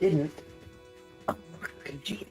didn't. Oh, gee.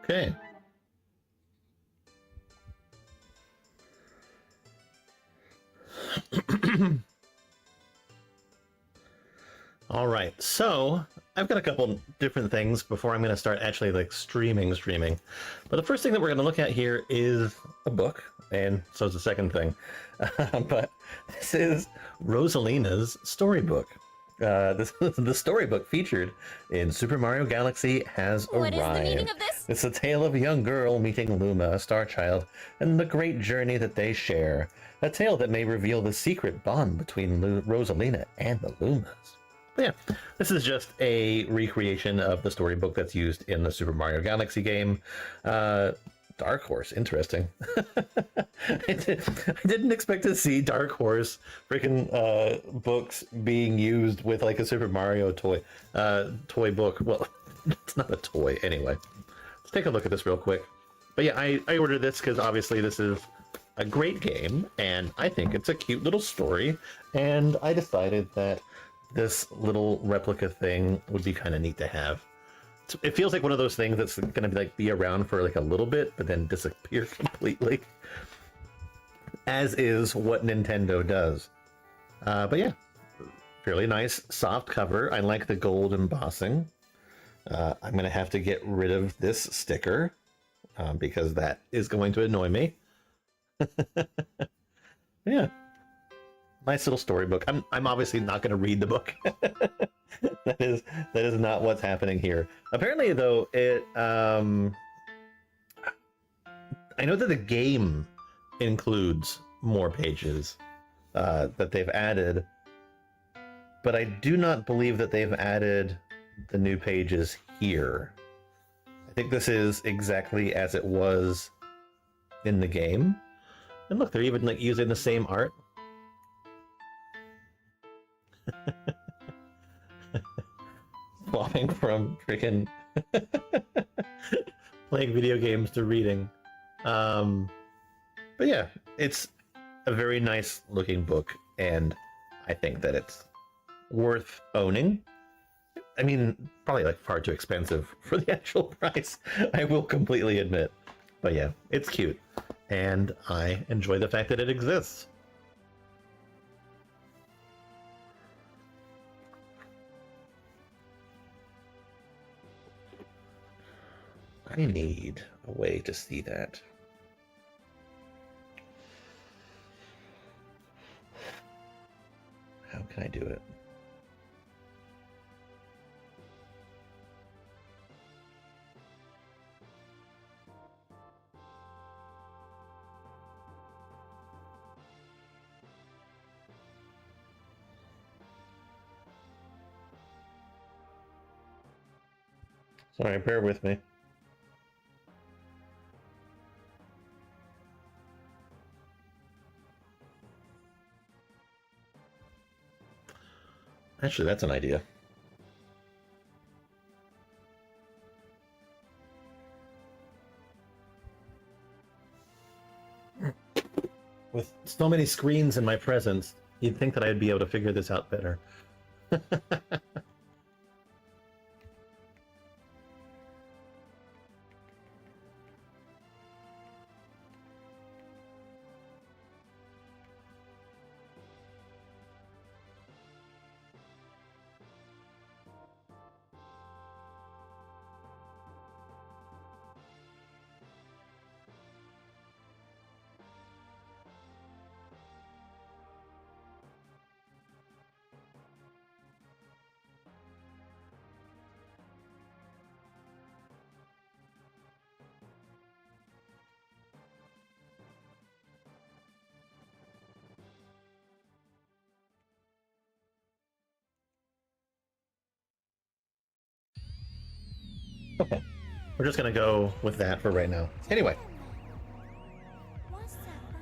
Okay. All right, so I've got a couple different things before I'm going to start actually like streaming. But the first thing that we're going to look at here is a book, and so is the second thing. But this is Rosalina's storybook. This the storybook featured in Super Mario Galaxy has arrived. What is the meaning of this? It's a tale of a young girl meeting Luma, a star child, and the great journey that they share. A tale that may reveal the secret bond between Rosalina and the Lumas. But yeah, this is just a recreation of the storybook that's used in the Super Mario Galaxy game. Dark Horse, interesting. I didn't expect to see Dark Horse freaking books being used with like a Super Mario toy book. Well, it's not a toy anyway. Let's take a look at this real quick. But yeah, I ordered this because obviously this is a great game, and I think it's a cute little story, and I decided that this little replica thing would be kind of neat to have. It feels like one of those things that's going to be around for like a little bit, but then disappear completely, as is what Nintendo does. But yeah, fairly nice soft cover. I like the gold embossing. I'm going to have to get rid of this sticker because that is going to annoy me. Yeah. Nice little storybook. I'm obviously not going to read the book. that is not what's happening here. Apparently, though, it I know that the game includes more pages that they've added, but I do not believe that they've added the new pages here. I think this is exactly as it was in the game. And look, they're even like using the same art. Swapping from freaking playing video games to reading. But yeah, it's a very nice looking book, and I think that it's worth owning. I mean, probably like far too expensive for the actual price, I will completely admit. But yeah, it's cute, and I enjoy the fact that it exists. I need a way to see that. How can I do it? Sorry, bear with me. Actually, that's an idea. With so many screens in my presence, you'd think that I'd be able to figure this out better. Okay. We're just gonna go with that for right now. Anyway,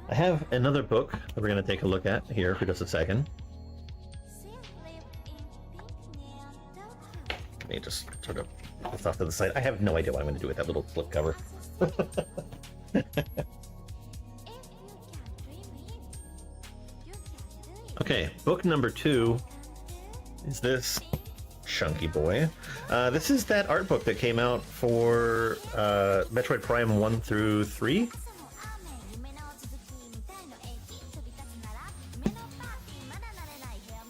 I have another book that we're gonna take a look at here for just a second. Let me just sort of put this off to the side. I have no idea what I'm gonna do with that little slip cover. Okay, book number 2 is this chunky boy. This is that art book that came out for Metroid Prime 1 through 3.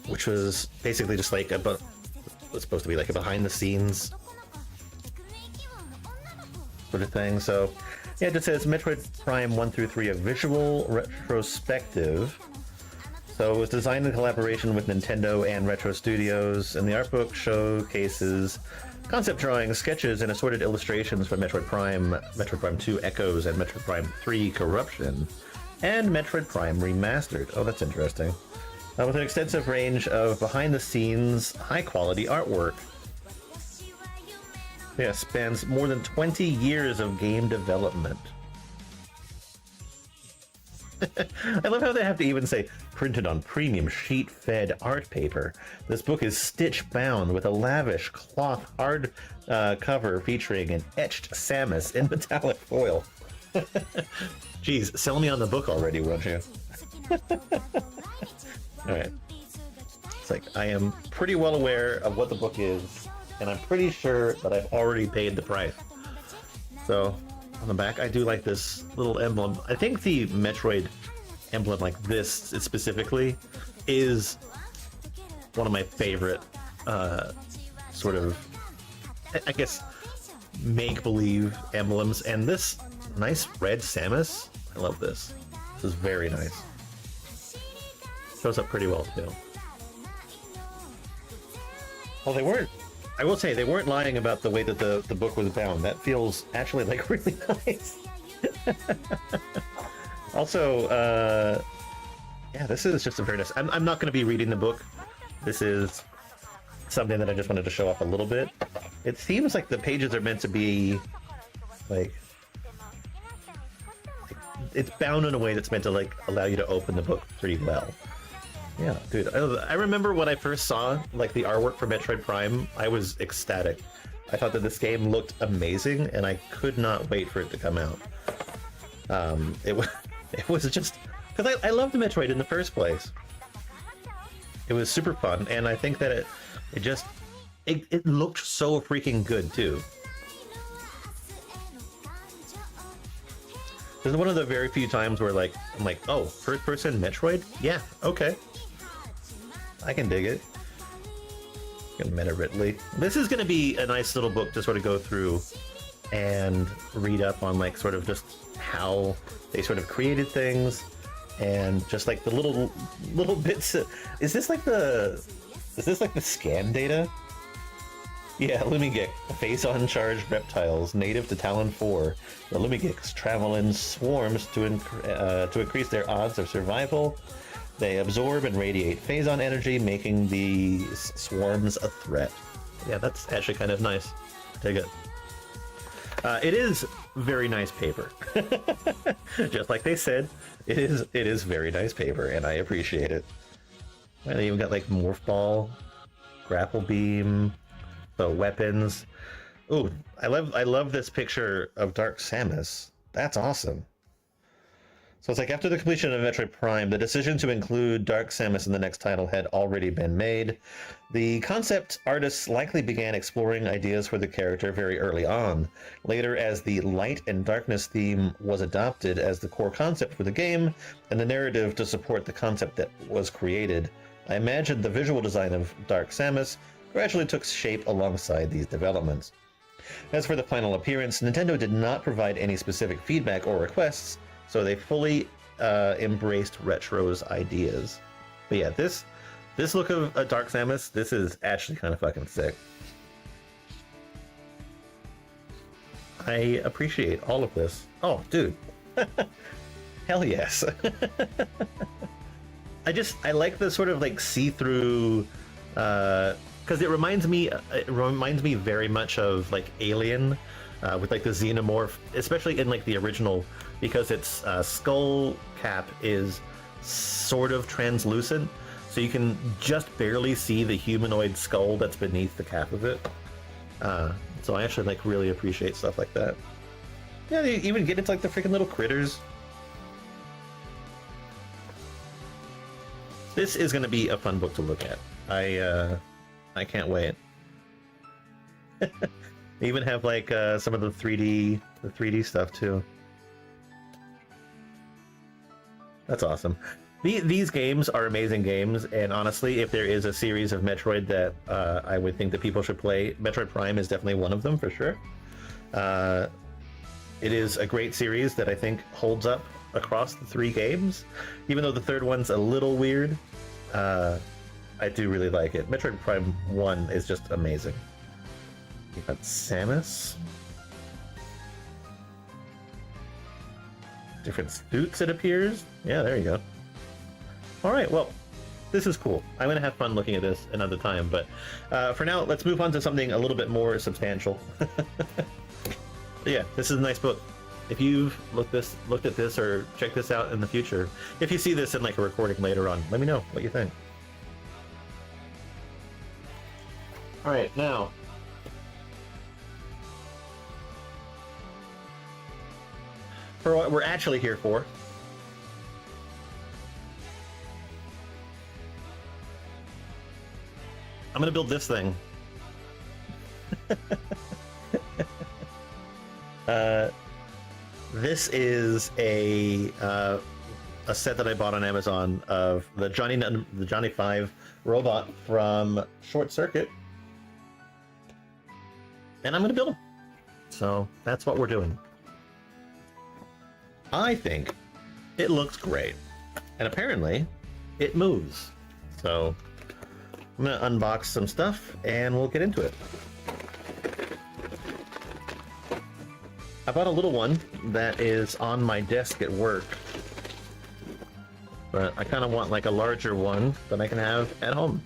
Which was basically just like was supposed to be like a behind the scenes sort of thing. So yeah, it just says Metroid Prime 1 through 3, a visual retrospective. So it was designed in collaboration with Nintendo and Retro Studios, and the art book showcases concept drawings, sketches, and assorted illustrations for Metroid Prime 2 Echoes, and Metroid Prime 3 Corruption, and Metroid Prime Remastered. Oh, that's interesting. With an extensive range of behind-the-scenes, high-quality artwork. Yeah, spans more than 20 years of game development. I love how they have to even say printed on premium sheet-fed art paper. This book is stitch-bound with a lavish cloth hard cover featuring an etched Samus in metallic foil. Jeez, sell me on the book already, won't you? Alright. It's like, I am pretty well aware of what the book is, and I'm pretty sure that I've already paid the price. So, on the back, I do like this little emblem. I think the Metroid emblem like this specifically is one of my favorite sort of, I guess, make-believe emblems. And this nice red Samus, I love this. This is very nice. Shows up pretty well too. Well, they weren't, I will say, they weren't lying about the way that the book was bound. That feels actually like really nice. Also, yeah, this is just a very nice, I'm not going to be reading the book. This is something that I just wanted to show off a little bit. It seems like the pages are meant to be like, it's bound in a way that's meant to like allow you to open the book pretty well. Yeah, dude, I remember when I first saw like the artwork for Metroid Prime, I was ecstatic. I thought that this game looked amazing, and I could not wait for it to come out. It was just because I loved Metroid in the first place. It was super fun, and I think that it looked so freaking good too. This is one of the very few times where like I'm like, oh, first person Metroid? Yeah, okay. I can dig it. Meta Ridley. This is going to be a nice little book to sort of go through and read up on like sort of just how they sort of created things and just like the little bits. Is this like the scan data? Yeah, Lumigek, phase-on charged reptiles native to Talon 4. The Lumigeks travel in swarms to increase their odds of survival. They absorb and radiate phase-on energy, making the swarms a threat. Yeah, that's actually kind of nice. Take it. It is very nice paper. Just like they said, it is very nice paper, and I appreciate it. And they even got like Morph Ball, Grapple Beam, the weapons. Ooh, I love this picture of Dark Samus. That's awesome. So it's like after the completion of Metroid Prime, the decision to include Dark Samus in the next title had already been made. The concept artists likely began exploring ideas for the character very early on. Later, as the light and darkness theme was adopted as the core concept for the game, and the narrative to support the concept that was created, I imagine the visual design of Dark Samus gradually took shape alongside these developments. As for the final appearance, Nintendo did not provide any specific feedback or requests, so they fully embraced Retro's ideas. But yeah, this look of a Dark Samus, this is actually kind of fucking sick. I appreciate all of this. Oh, dude. Hell yes. I like the sort of like see-through because it reminds me very much of like Alien, with like the xenomorph, especially in like the original, because its skull cap is sort of translucent, so you can just barely see the humanoid skull that's beneath the cap of it. So I actually like really appreciate stuff like that. Yeah, you even get into like the freaking little critters. This is going to be a fun book to look at. I can't wait. They even have like some of the 3D stuff too. That's awesome. These games are amazing games, and honestly, if there is a series of Metroid that I would think that people should play, Metroid Prime is definitely one of them for sure. It is a great series that I think holds up across the 3 games, even though the third one's a little weird. I do really like it. Metroid Prime 1 is just amazing. You got Samus. Different suits, it appears. Yeah, there you go. Alright, well, this is cool. I'm going to have fun looking at this another time, but for now, let's move on to something a little bit more substantial. Yeah, this is a nice book. If you've looked at this or checked this out in the future, if you see this in like a recording later on, let me know what you think. Alright, now, for what we're actually here for, I'm gonna build this thing. This is a set that I bought on Amazon of the Johnny 5 robot from Short Circuit, and I'm gonna build him. So that's what we're doing. I think it looks great, and apparently it moves. So I'm gonna unbox some stuff and we'll get into it. I bought a little one that is on my desk at work, but I kind of want like a larger one that I can have at home.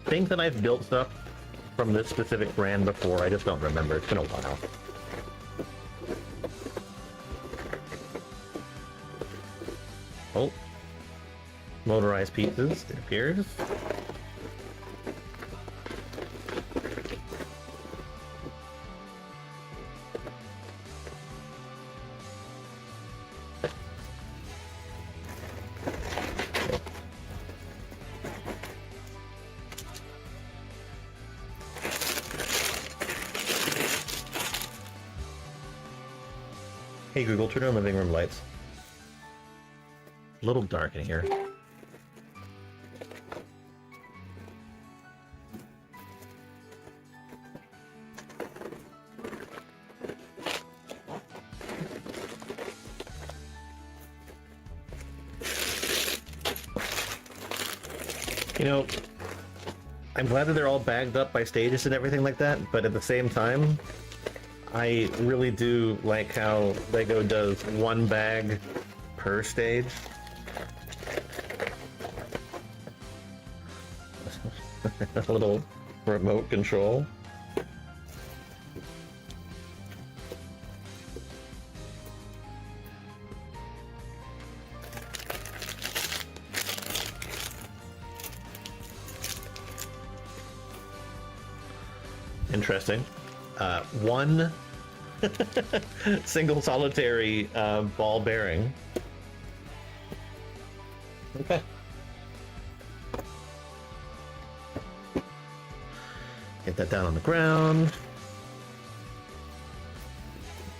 I think that I've built stuff from this specific brand before, I just don't remember. It's been a while. Oh, motorized pieces, it appears. Hey Google, turn on living room lights. A little dark in here. You know, I'm glad that they're all bagged up by stages and everything like that, but at the same time, I really do like how LEGO does one bag per stage. A little remote control. Interesting. One single solitary ball bearing. Okay. Get that down on the ground.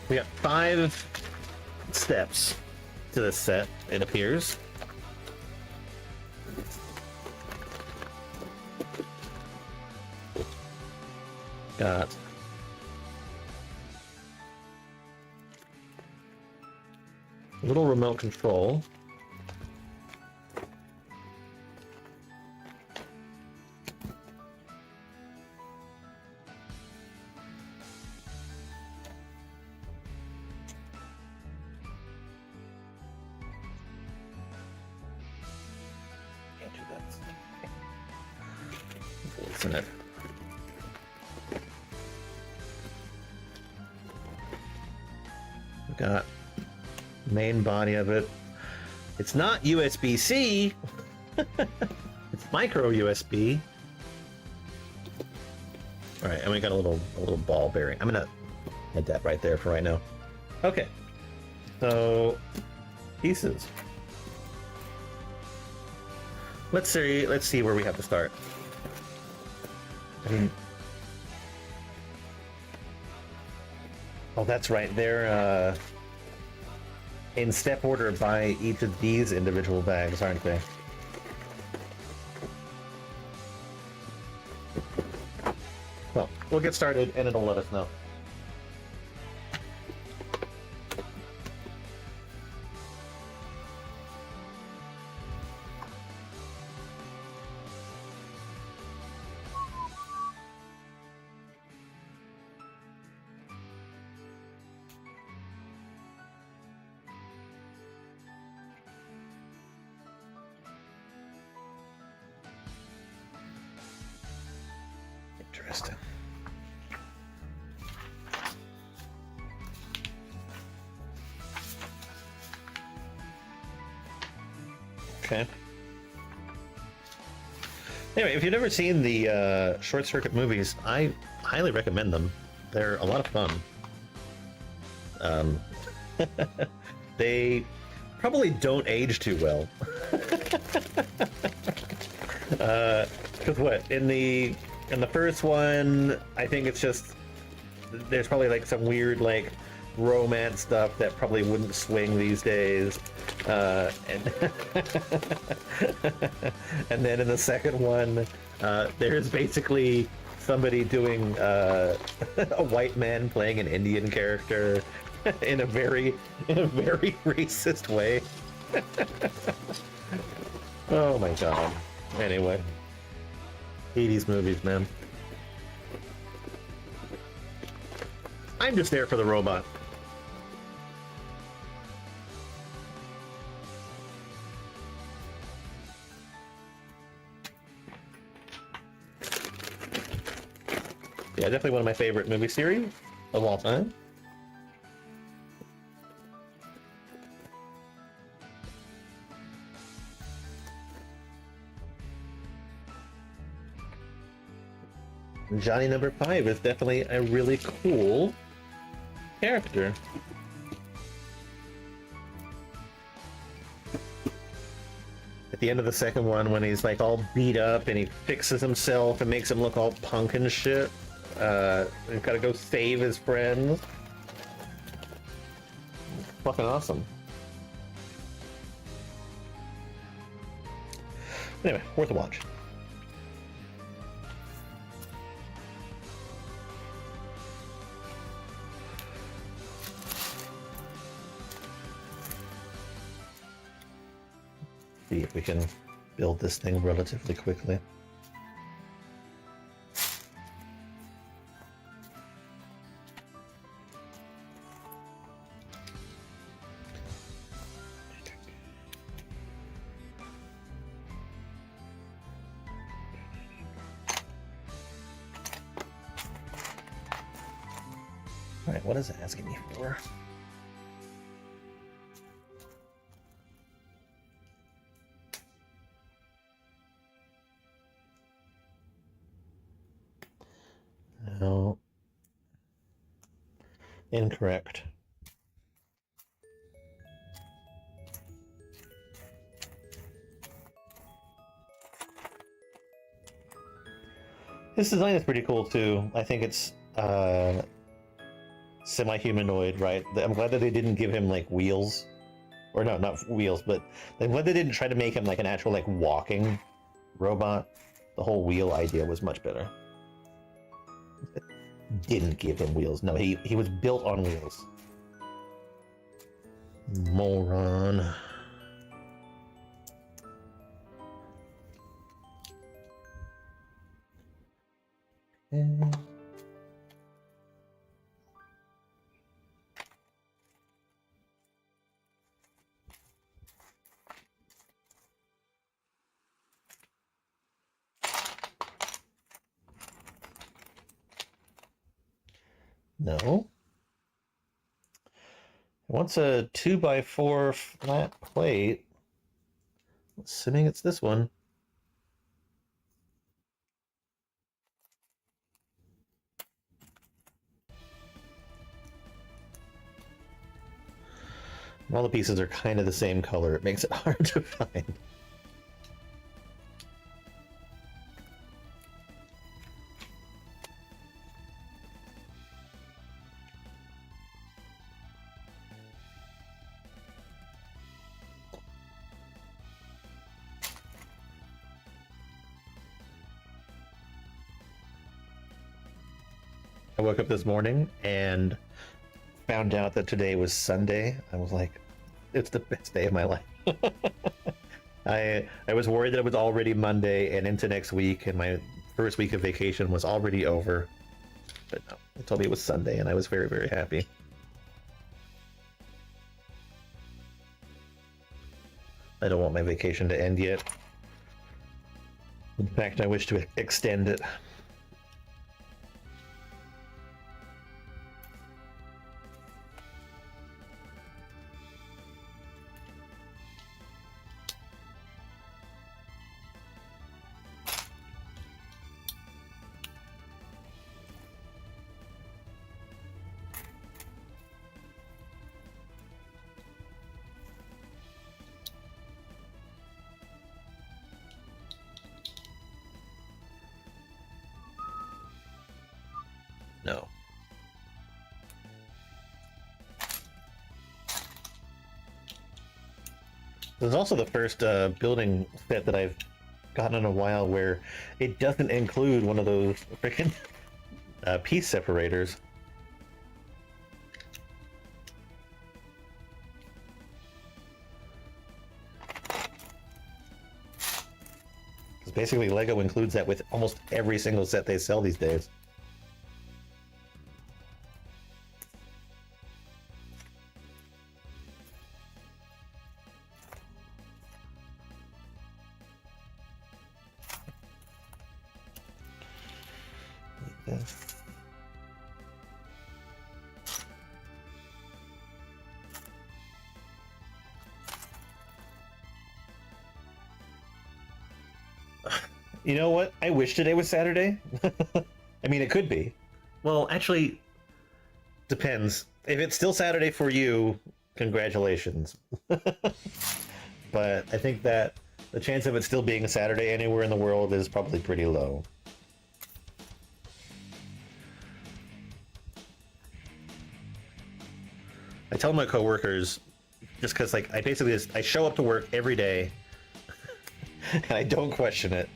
We got 5 steps to this set, it appears. Got a little remote control. bits in it. We got main body of it. It's not USB-C. It's micro USB. All right, and we got a little ball bearing. I'm gonna hit that right there for right now. Okay, so pieces. Let's see where we have to start. I mean, oh, that's right. They're in step order by each of these individual bags, aren't they? Well, we'll get started and it'll let us know. Interesting. Okay. Anyway, if you've never seen the Short Circuit movies, I highly recommend them. They're a lot of fun. They probably don't age too well. Because what in the first one, I think it's just there's probably like some weird like romance stuff that probably wouldn't swing these days. And and then in the second one, there's basically somebody doing a white man playing an Indian character in a very racist way. Oh my god. Anyway, 80s movies, man. I'm just there for the robot. Yeah, definitely one of my favorite movie series of all time. Johnny Number 5 is definitely a really cool character. At the end of the second one, when he's like all beat up and he fixes himself and makes him look all punk and shit, he's gotta go save his friends. Fucking awesome. Anyway, worth a watch. See if we can build this thing relatively quickly. All right, what is it asking me for? No. Incorrect. This design is pretty cool too. I think it's semi-humanoid, right? I'm glad that they didn't give him like wheels. Or no, not wheels, but I'm glad they didn't try to make him like an actual like walking robot. The whole wheel idea was much better. Didn't give him wheels. No, he was built on wheels. Moron. Okay. No. It wants a 2x4 flat plate. Assuming it's this one. All the pieces are kind of the same color. It makes it hard to find. I woke up this morning and found out that today was Sunday. I was like, it's the best day of my life. I was worried that it was already Monday and into next week, and my first week of vacation was already over. But no, it told me it was Sunday, and I was very, very happy. I don't want my vacation to end yet. In fact, I wish to extend it. No. This is also the first building set that I've gotten in a while where it doesn't include one of those freaking piece separators. Because basically LEGO includes that with almost every single set they sell these days. You know what? I wish today was Saturday. I mean, it could be. Well, actually, depends. If it's still Saturday for you, congratulations. But I think that the chance of it still being a Saturday anywhere in the world is probably pretty low. I tell my coworkers, just because like I show up to work every day and I don't question it.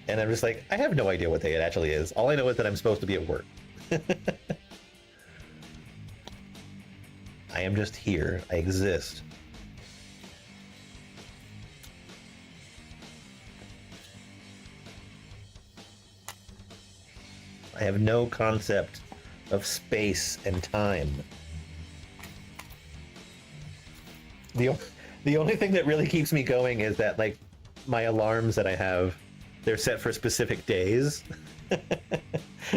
And I'm just like, I have no idea what day it actually is. All I know is that I'm supposed to be at work. I am just here. I exist. I have no concept of space and time. The only thing that really keeps me going is that, like, my alarms that I have, they're set for specific days.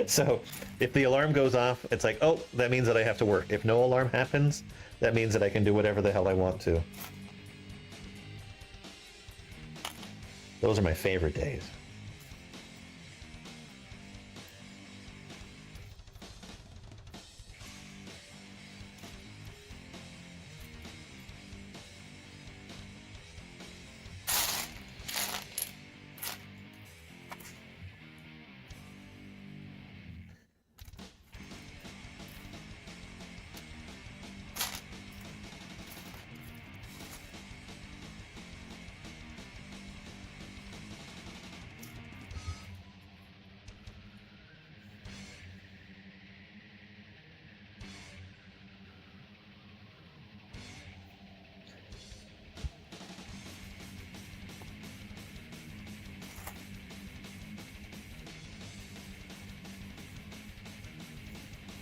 So if the alarm goes off, it's like, oh, that means that I have to work. If no alarm happens, that means that I can do whatever the hell I want to. Those are my favorite days.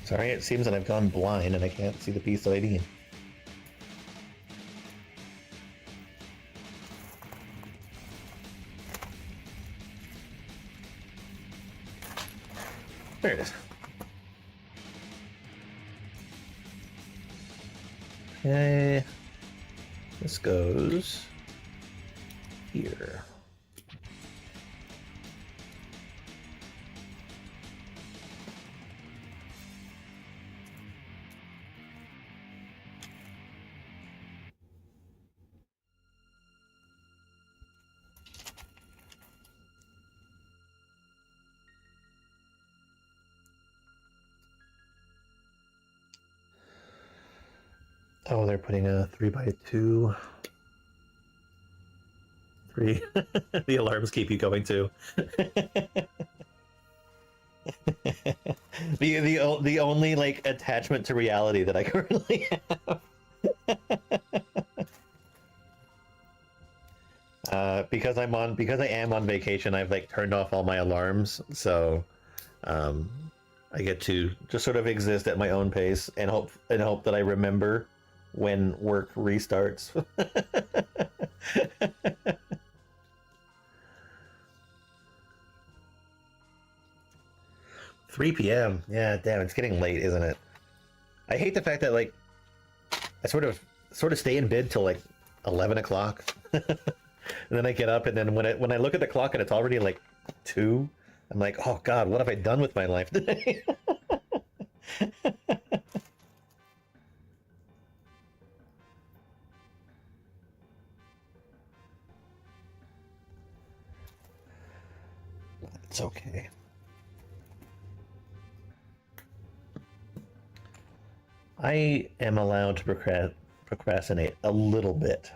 Sorry, it seems that I've gone blind and I can't see the piece that I need. There it is. Okay. This goes here. Oh, they're putting a 3x2. 3. The alarms keep you going too. the only like attachment to reality that I currently have. Because I am on vacation, I've like turned off all my alarms, so I get to just sort of exist at my own pace and hope that I remember when work restarts. 3 p.m. Yeah, damn, it's getting late, isn't it? I hate the fact that like I sort of stay in bed till like 11 o'clock, and then I get up, and then when I look at the clock and it's already like 2, I'm like, oh God, what have I done with my life today? 'It's okay. I am allowed to procrastinate a little bit.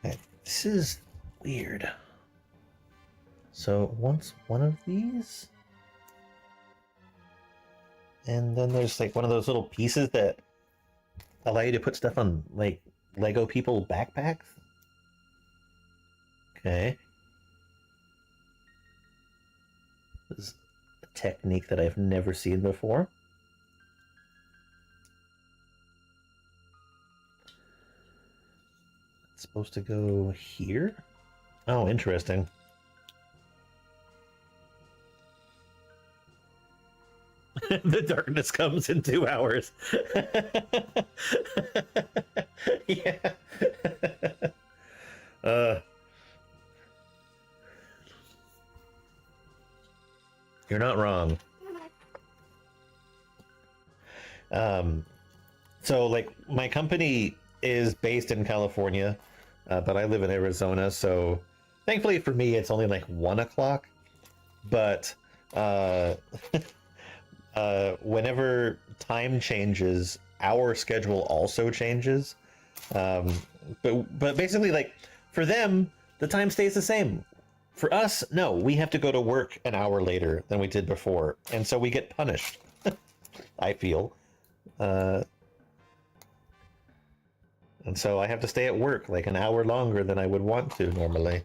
Okay, this is weird. So once one of these, and then there's like one of those little pieces that allow you to put stuff on like Lego people backpacks. Okay. This is a technique that I've never seen before. It's supposed to go here? Oh, interesting. The darkness comes in 2 hours. Yeah. You're not wrong. So like my company is based in California, but I live in Arizona, so thankfully for me it's only like 1 o'clock. But whenever time changes, our schedule also changes. But basically, like for them, the time stays the same. For us, no, we have to go to work an hour later than we did before, and so we get punished. I feel, and so I have to stay at work like an hour longer than I would want to normally.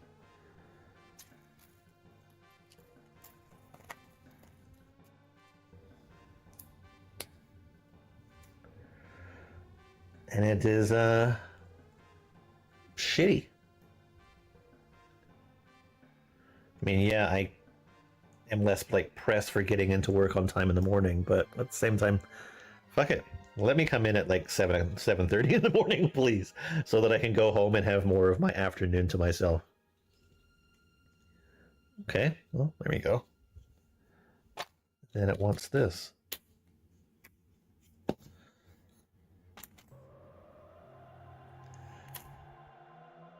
And it is shitty. I mean, yeah, I am less like pressed for getting into work on time in the morning, but at the same time, fuck it. Let me come in at like 7:30 in the morning, please, so that I can go home and have more of my afternoon to myself. Okay, well, there we go. Then it wants this.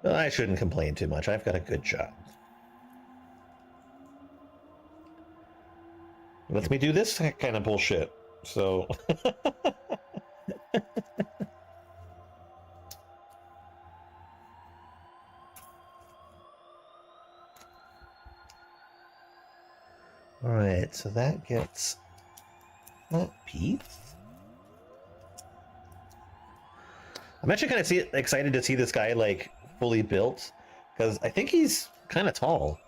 Well, I shouldn't complain too much. I've got a good job. Lets me do this kind of bullshit. So all right, so that gets that piece. I'm actually kind of excited to see this guy like fully built, because I think he's kind of tall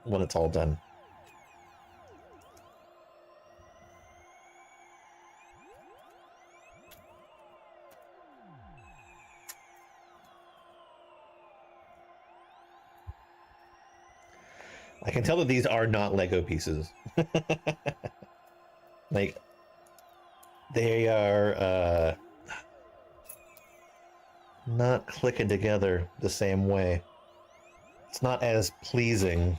when it's all done. I can tell that these are not Lego pieces. Like, they are not clicking together the same way. It's not as pleasing.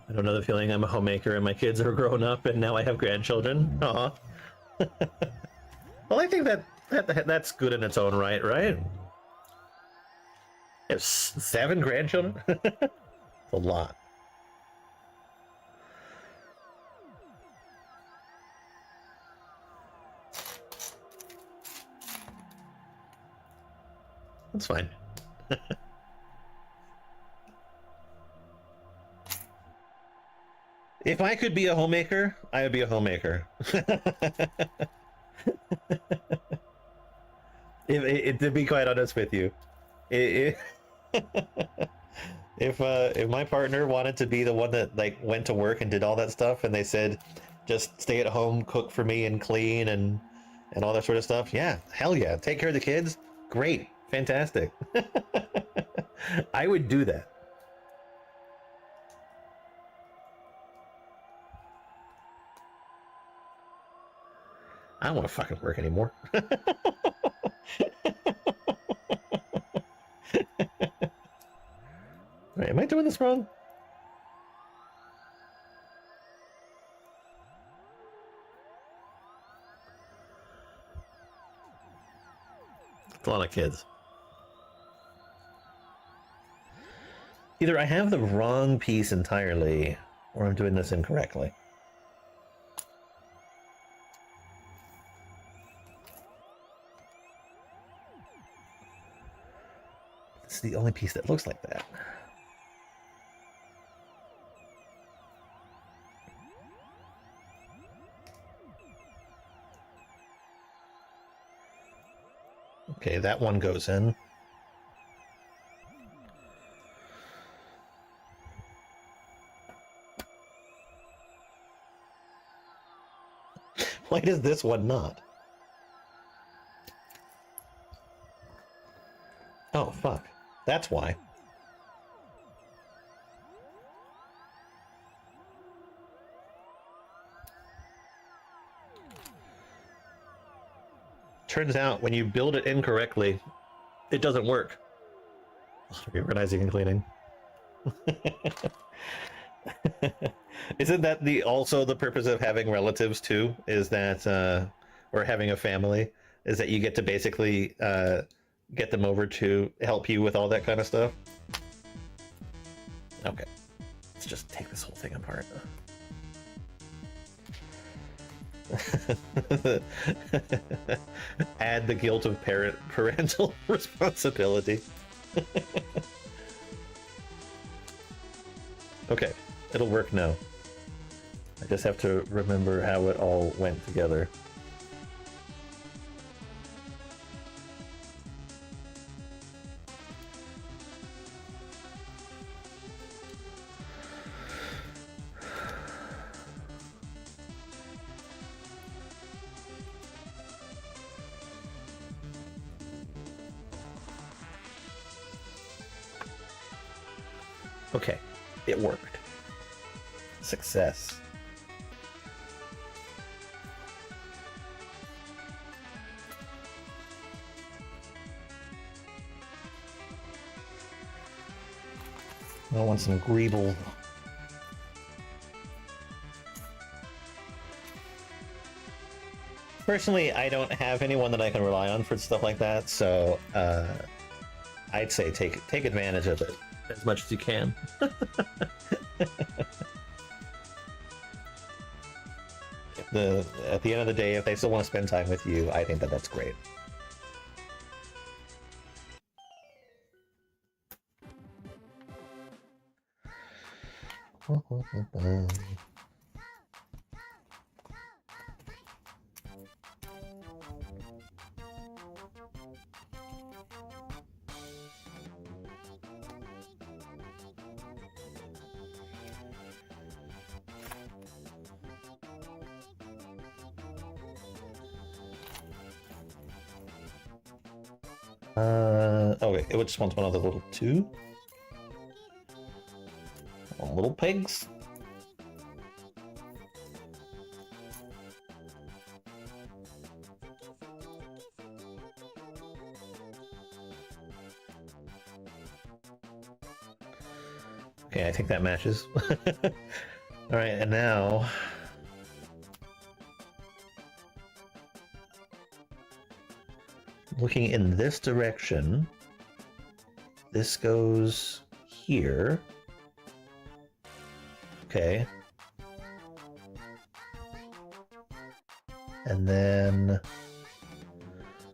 I don't know the feeling. I'm a homemaker and my kids are grown up and now I have grandchildren. Aw. Well, I think that's good in its own right, right? You have 7 grandchildren? A lot. That's fine. If I could be a homemaker, I would be a homemaker. To be quite honest with you, it, if my partner wanted to be the one that like went to work and did all that stuff, and they said, just stay at home, cook for me, and clean, and all that sort of stuff, yeah, hell yeah, take care of the kids, great, fantastic. I would do that. I don't want to fucking work anymore. Wait, am I doing this wrong? It's a lot of kids. Either I have the wrong piece entirely, or I'm doing this incorrectly. It's the only piece that looks like that. Okay, that one goes in. Why does this one not? Oh, fuck. That's why. Turns out, when you build it incorrectly, it doesn't work. Reorganizing and cleaning. Isn't that also the purpose of having relatives too? Is that or having a family? Is that you get to basically get them over to help you with all that kind of stuff? Okay, let's just take this whole thing apart. Add the guilt of parental responsibility. Okay, it'll work now. I just have to remember how it all went together. Okay, it worked. Success. I want some greeble. Personally, I don't have anyone that I can rely on for stuff like that, so I'd say take advantage of it as much as you can. At the end of the day, if they still want to spend time with you, I think that's great. Oh wait, it just wants one of the little two. Little pigs. Okay, I think that matches. All right, and now looking in this direction, this goes here. Okay. And then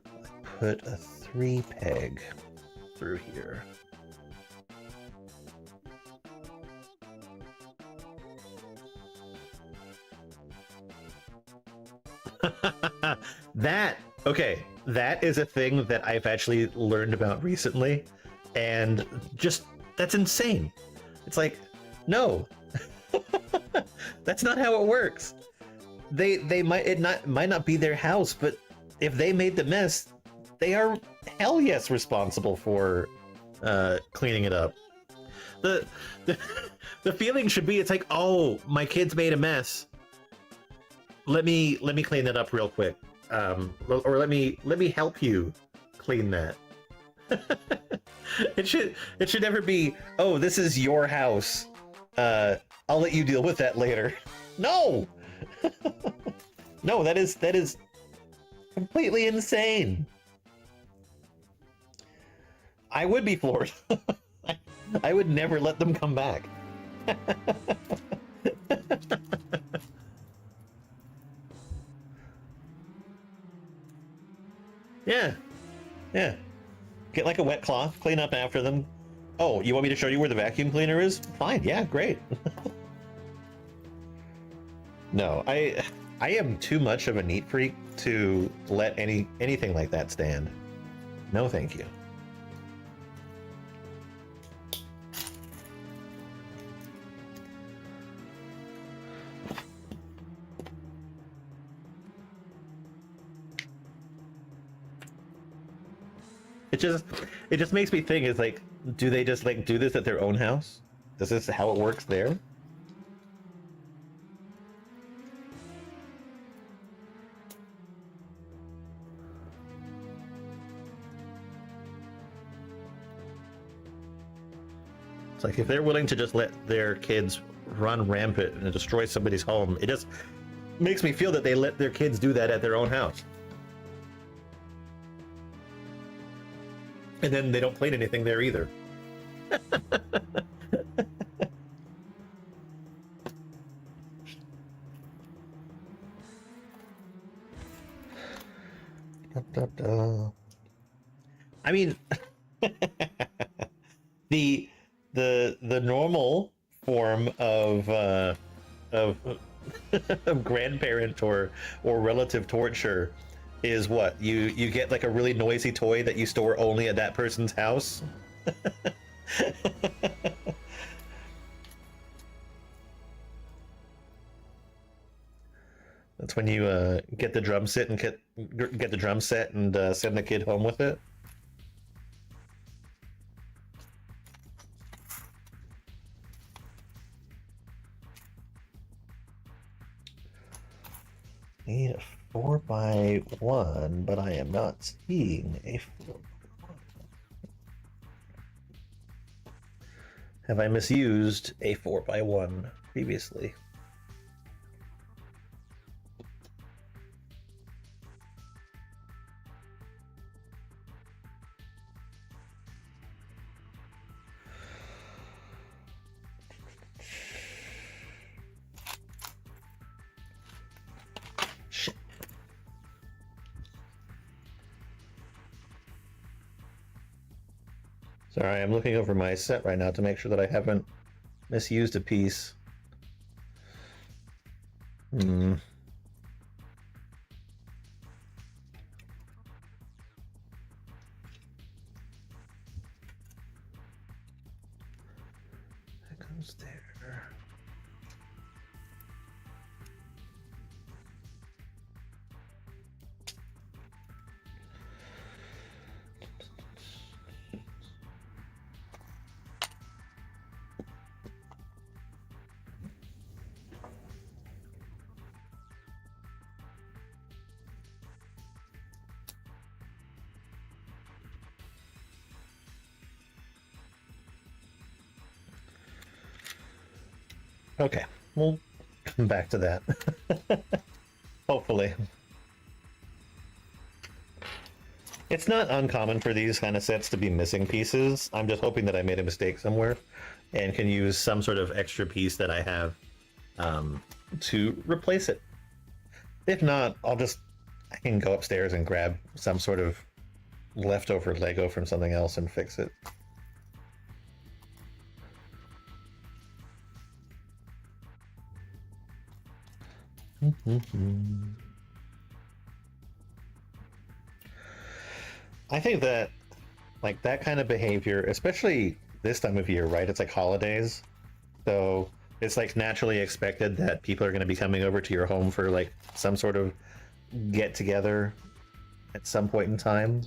I put a 3 peg through here. That is a thing that I've actually learned about recently, and just that's insane. It's like, no, that's not how it works. They might not be their house, but if they made the mess, they are hell yes responsible for cleaning it up. The feeling should be, it's like, oh, my kids made a mess. Let me clean that up real quick, or let me help you clean that. It should never be, oh, this is your house. I'll let you deal with that later. No, no, that is completely insane. I would be floored. I would never let them come back. Yeah. Get like a wet cloth, clean up after them. Oh, you want me to show you where the vacuum cleaner is? Fine, yeah, great. No, I am too much of a neat freak to let anything like that stand. No, thank you. It just makes me think, is like, do they just like do this at their own house? Is this how it works there? It's like, if they're willing to just let their kids run rampant and destroy somebody's home, it just makes me feel that they let their kids do that at their own house. And then they don't clean anything there either. I mean, the normal form of of grandparent or relative torture is what? You get like a really noisy toy that you store only at that person's house. That's when you get the drum set and get the drum set and send the kid home with it. Need a 4x1, but I am not seeing a 4x1. Have I misused a 4x1 previously? Sorry, I'm looking over my set right now to make sure that I haven't misused a piece. That goes there. Okay, we'll come back to that. Hopefully. It's not uncommon for these kind of sets to be missing pieces. I'm just hoping that I made a mistake somewhere and can use some sort of extra piece that I have to replace it. If not, I can go upstairs and grab some sort of leftover Lego from something else and fix it. I think that, like, that kind of behavior, especially this time of year, right? It's like holidays. So it's like naturally expected that people are going to be coming over to your home for like some sort of get together at some point in time.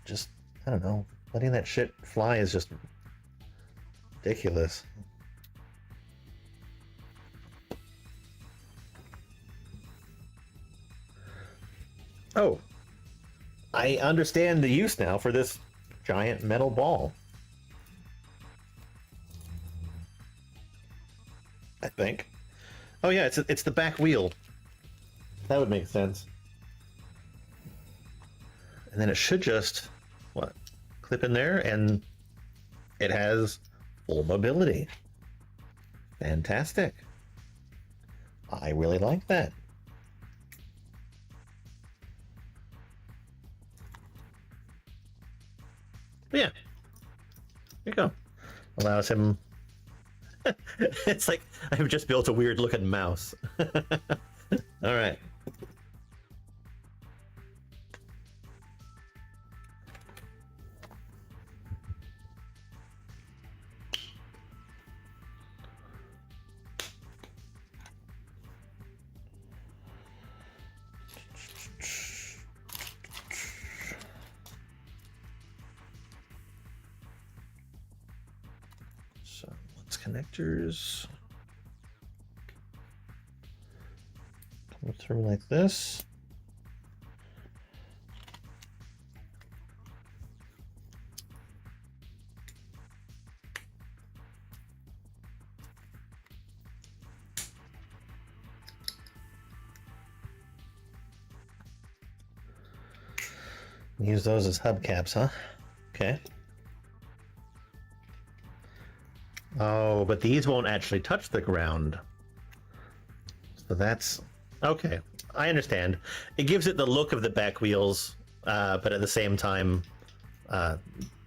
Just, I don't know, letting that shit fly is just ridiculous. Oh, I understand the use now for this giant metal ball. I think. Oh yeah, it's the back wheel. That would make sense. And then it should just what clip in there, and it has full mobility. Fantastic. I really like that. But yeah, there you go. Allows him. It's like I've just built a weird looking mouse. All right. So let's connectors come through like this. Use those as hubcaps, huh? Okay. Oh, but these won't actually touch the ground. So that's okay. I understand. It gives it the look of the back wheels, but at the same time,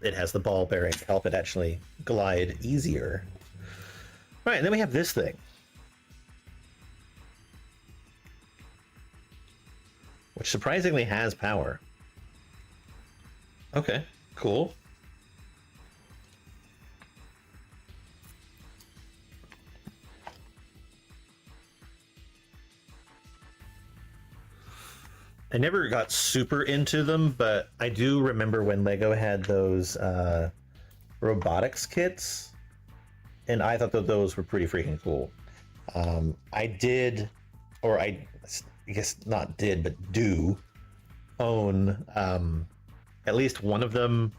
it has the ball bearing to help it actually glide easier. All right, and then we have this thing, which surprisingly has power. Okay, cool. I never got super into them, but I do remember when Lego had those robotics kits, and I thought that those were pretty freaking cool. I did, or I guess not did, but do own at least one of them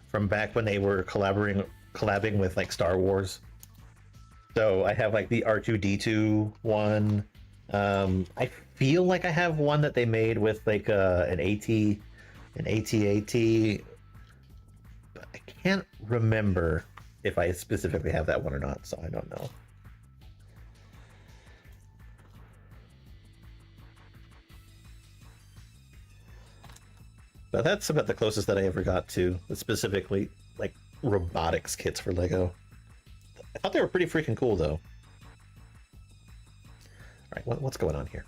from back when they were collabing with like Star Wars. So I have like the R2D2 one. I feel like I have one that they made with like an AT-AT, but I can't remember if I specifically have that one or not, so I don't know. But that's about the closest that I ever got to specifically like robotics kits for Lego. I thought they were pretty freaking cool though. All right, what's going on here?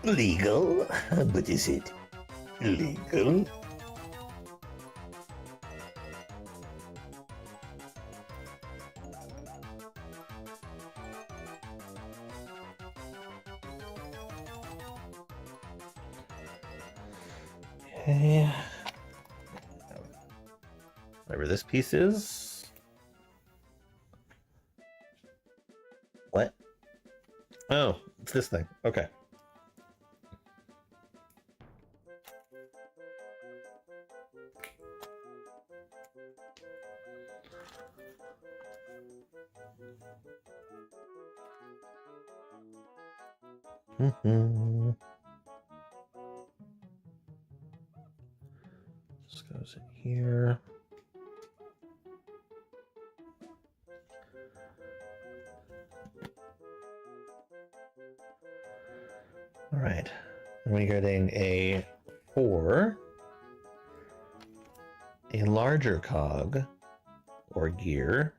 Legal? But is it legal? Okay. Whatever this piece is. What? Oh, it's this thing. Okay. Just goes in here. All right. And we're getting a 4, a larger cog or gear.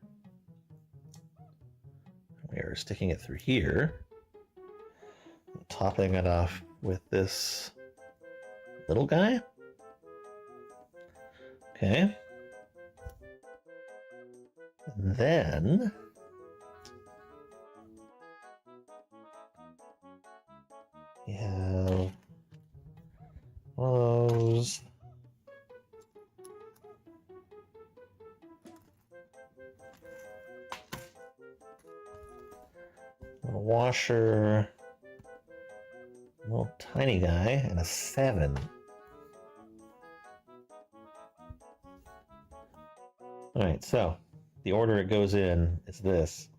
We are sticking it through here, topping it off with this little guy. Okay. And then we have those. A washer, a little tiny guy, and a 7. All right, so the order it goes in is this.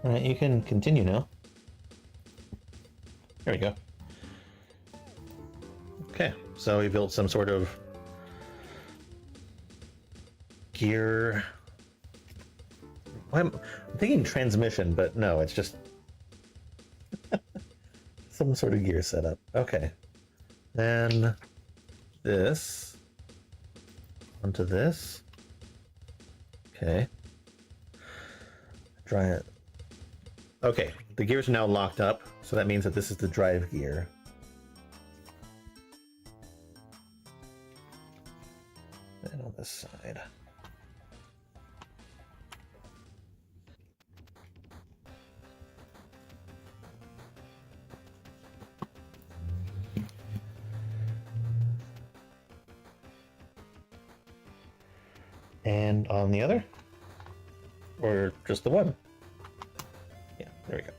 All right, you can continue now. There we go. Okay, so we built some sort of gear. I'm thinking transmission, but no, it's just some sort of gear setup. Okay, then this onto this. Okay, try it. Okay, the gears are now locked up, so that means that this is the drive gear. And on this side. And on the other? Or just the one? Yeah, there we go.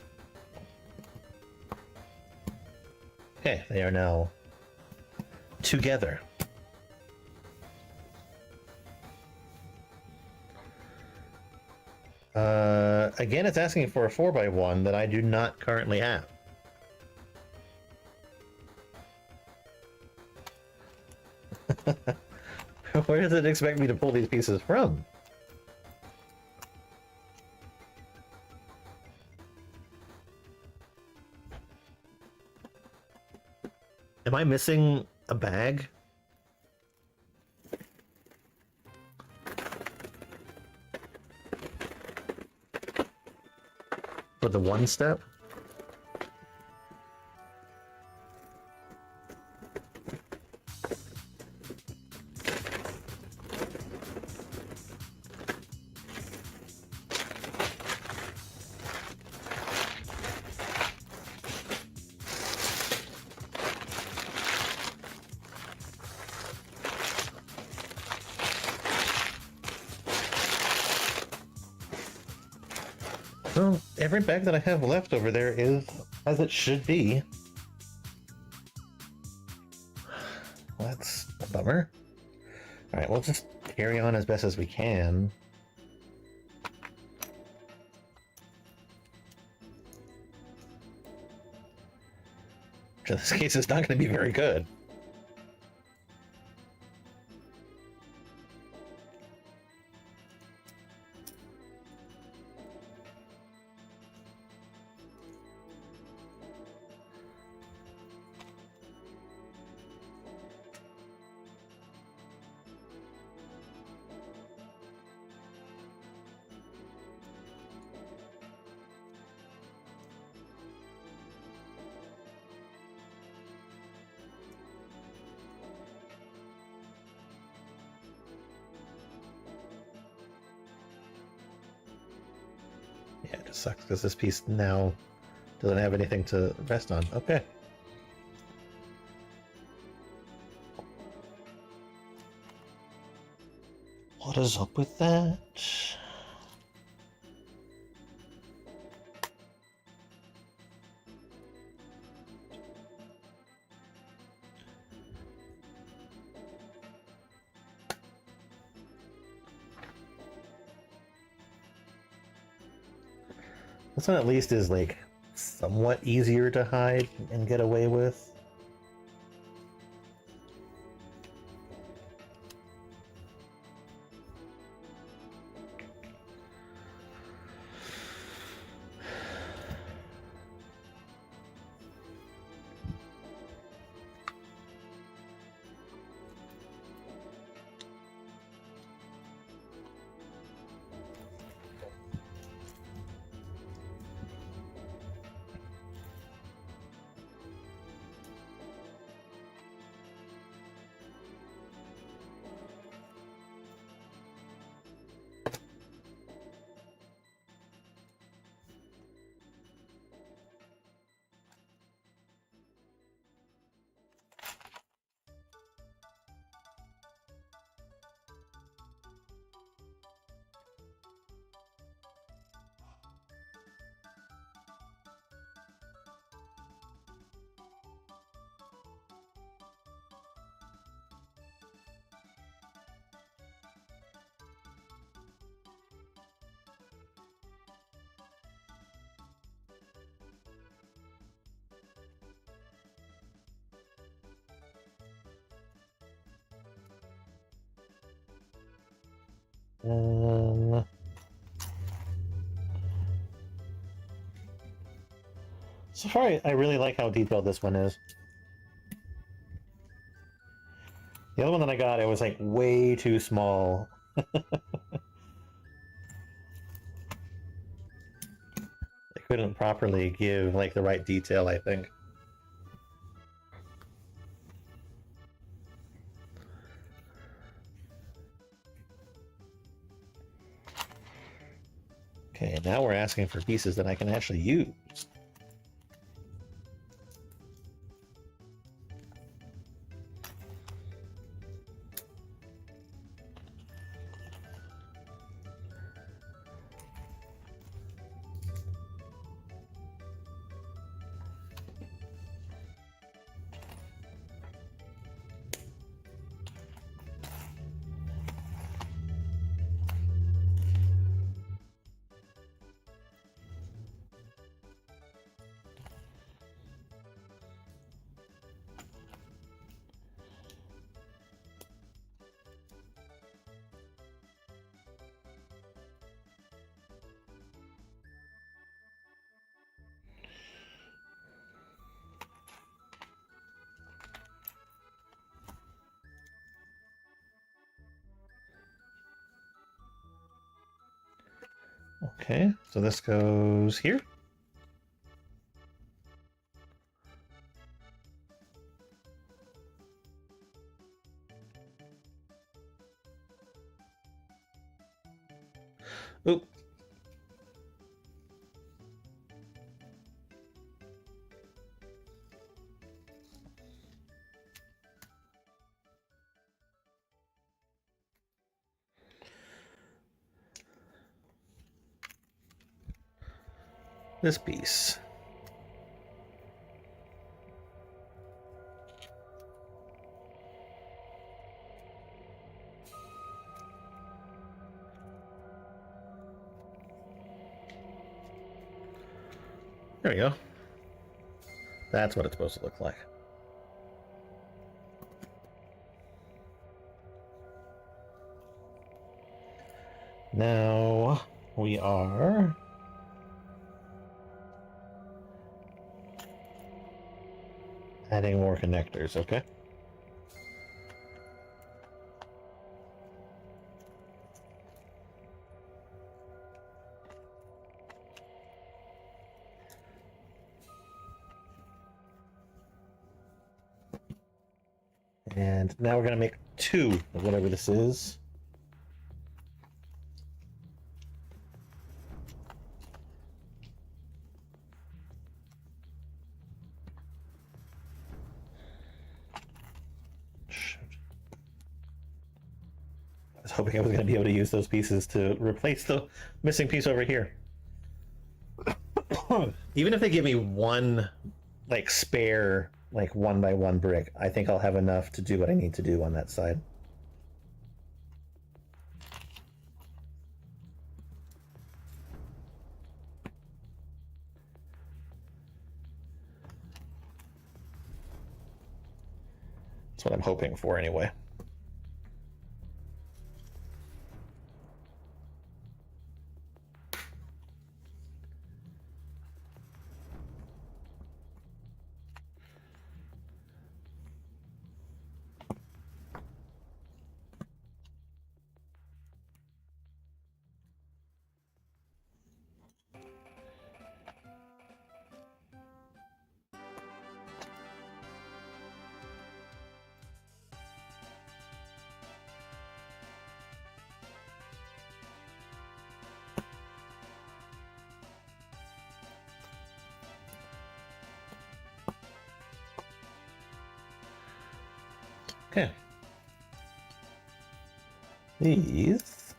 Okay, they are now together. Again, it's asking for a 4x1 that I do not currently have. Where does it expect me to pull these pieces from? Am I missing a bag? For the one step? Well, every bag that I have left over there is as it should be. Well, that's a bummer. Alright, we'll just carry on as best as we can. Which in this case is not going to be very good. sucks because this piece now doesn't have anything to rest on. Okay. What is up with that? This one at least is like somewhat easier to hide and get away with. So far, I really like how detailed this one is. The other one that I got, it was like way too small. I couldn't properly give like the right detail, I think. Okay, now we're asking for pieces that I can actually use. Okay, so this goes here. Oop. This piece. There we go. That's what it's supposed to look like. Now we are adding more connectors, okay? And now we're going to make two of whatever this is. hoping I was going to be able to use those pieces to replace the missing piece over here. Even if they give me one, like, spare, like, 1x1 brick, I think I'll have enough to do what I need to do on that side. That's what I'm hoping for, anyway. Okay. These.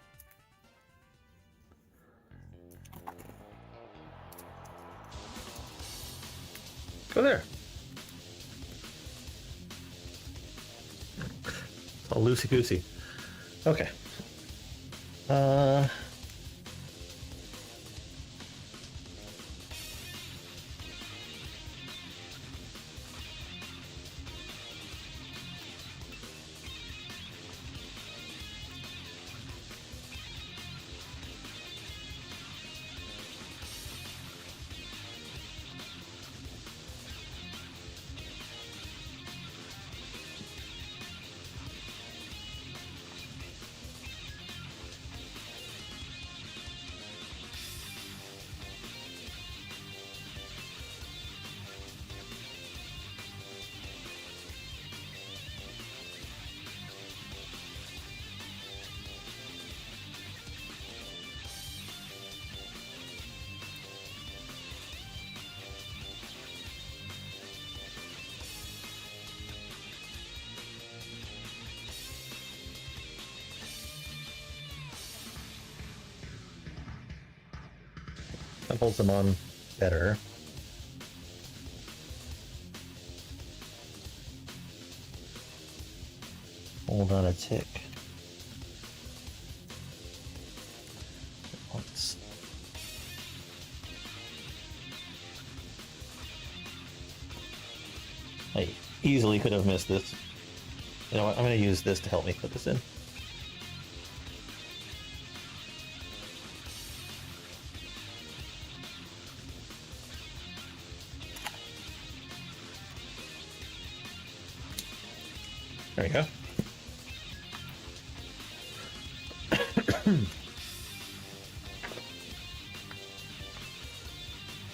Go there. It's all loosey-goosey. Okay. That holds them on better. Hold on a tick. Once. I easily could have missed this. You know what? I'm going to use this to help me put this in. There you go.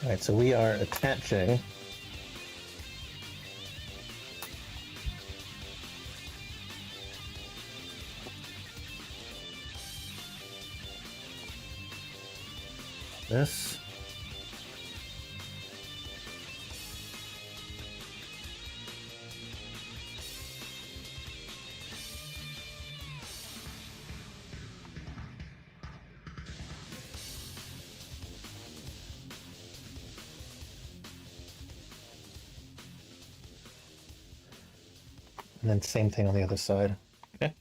All right, so we are attaching this. And then same thing on the other side. Okay.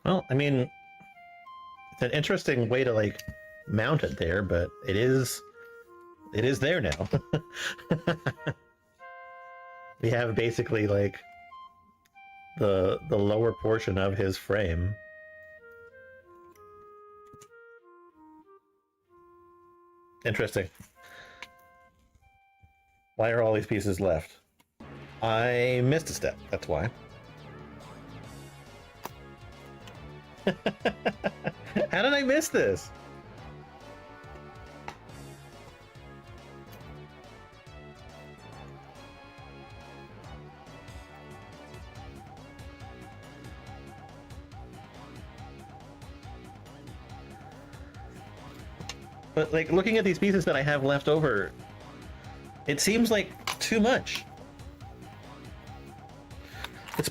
Well, I mean, it's an interesting way to like mount it there, but it is there now. We have basically like the lower portion of his frame. Interesting. Why are all these pieces left? I missed a step, that's why. How did I miss this? But like looking at these pieces that I have left over, it seems like too much.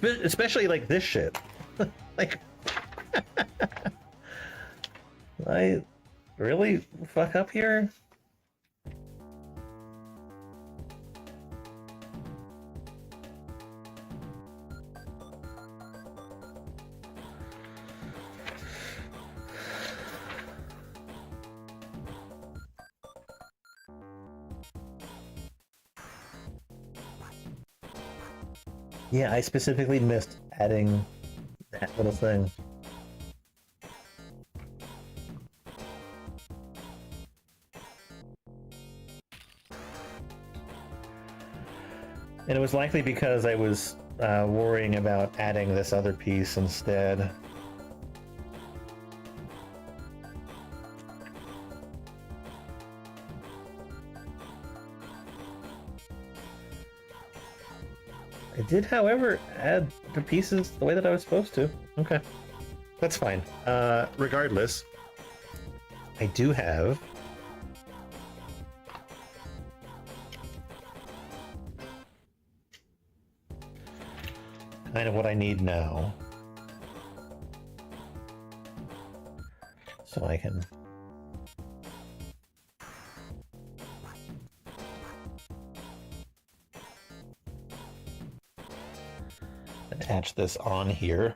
Especially like this shit. Like, I really fuck up here? Yeah, I specifically missed adding that little thing. And it was likely because I was worrying about adding this other piece instead. I did, however, add the pieces the way that I was supposed to. Okay. That's fine. Regardless, I do have kind of what I need now. So I can attach this on here.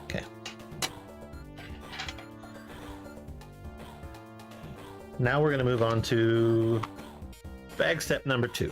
Okay. Now we're going to move on to bag step number 2.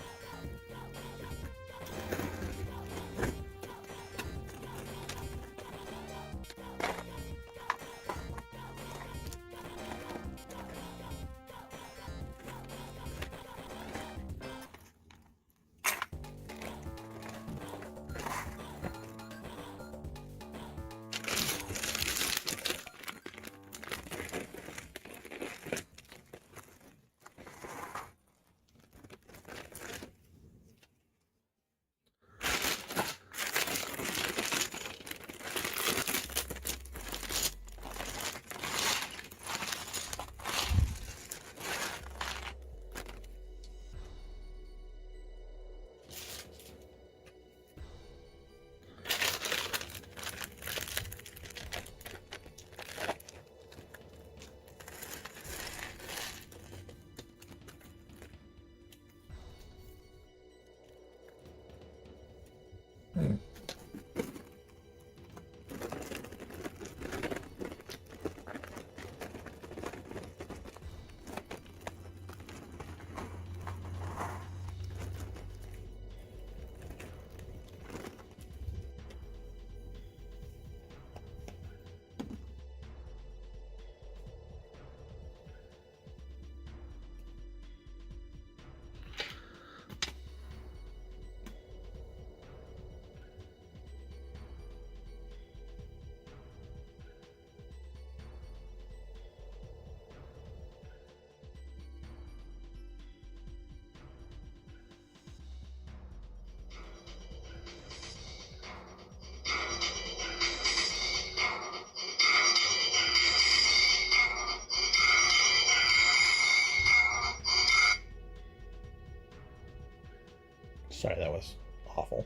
Sorry, that was awful.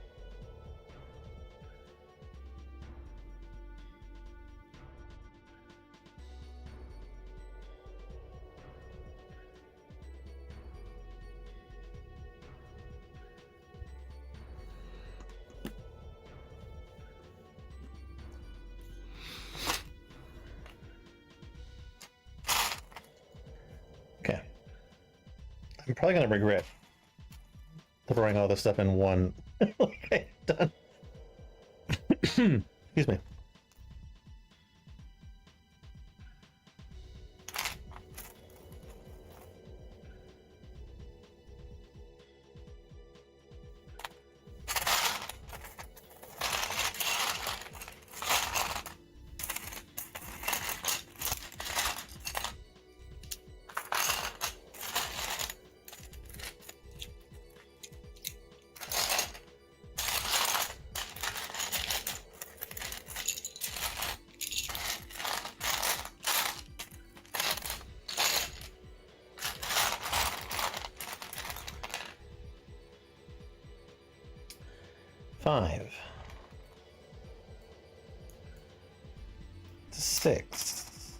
Okay. I'm probably going to regret throwing all this stuff in one. Okay, done. Excuse me. 5. 6.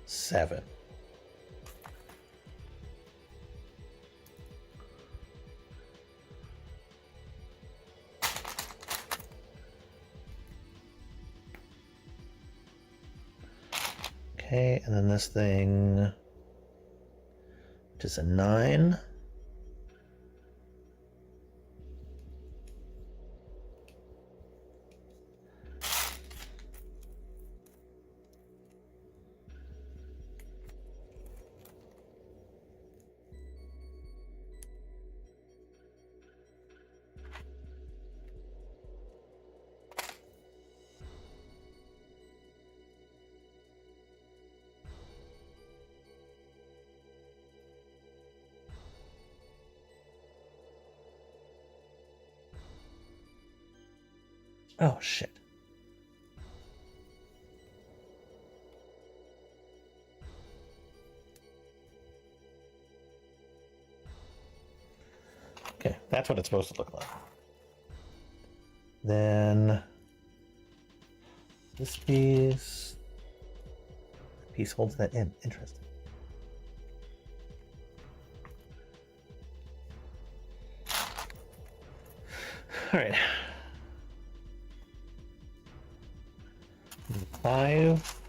7. Okay, and then this thing, which is a 9. Oh, shit. Okay, that's what it's supposed to look like. Then this piece holds that in. Interesting. All right. 5,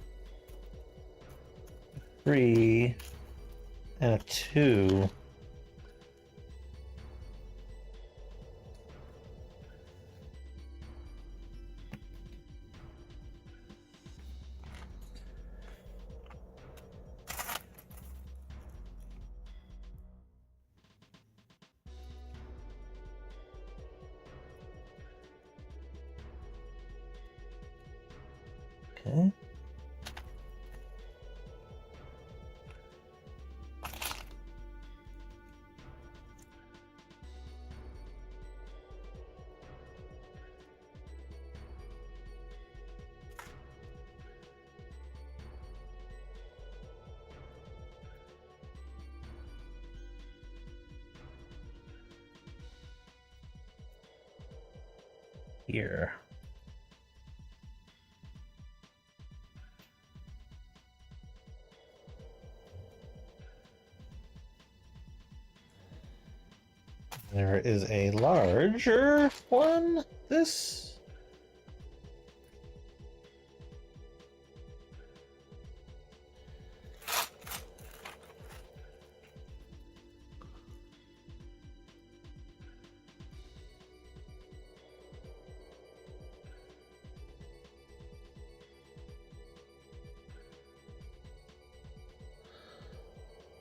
3, and a 2. Okay. Here. There is a larger one. This.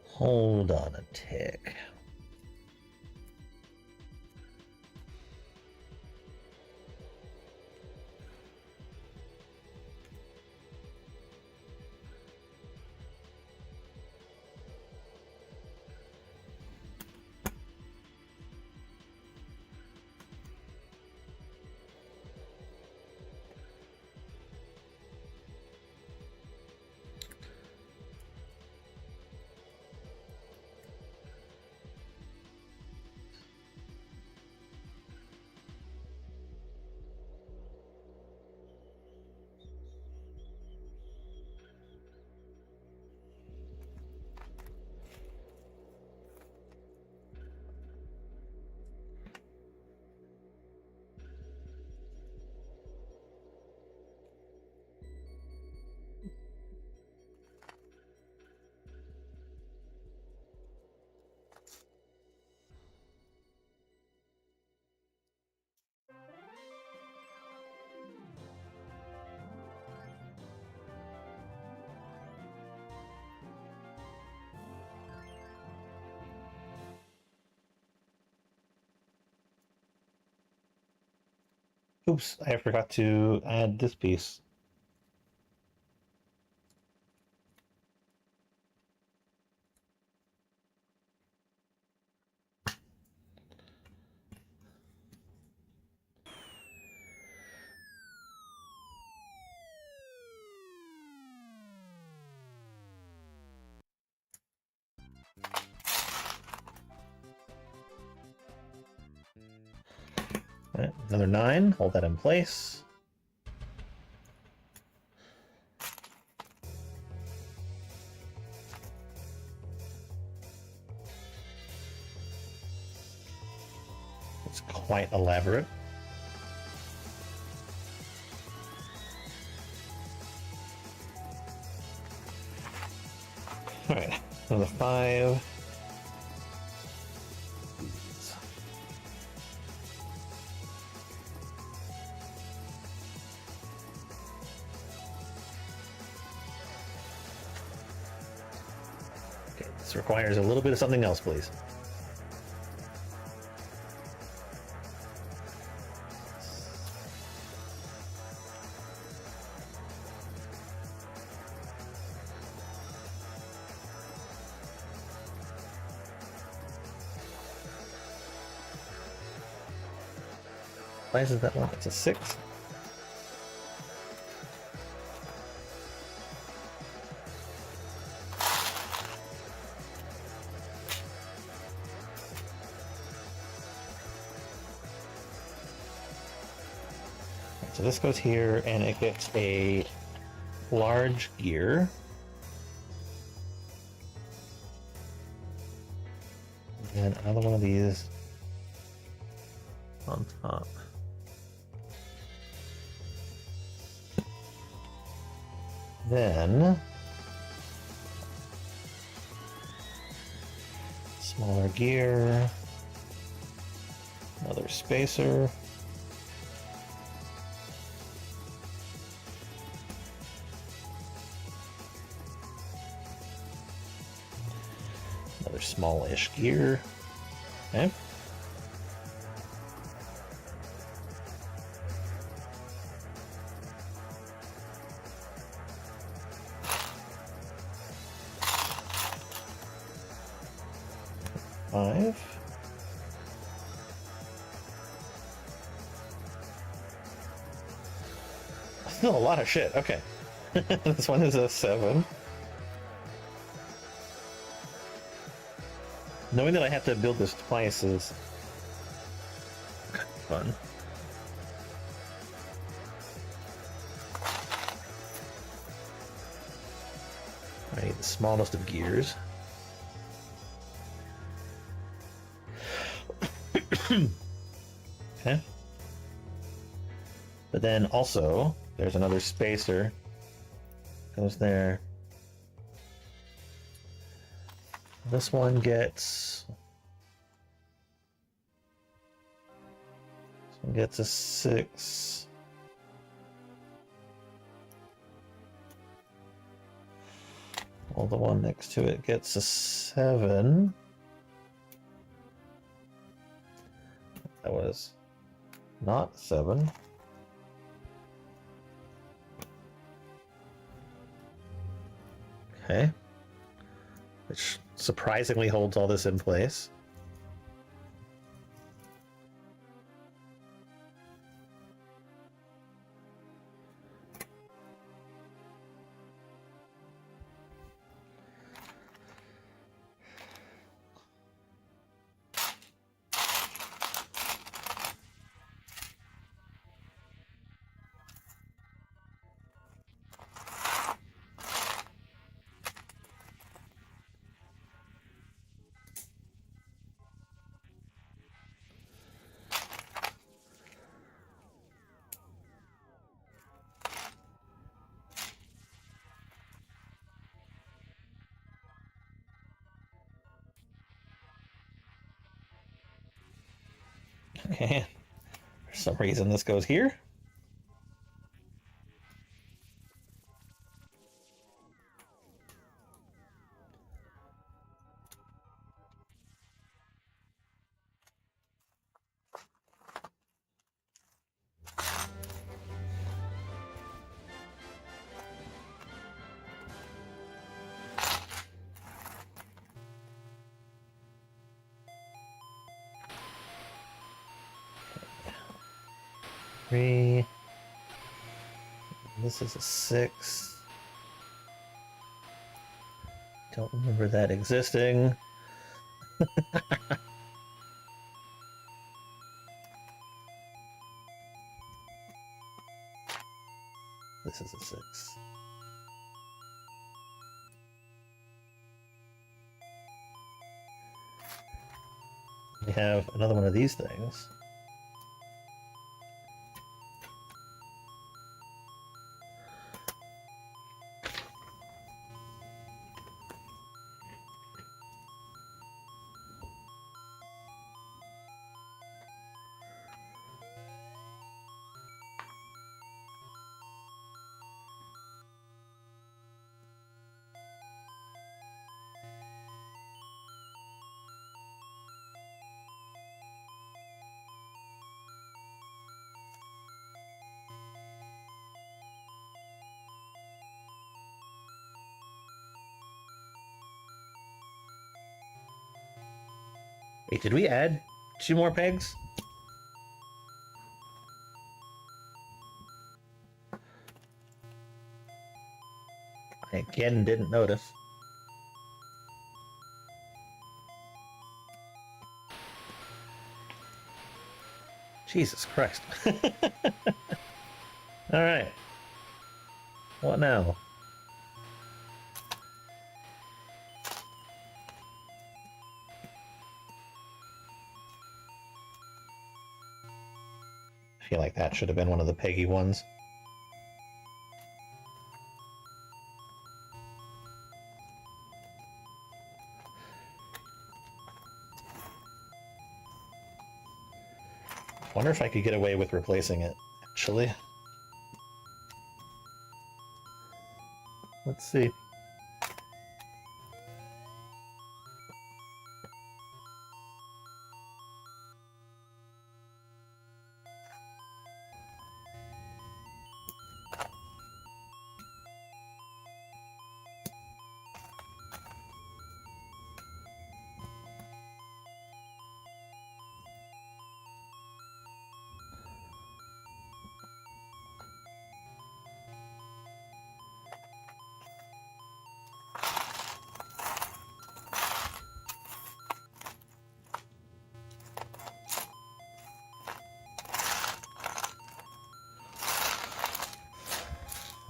Hold on a tick. Oops, I forgot to add this piece. Okay, another 9. Hold that in place. It's quite elaborate. Alright, another 5. Okay, this requires a little bit of something else, please. Why is that one? It's a 6. So this goes here, and it gets a large gear. And another one of these on top. Then smaller gear, another spacer. Another small-ish gear. Okay. Five. Still a lot of shit. Okay. This one is a 7. Knowing that I have to build this twice is fun. I need the smallest of gears. Okay. But then also, there's another spacer. Goes there. This one gets... This one gets a 6. While the one next to it gets a 7. That was not 7. Okay. Which surprisingly holds all this in place. Okay. For some reason this goes here. Three. This is a 6. Don't remember that existing. This is a 6. We have another one of these things. Wait, did we add 2 more pegs? I again didn't notice. Jesus Christ. Alright. What now? I feel like that should have been one of the Peggy ones. I wonder if I could get away with replacing it, actually. Let's see.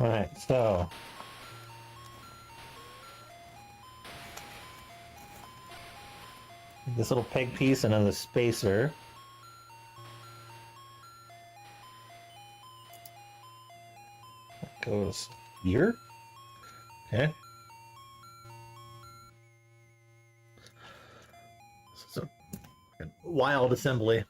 Alright, so this little peg piece and then the spacer. That goes here. Okay. This is a wild assembly.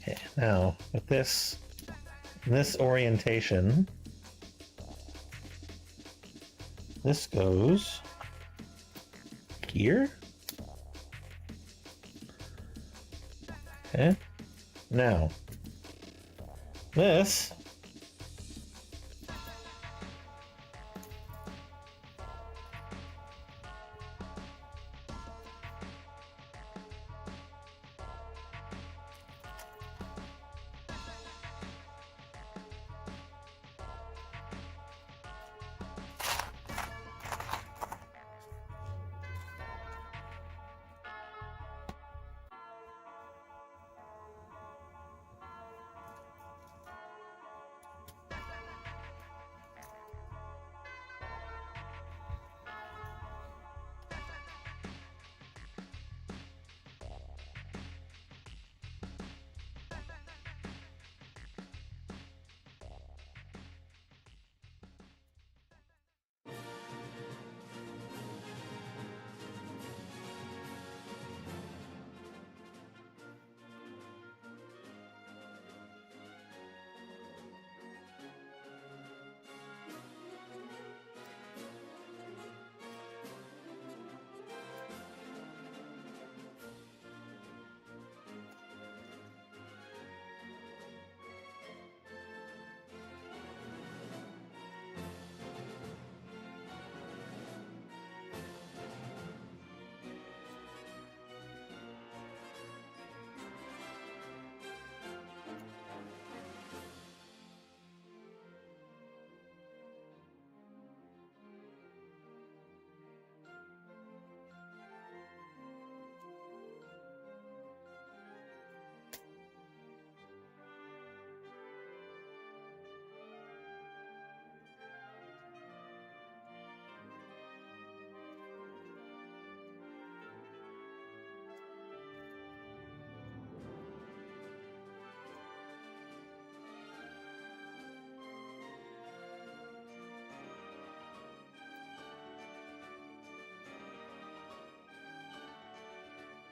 Okay, now with this orientation, this goes here. Okay, now this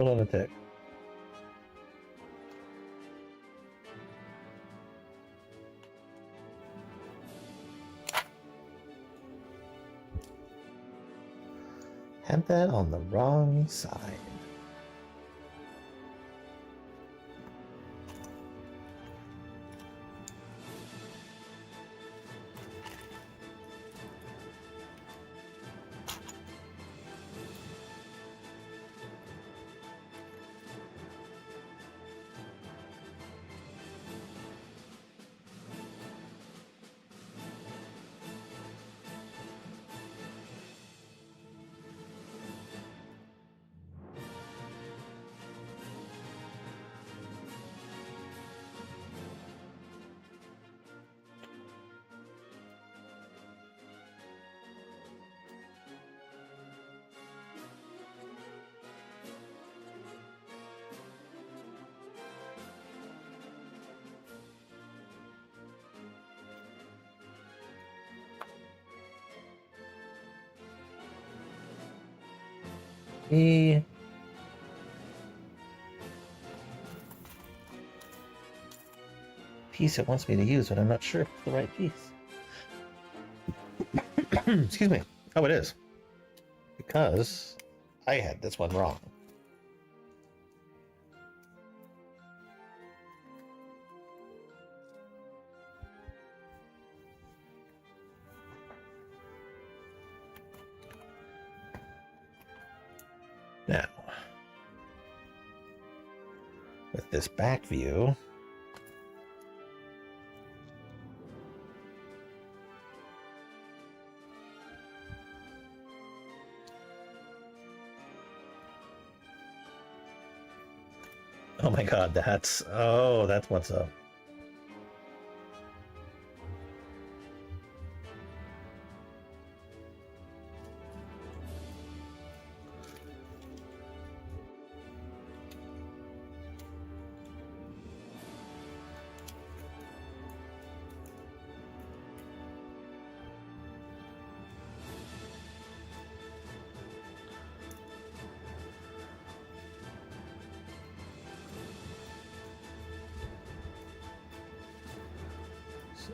Hold on a tick. Had that on the wrong side. The piece it wants me to use, but I'm not sure if it's the right piece. Excuse me. Oh, it is. Because I had this one wrong. Now, with this back view, oh my god, that's what's up.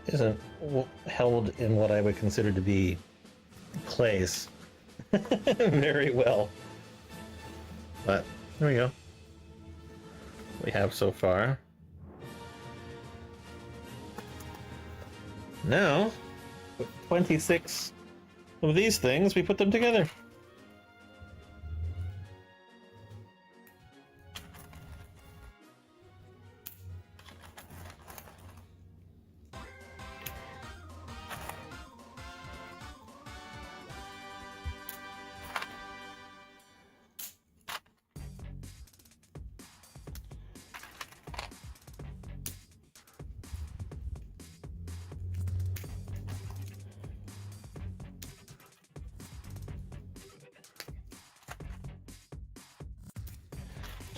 Isn't held in what I would consider to be place very well. But there we go. We have so far. Now, with 26 of these things, we put them together.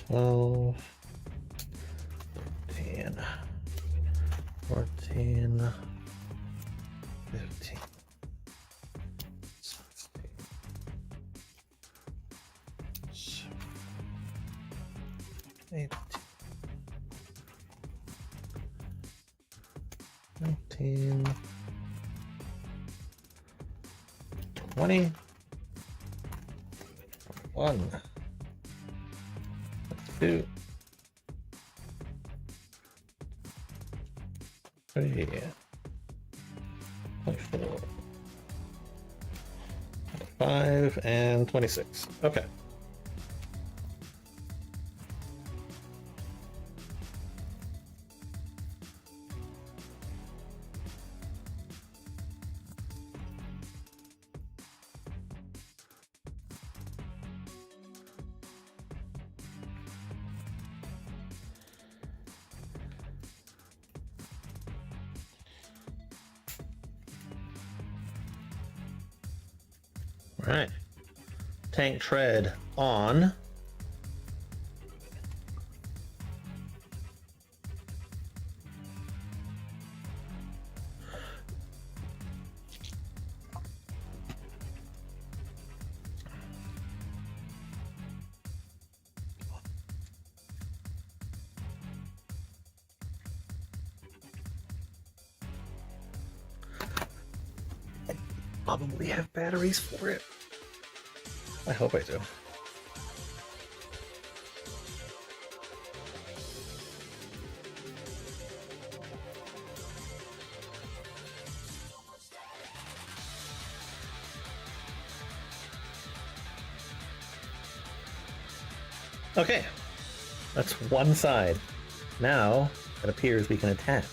Twelve, 13, 14, 15, 16, 18, 19, 20, 1, 2, 3, 24, 25, and 26. Okay. All right. Tank tread on. probably have batteries for it. I hope I do. Okay, that's one side. Now, it appears we can attach.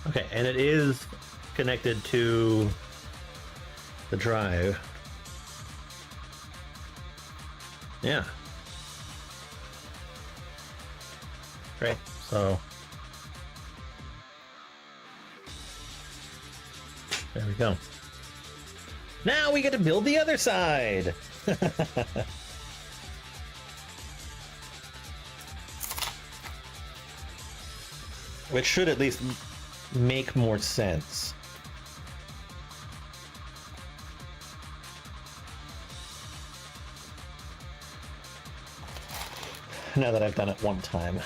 Okay, and it is connected to the drive. Yeah. Great, so there we go. Now we get to build the other side! Which should at least make more sense. Now that I've done it one time.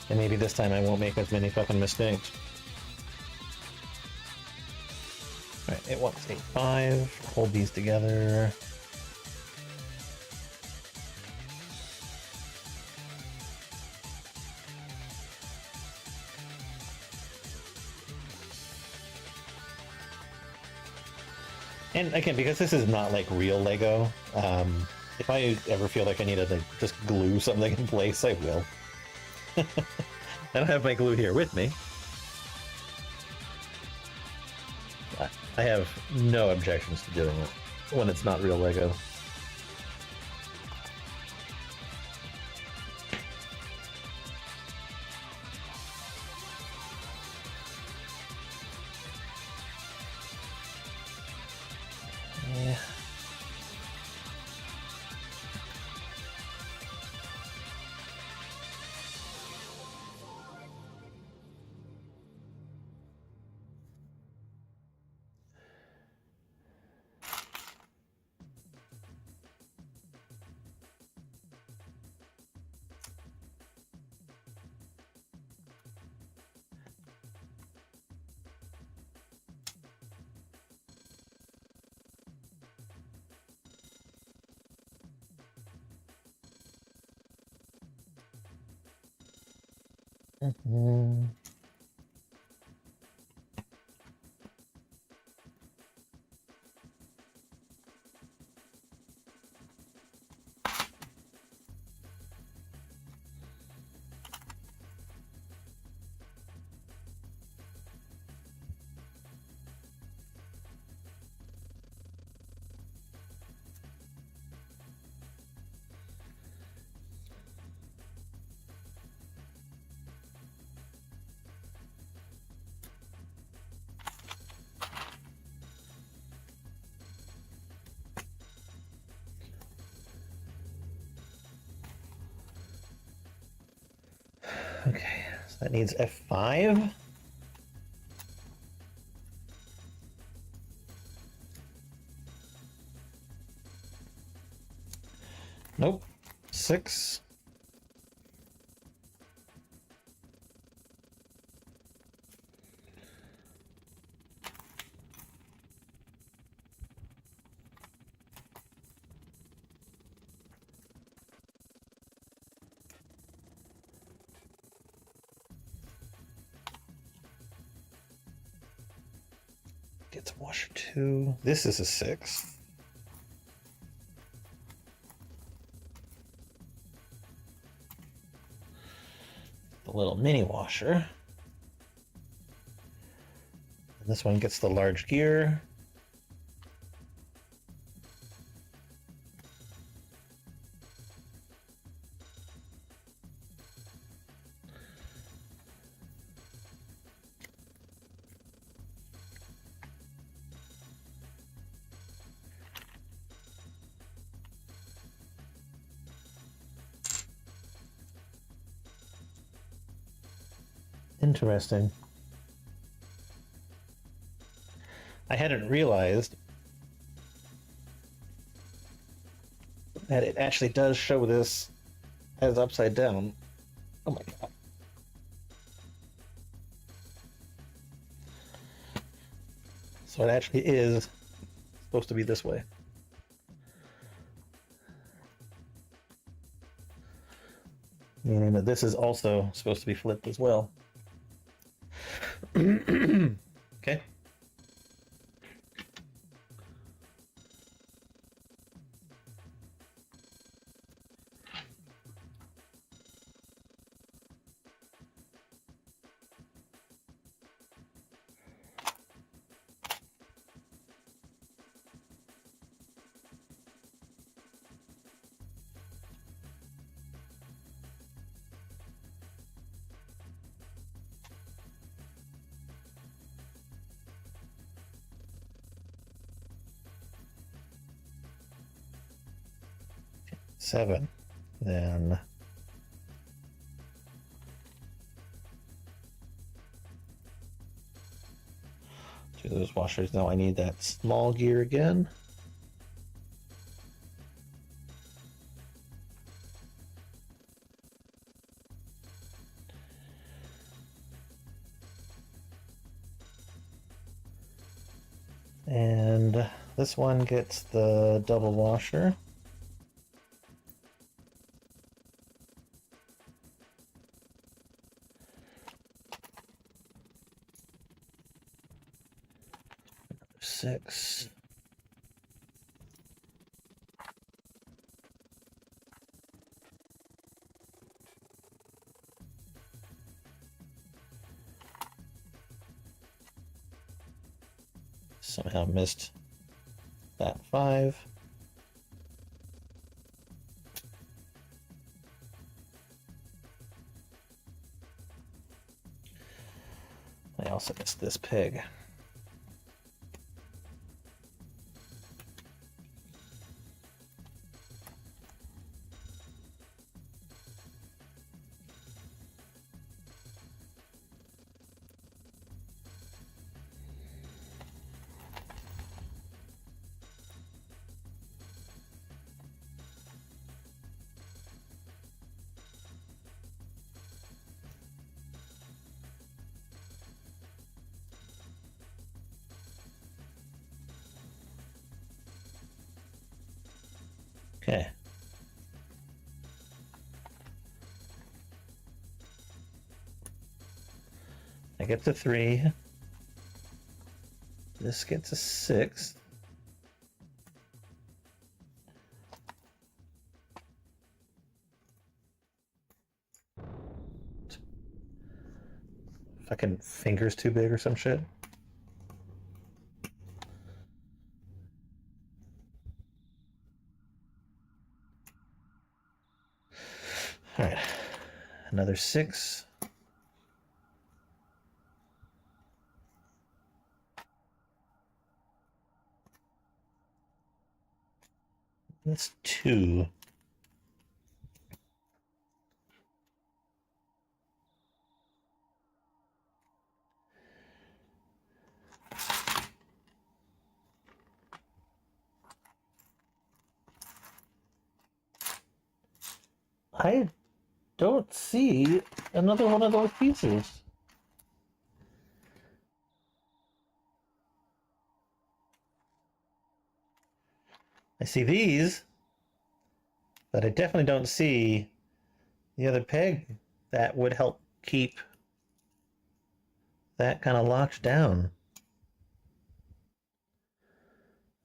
And maybe this time I won't make as many fucking mistakes. Alright, it wants 8-5. Hold these together. And again, because this is not like real Lego, if I ever feel like I need to like, just glue something in place, I will. I don't have my glue here with me. I have no objections to doing it when it's not real Lego. Yeah. Mm-hmm. Okay, so that needs F5. Nope. 6. Gets washer 2. This is a 6. The little mini washer. And this one gets the large gear. Interesting. I hadn't realized that it actually does show this as upside down. Oh my god. So it actually is supposed to be this way. Meaning that this is also supposed to be flipped as well. Okay. Seven. Then to those washers. Now I need that small gear again. And this one gets the double washer. Six. Somehow missed that 5. I also missed this pig. Okay. I get to 3. This gets a 6. Fucking fingers too big or some shit. All right, another 6. That's 2. I don't see another one of those pieces. I see these, but I definitely don't see the other peg that would help keep that kind of locked down.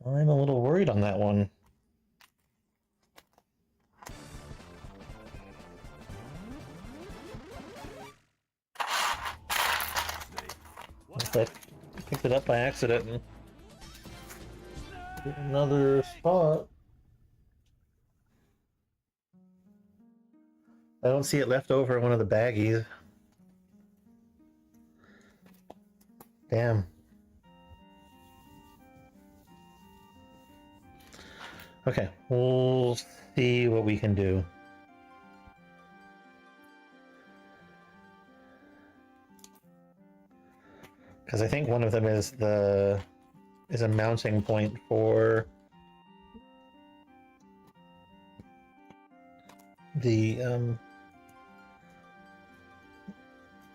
I'm a little worried on that one. I picked it up by accident and hit another spot. I don't see it left over in one of the baggies. Damn. Okay, we'll see what we can do. Because I think one of them is a mounting point for the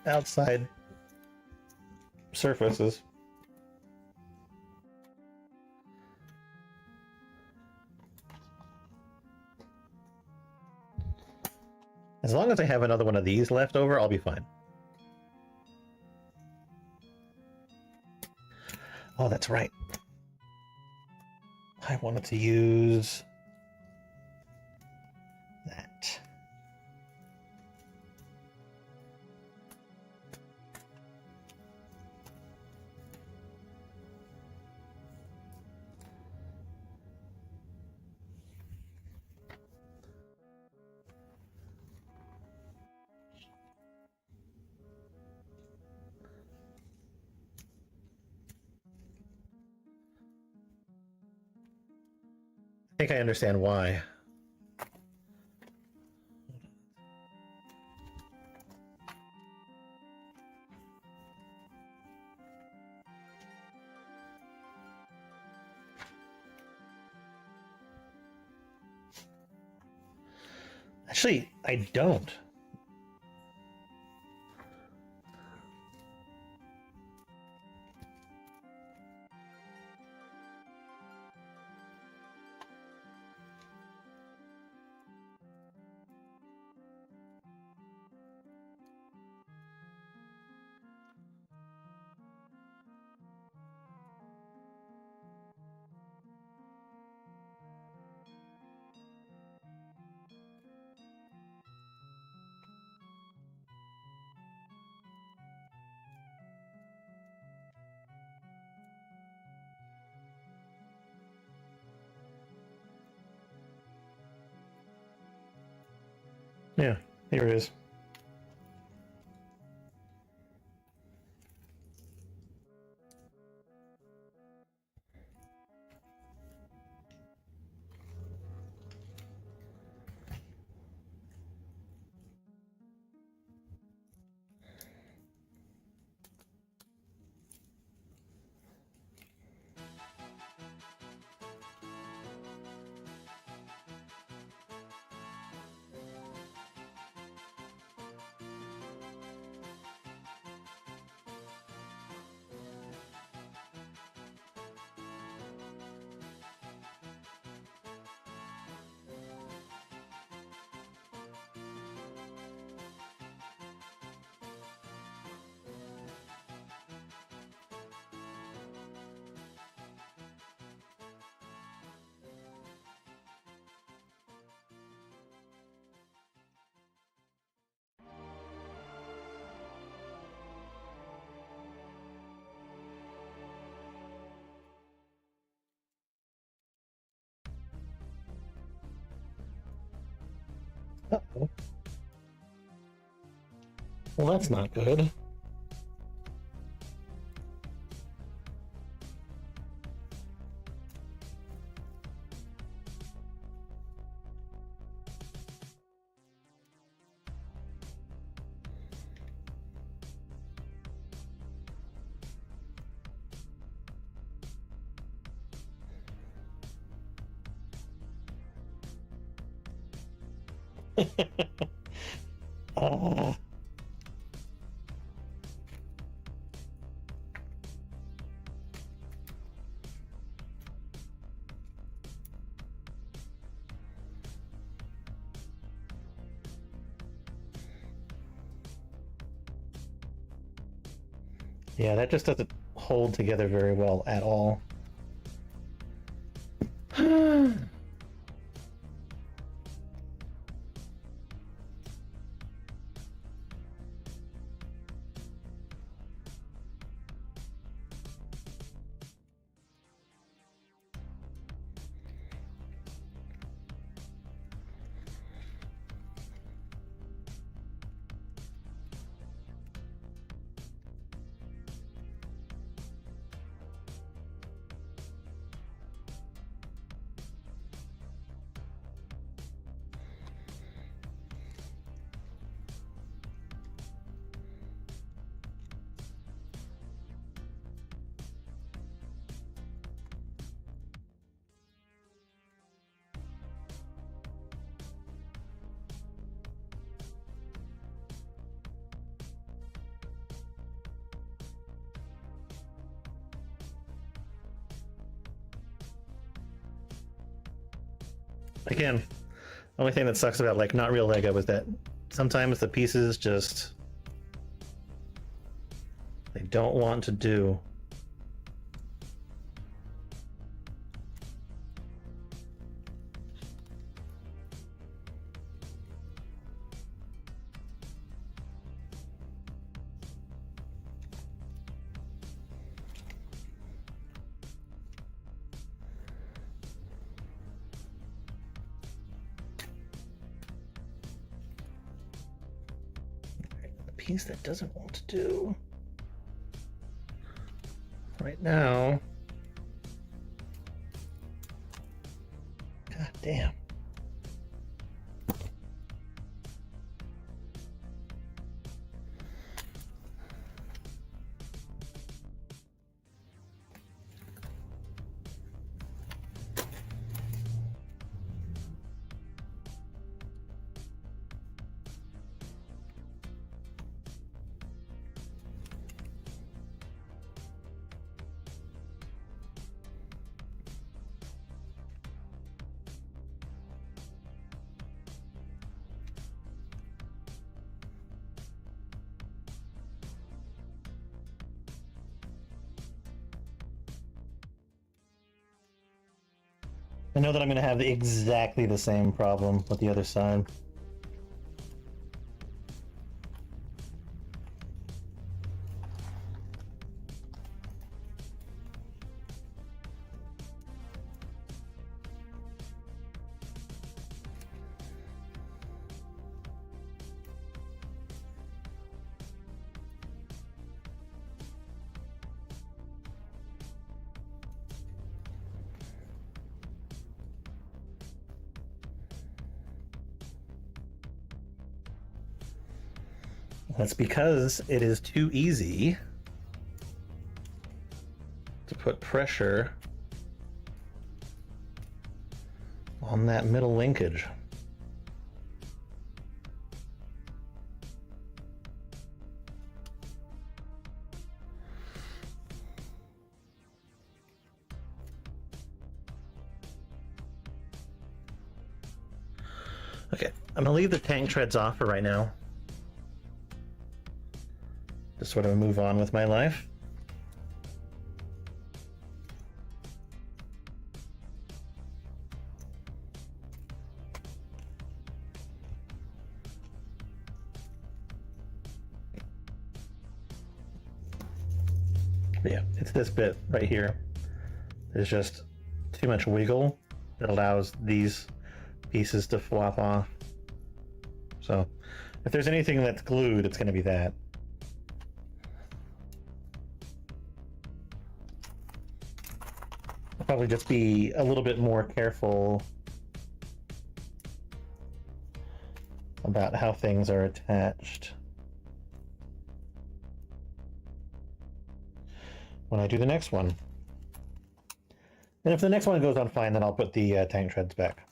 outside surfaces. As long as I have another one of these left over, I'll be fine. Oh, that's right. I wanted to use that. I think I understand why. Actually, I don't. Yeah, here it is. Uh-oh. Well, that's not good. Ah. Yeah, that just doesn't hold together very well at all. Again, only thing that sucks about like not real Lego is that sometimes the pieces just they don't want to do. Piece that doesn't want to do right now. God damn. I know that I'm going to have exactly the same problem with the other side. That's because it is too easy to put pressure on that middle linkage. Okay, I'm gonna leave the tank treads off for right now. Just sort of move on with my life. But yeah, it's this bit right here. There's just too much wiggle that allows these pieces to flop off. So if there's anything that's glued, it's going to be that. I'll probably just be a little bit more careful about how things are attached when I do the next one. And if the next one goes on fine, then I'll put the tank treads back.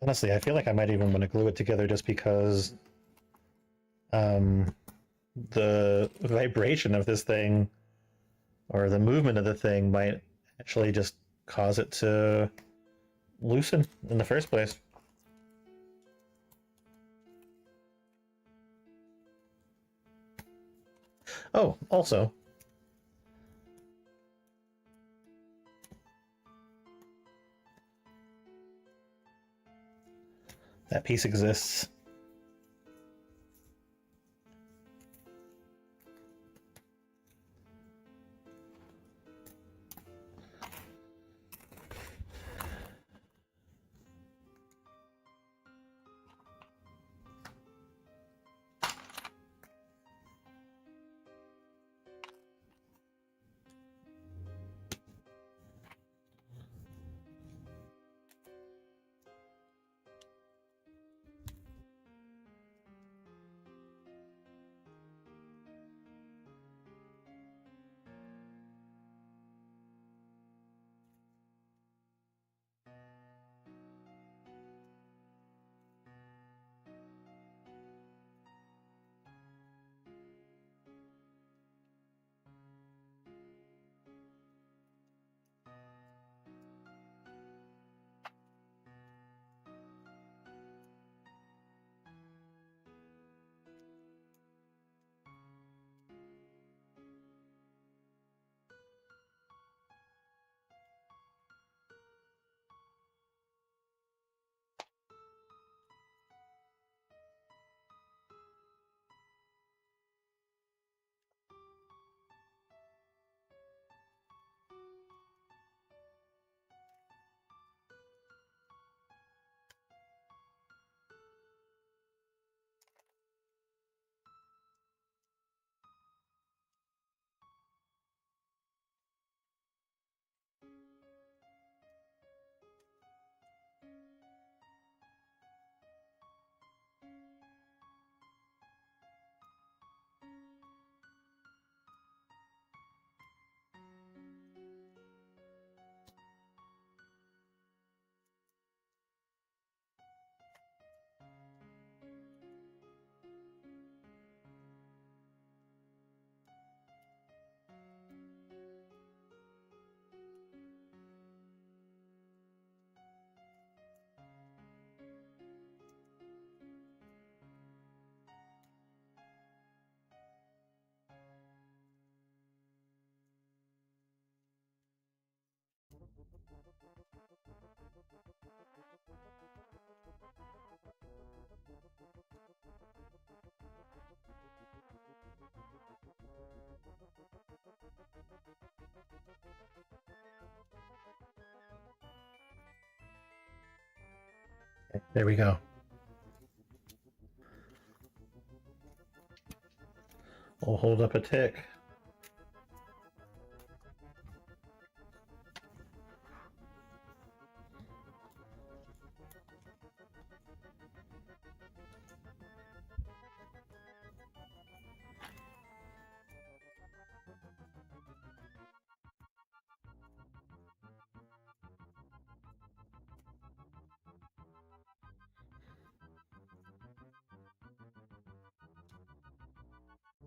Honestly, I feel like I might even want to glue it together just because the vibration of this thing or the movement of the thing might actually just cause it to loosen in the first place. Oh, also, that piece exists. There we go. We'll hold up a tick.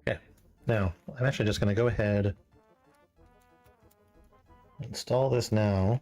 Okay, now I'm actually just going to go ahead, install this now.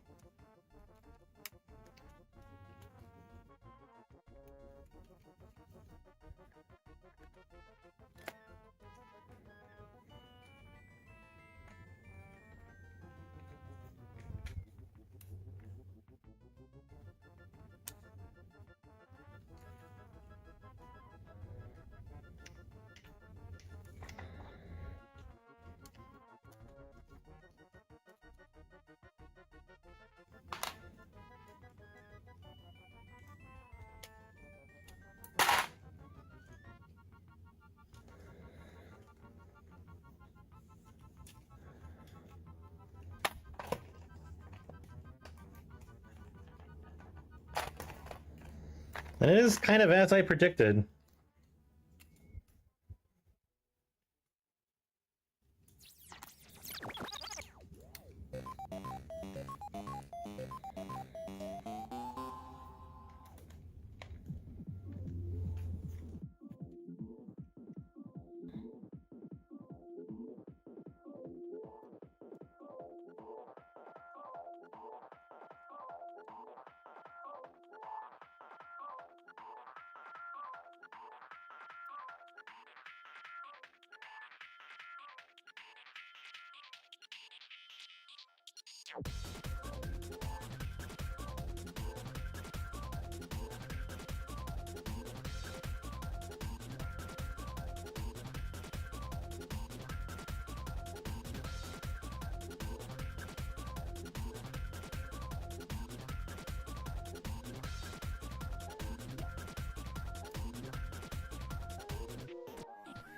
And it is kind of as I predicted.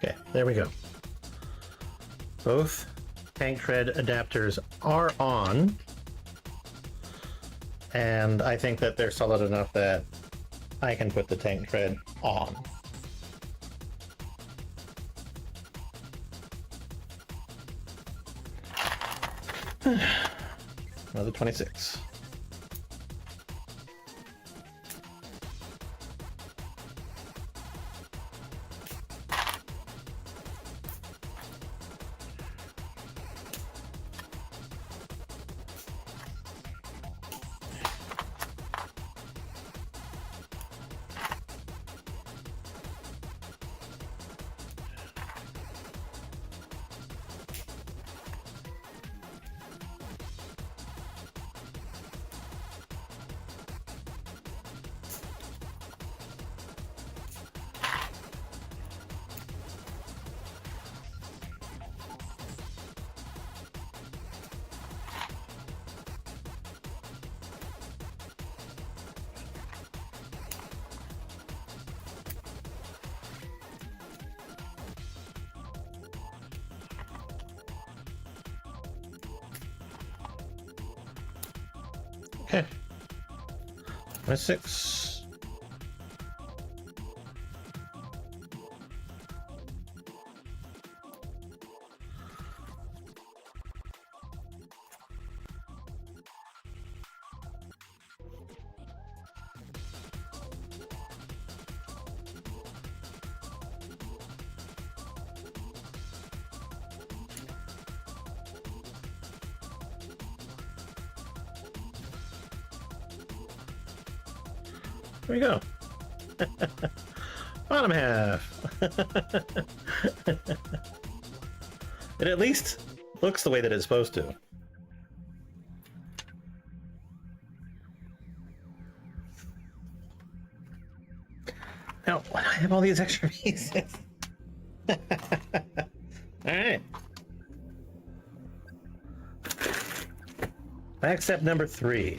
Okay, there we go. Both tank tread adapters are on, and I think that they're solid enough that I can put the tank tread on. Another 26. Okay. 26. There we go. Bottom half. It at least looks the way that it's supposed to. Now, why do I have all these extra pieces? All right. I accept number 3.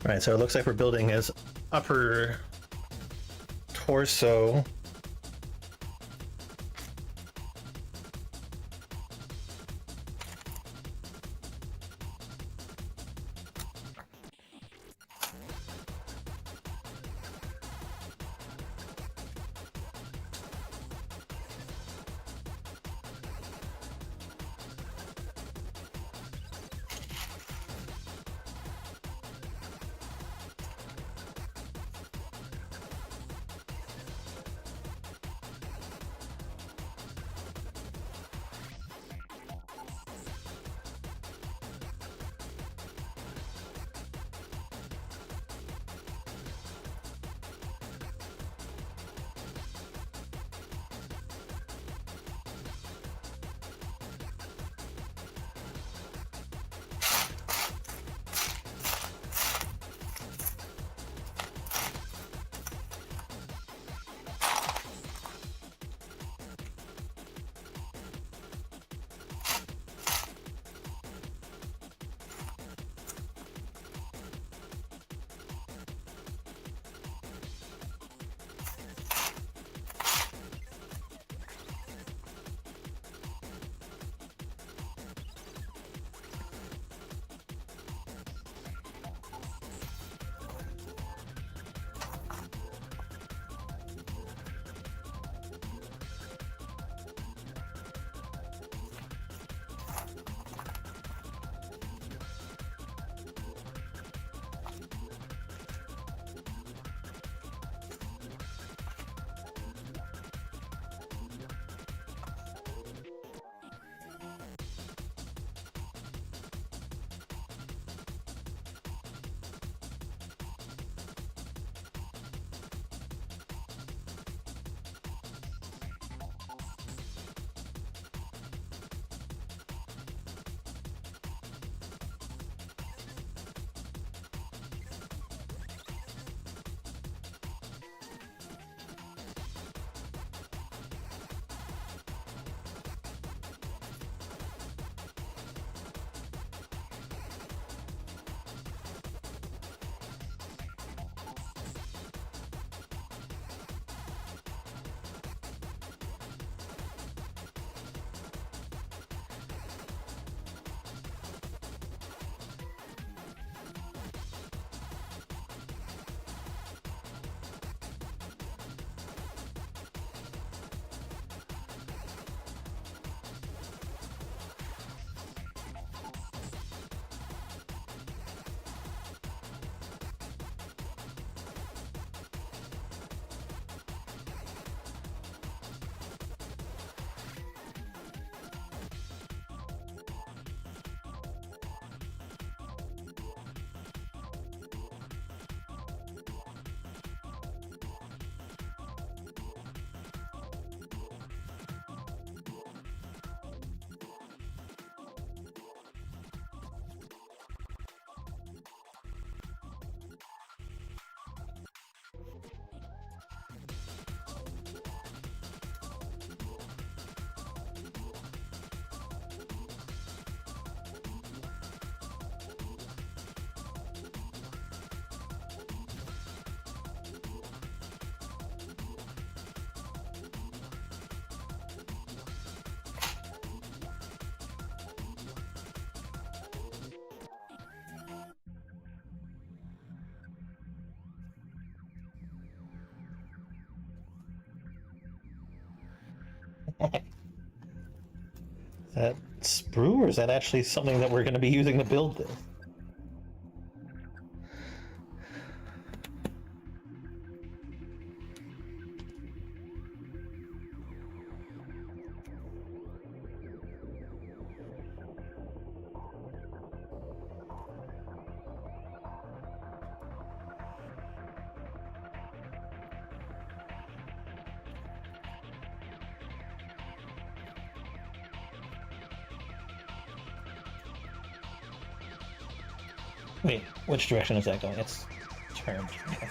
All right, so it looks like we're building his upper torso. Is that sprue, or is that actually something that we're going to be using to build this? Wait, which direction is that going? It's turned. Okay.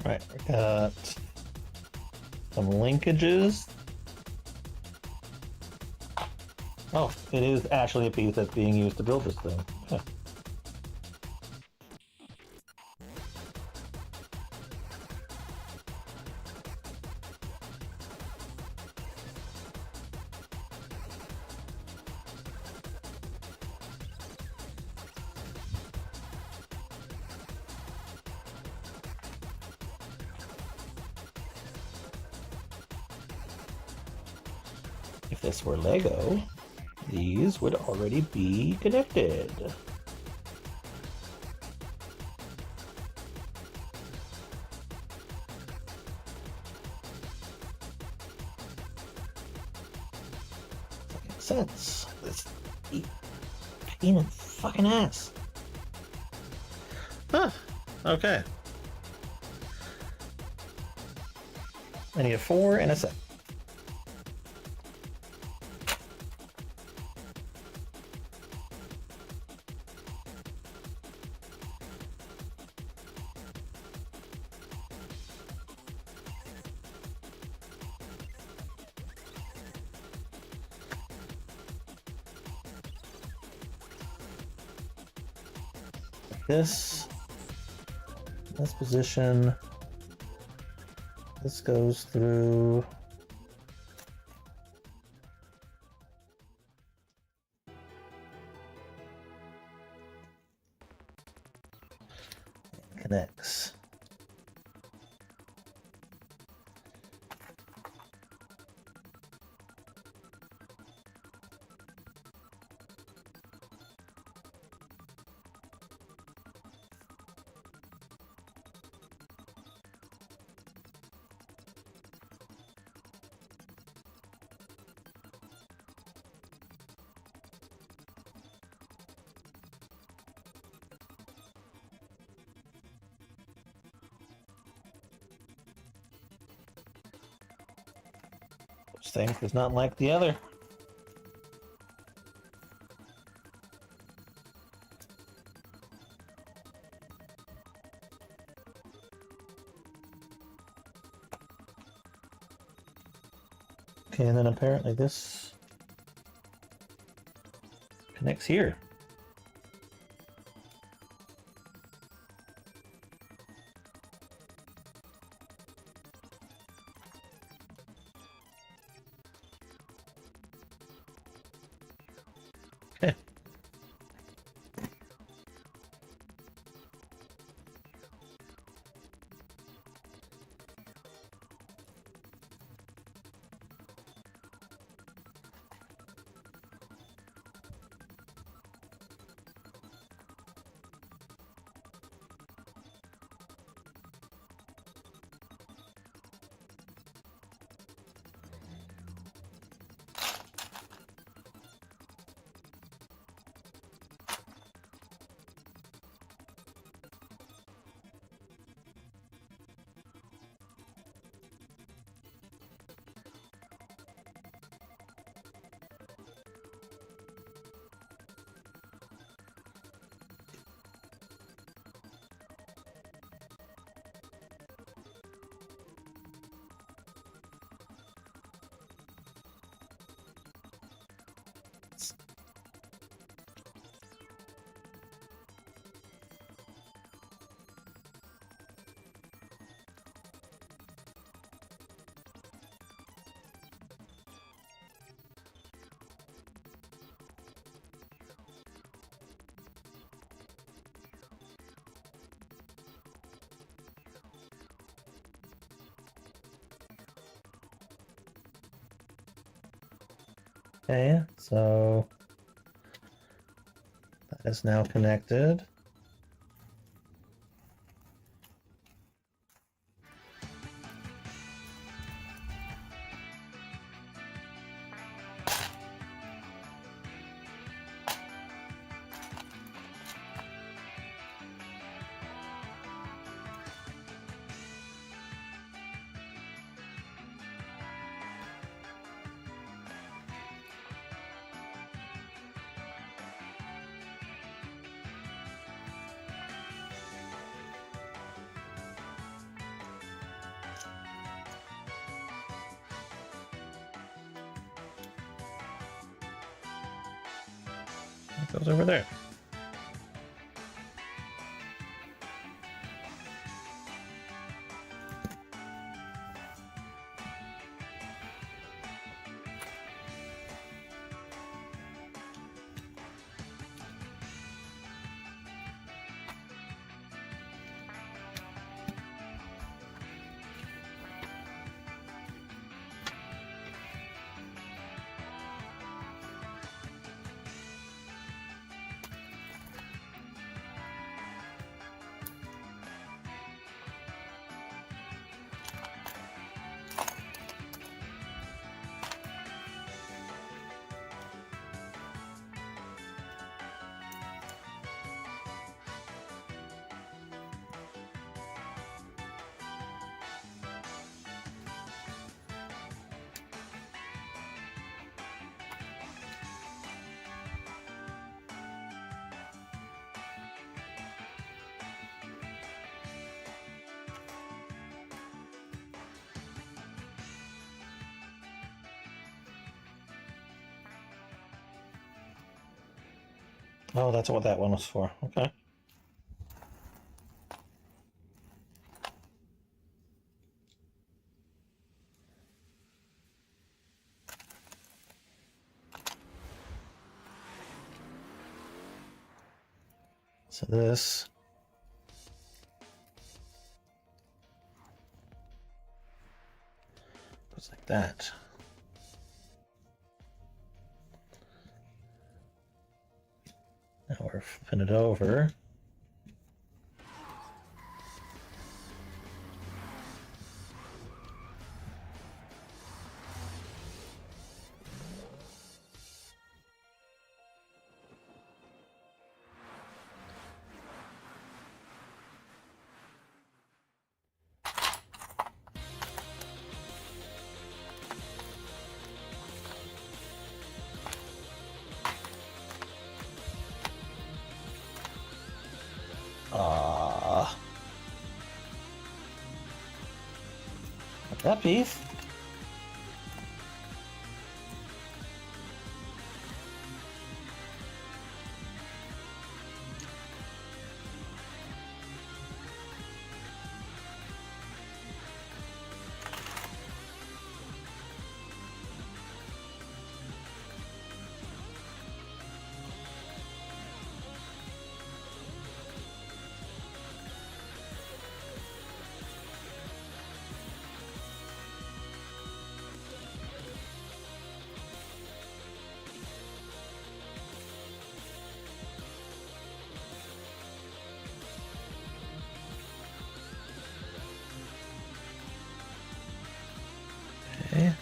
Right, we got some linkages. Oh, it is actually a piece that's being used to build this thing. Huh. If this were Lego, these would already be connected. Makes sense. This pain in the fucking ass. Huh. Okay. I need a 4 and a 7. This position, this goes through connects. This thing is not like the other. Okay, and then apparently this connects here. Okay. Okay, so that is now connected. It goes over there. Oh, that's what that one was for. Okay. So this goes like that. Now we're flipping it over. Ah, that piece. Okay.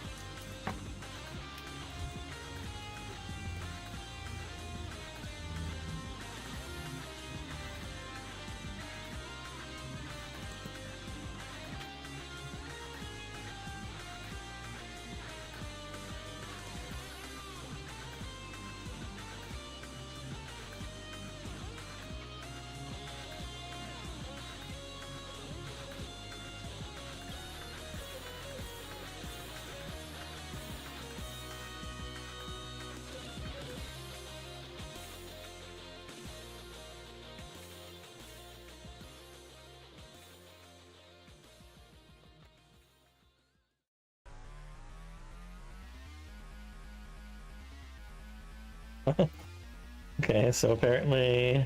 Okay, so apparently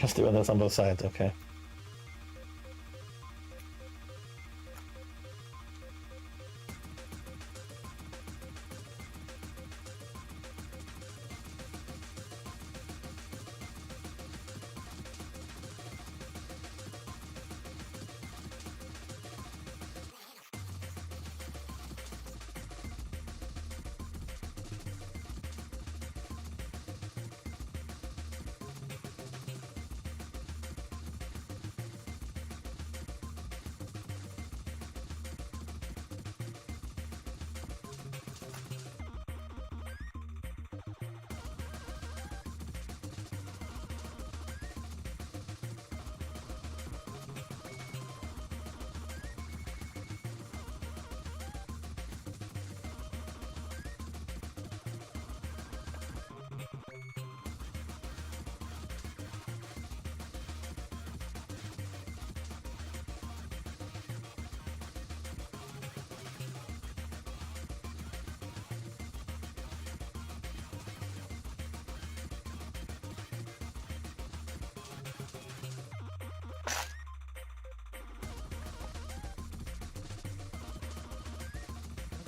just doing this on both sides, okay.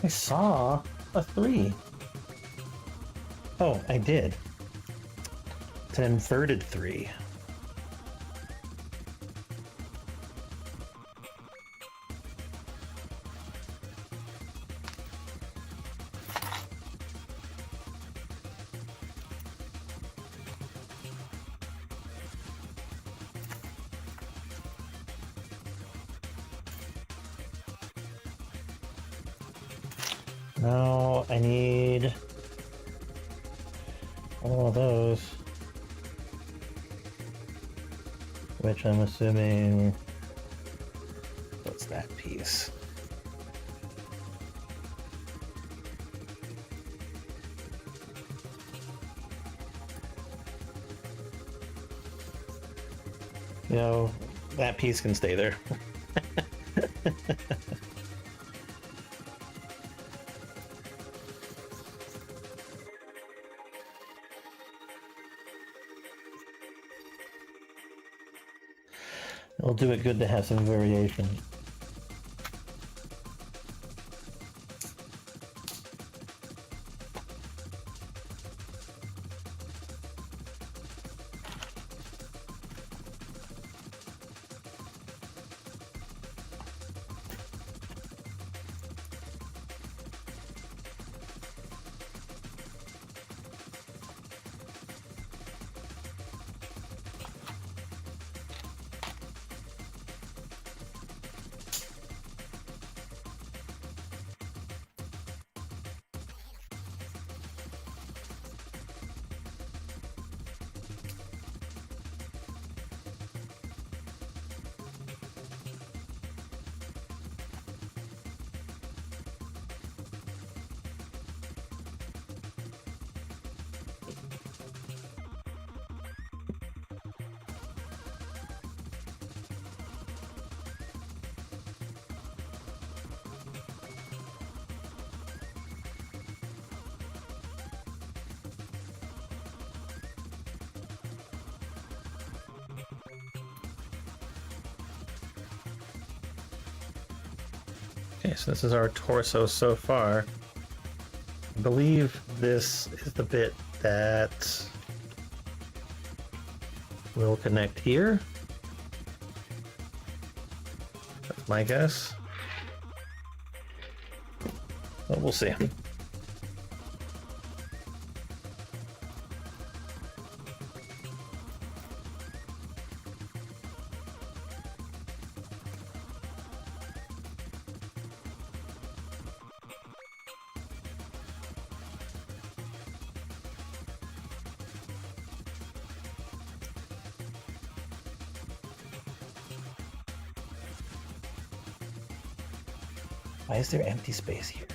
I saw a 3. Oh, I did. It's an inverted 3. Now I need all of those, which I'm assuming, what's that piece? You know, that piece can stay there. It'll do it good to have some variation. Okay, so this is our torso so far. I believe this is the bit that will connect here. That's my guess. But we'll see. Why is there empty space here?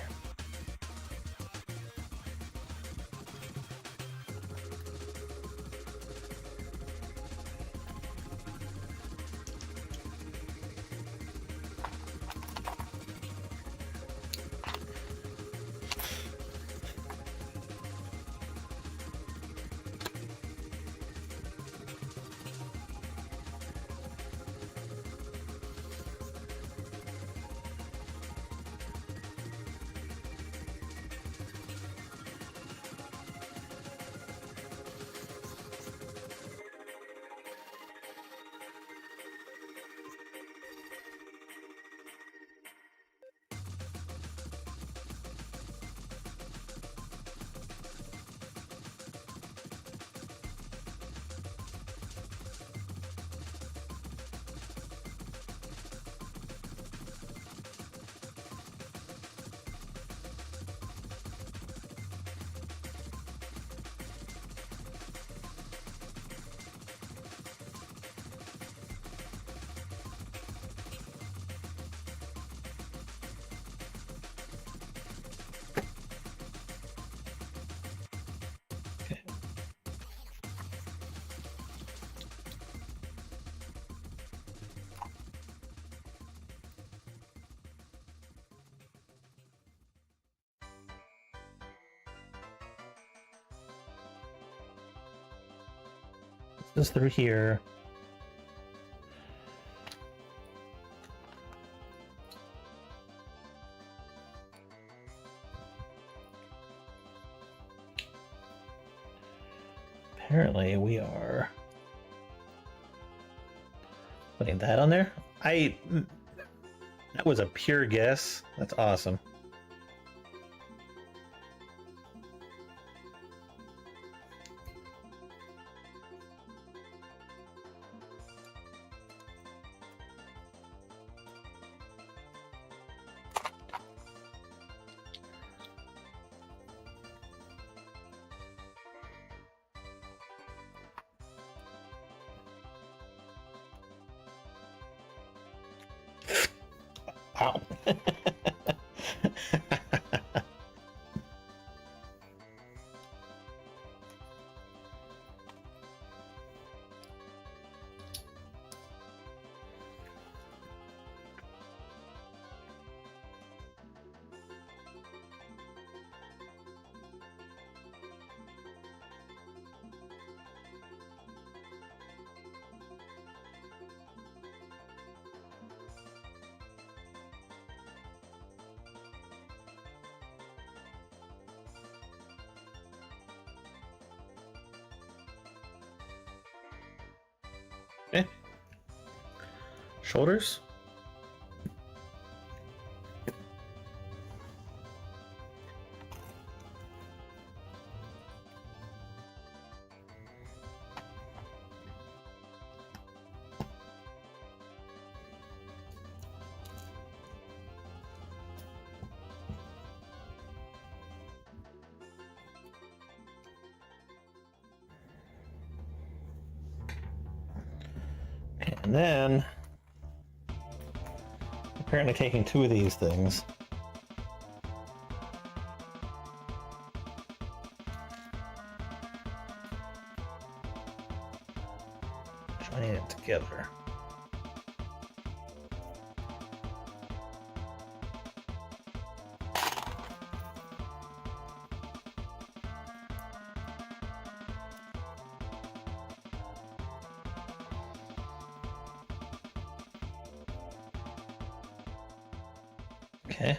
This is through here. Apparently we are putting that on there. That was a pure guess. That's awesome. Wow. Okay. Shoulders. And then, apparently taking two of these things. Joining it together. Okay.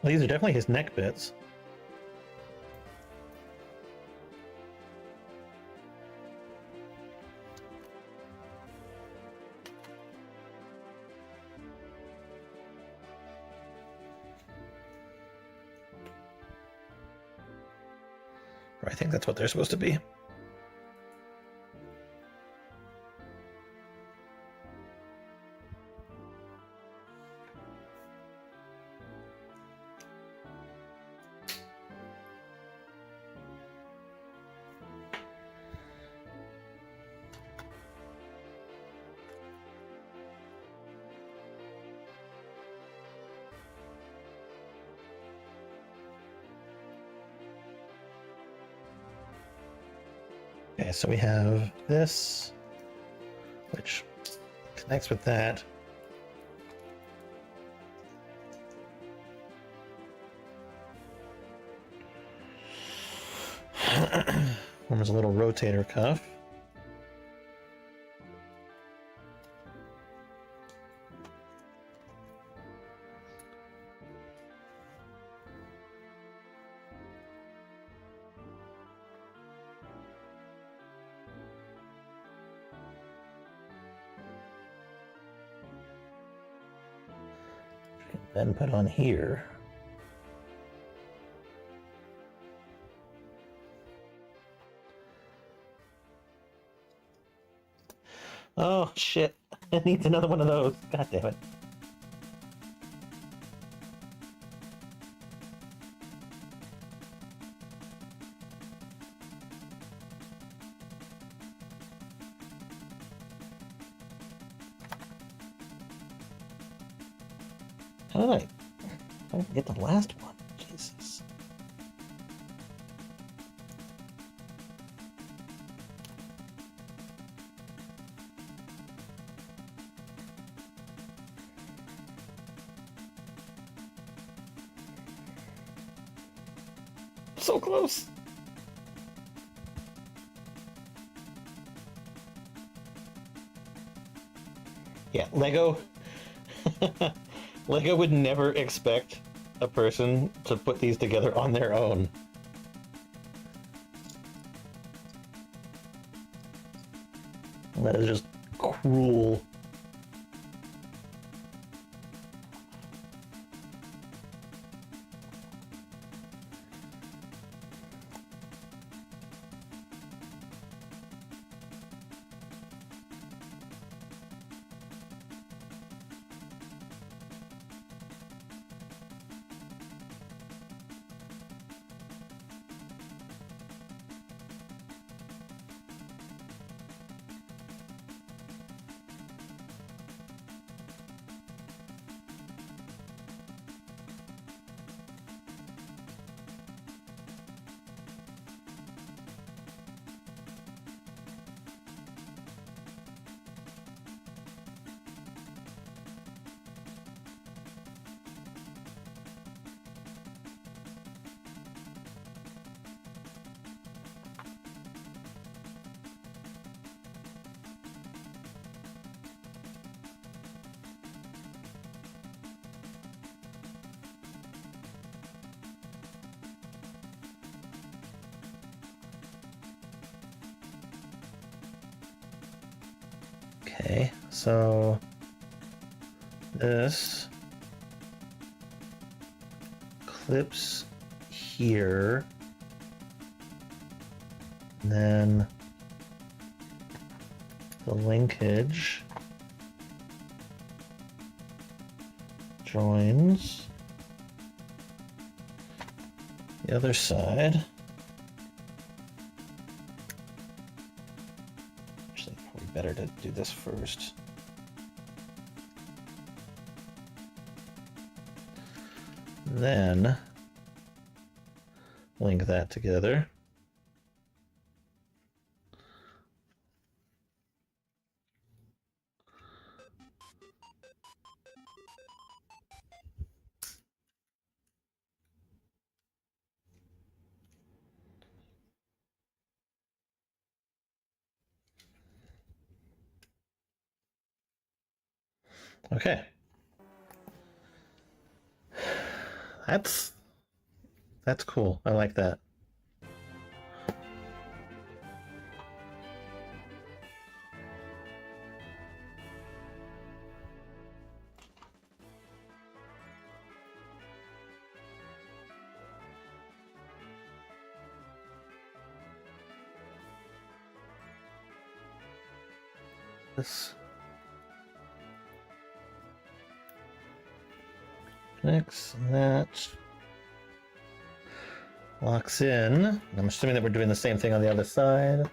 Well, these are definitely his neck bits. Or I think that's what they're supposed to be. Okay, so we have this, which connects with that. Forms a little rotator cuff. Then put on here. Oh shit, it needs another one of those. God damn it. How did I get the last one? Jesus. So close. Yeah, Lego. Lego would never expect a person to put these together on their own. That is just cruel. Okay, so this clips here, and then the linkage joins the other side. Actually, probably better to do this first. Then link that together. Okay. That's cool. I like that. This connects, that locks in. I'm assuming that we're doing the same thing on the other side.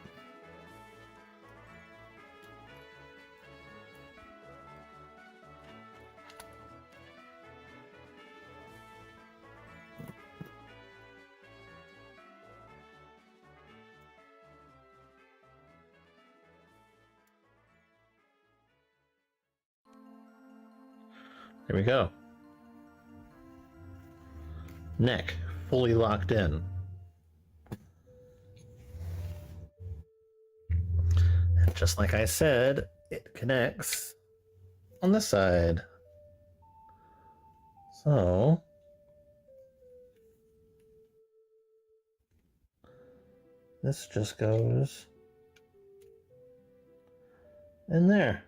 There we go. Neck fully locked in. And just like I said, it connects on this side. So this just goes in there.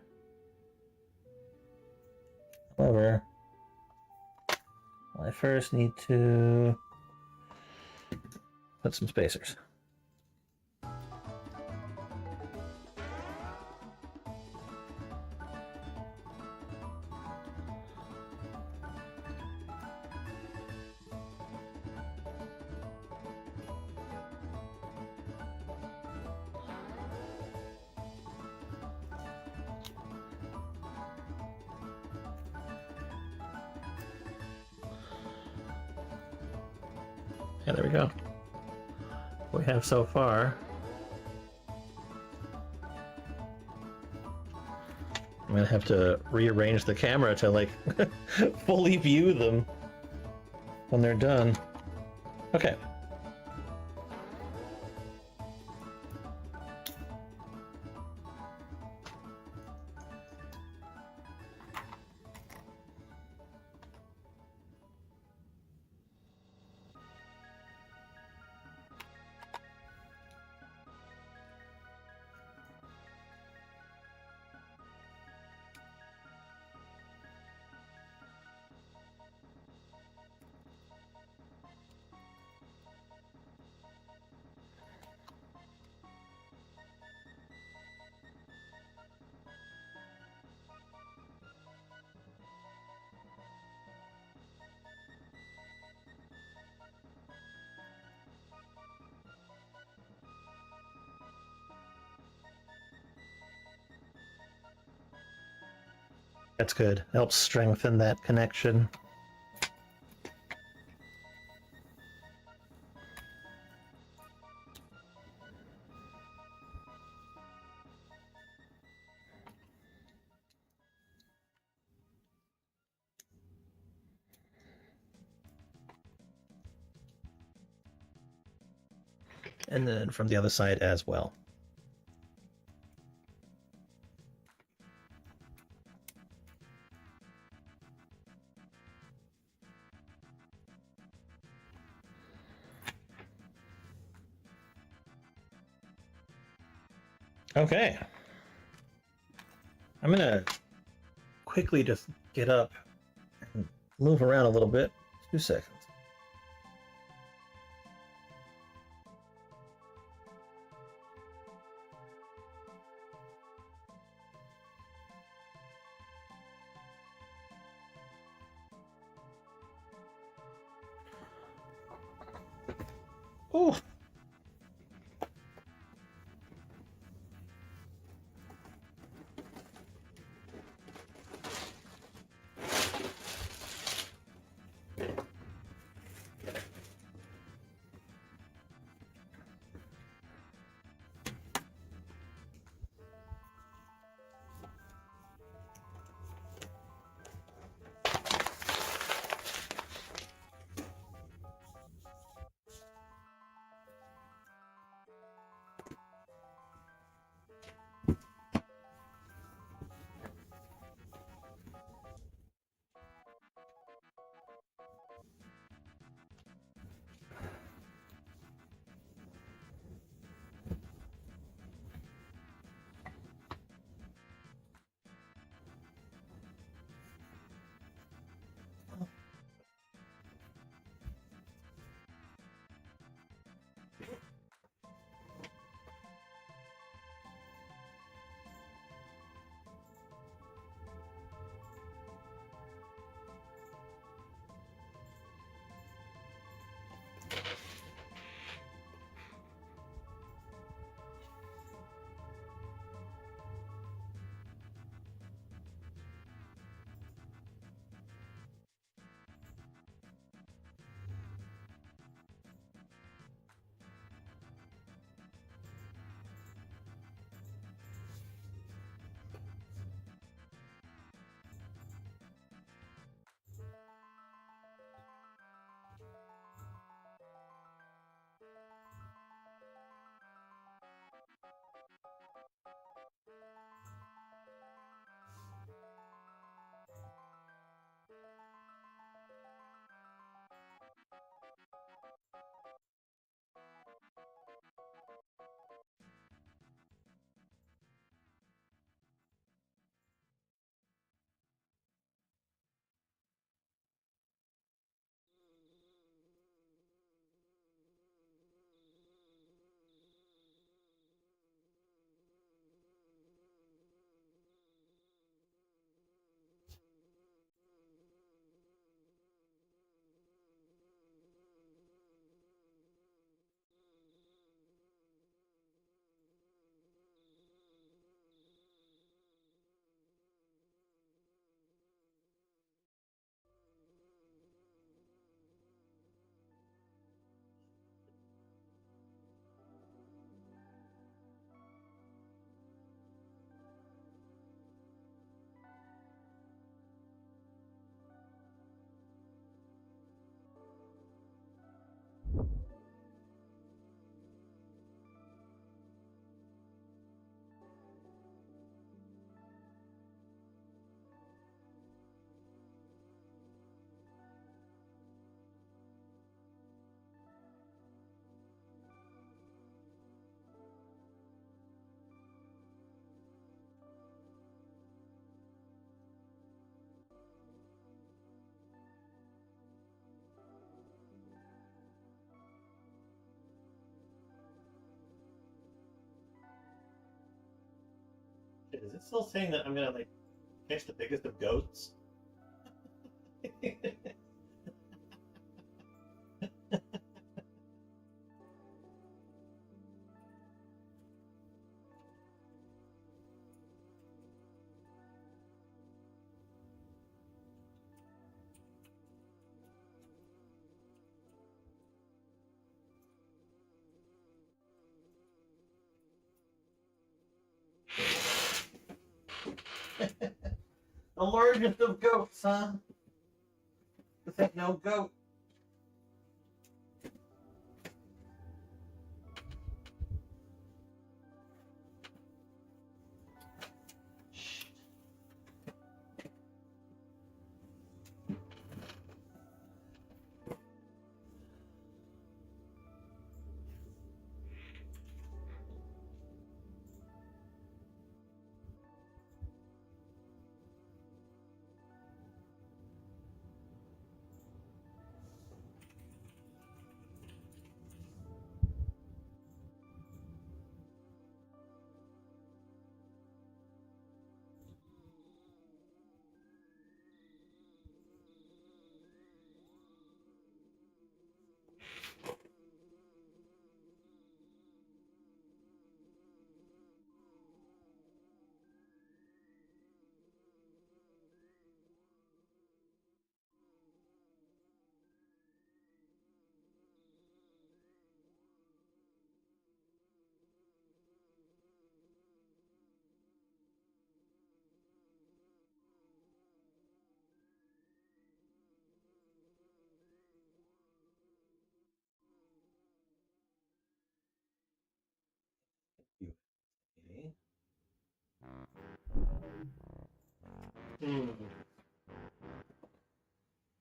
However, I first need to put some spacers. Yeah, there we go. What we have so far. I'm gonna have to rearrange the camera to like fully view them when they're done. Okay. That's good. Helps strengthen that connection. And then from the other side as well. Okay. I'm gonna quickly just get up and move around a little bit. 2 seconds. Oh. Is it still saying that I'm gonna like catch the biggest of goats? The largest of goats, huh? This ain't no goat.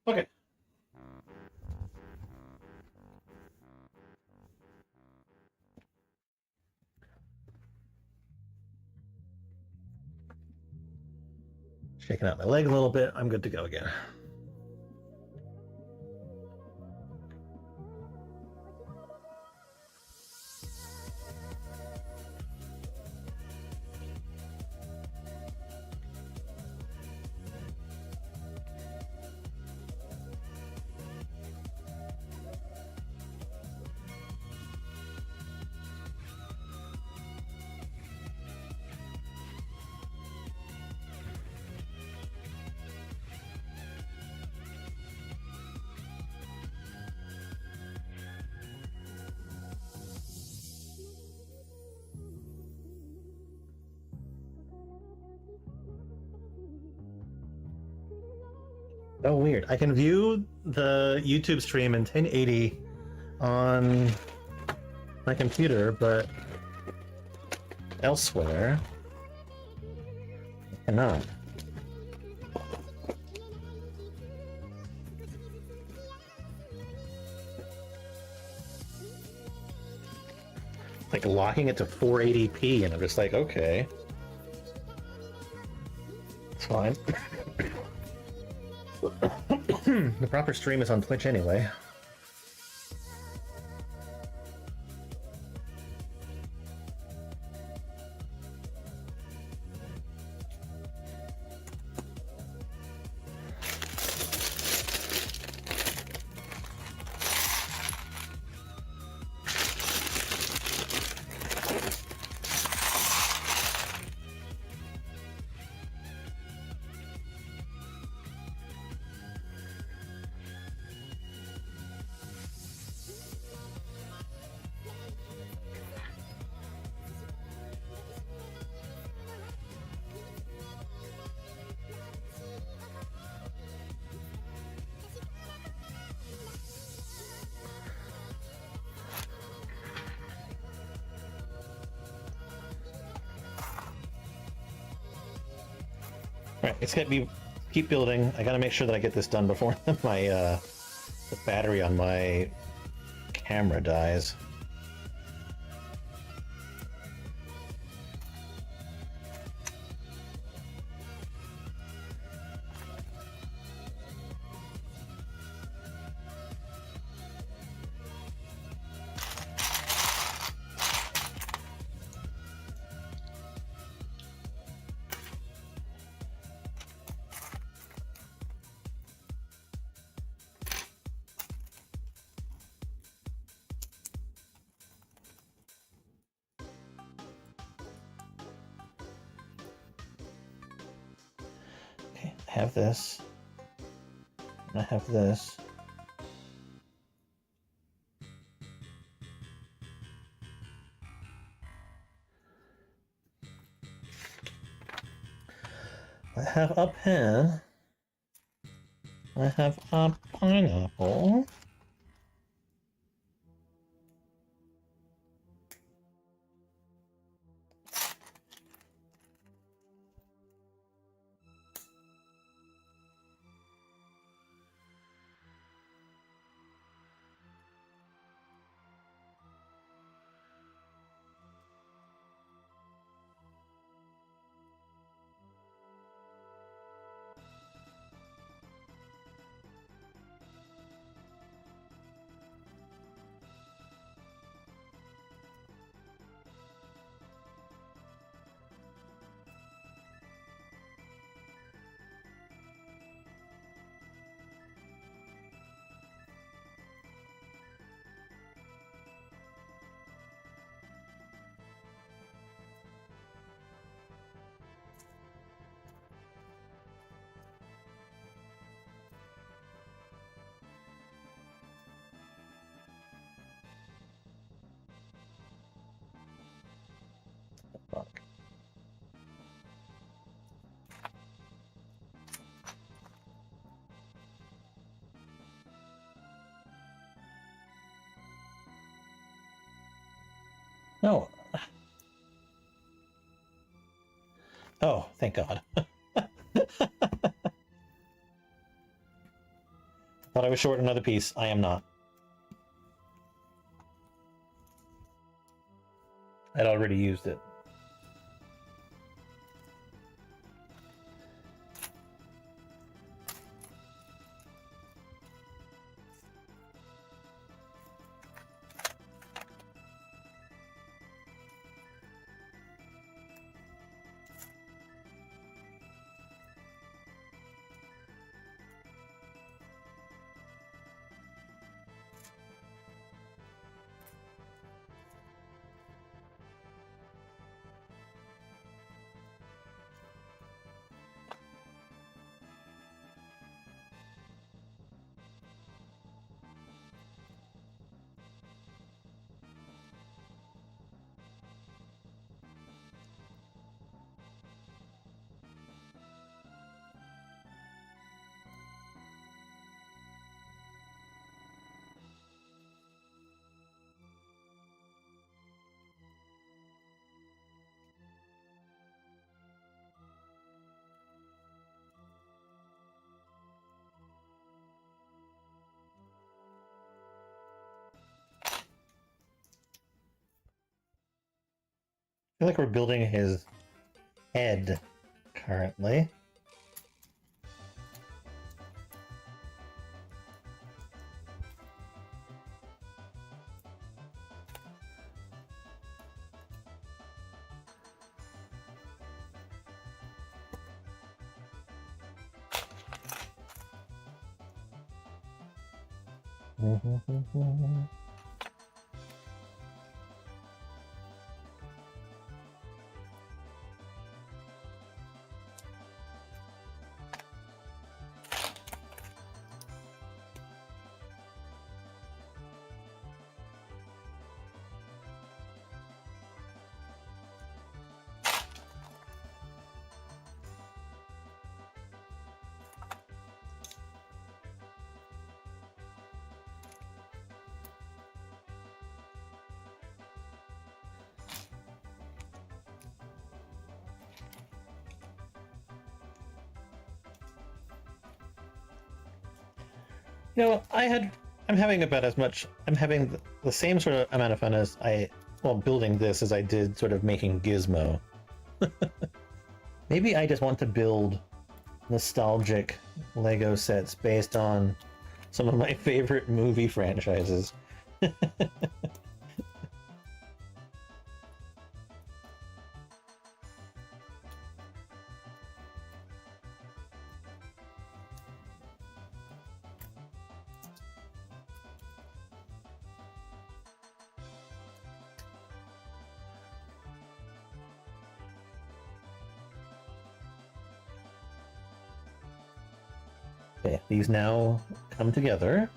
Okay. Shaking out my leg a little bit. I'm good to go again. Oh, weird. I can view the YouTube stream in 1080 on my computer, but elsewhere, I cannot. Like locking it to 480p, and I'm just like, okay. It's fine. The proper stream is on Twitch anyway. Alright, it's gonna be keep building. I gotta make sure that I get this done before my the battery on my camera dies. I have this. And I have this. I have a pen. I have a pineapple. Fuck. No. Oh, thank God. Thought I was short another piece. I am not. I'd already used it. I feel like we're building his head currently. You know, I'm having about as much, I'm having the same sort of amount of fun as well, building this as I did sort of making Gizmo. Maybe I just want to build nostalgic Lego sets based on some of my favorite movie franchises. Okay, these now come together.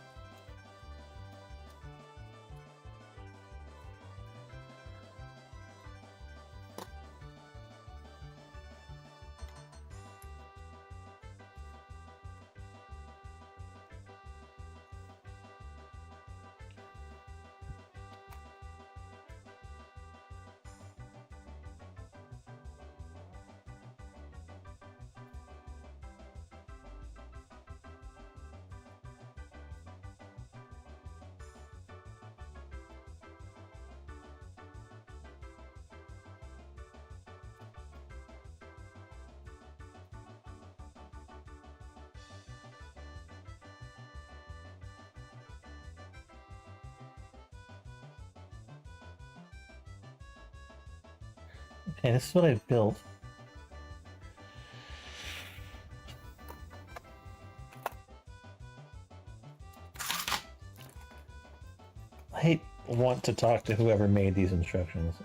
Okay, this is what I've built. I want to talk to whoever made these instructions.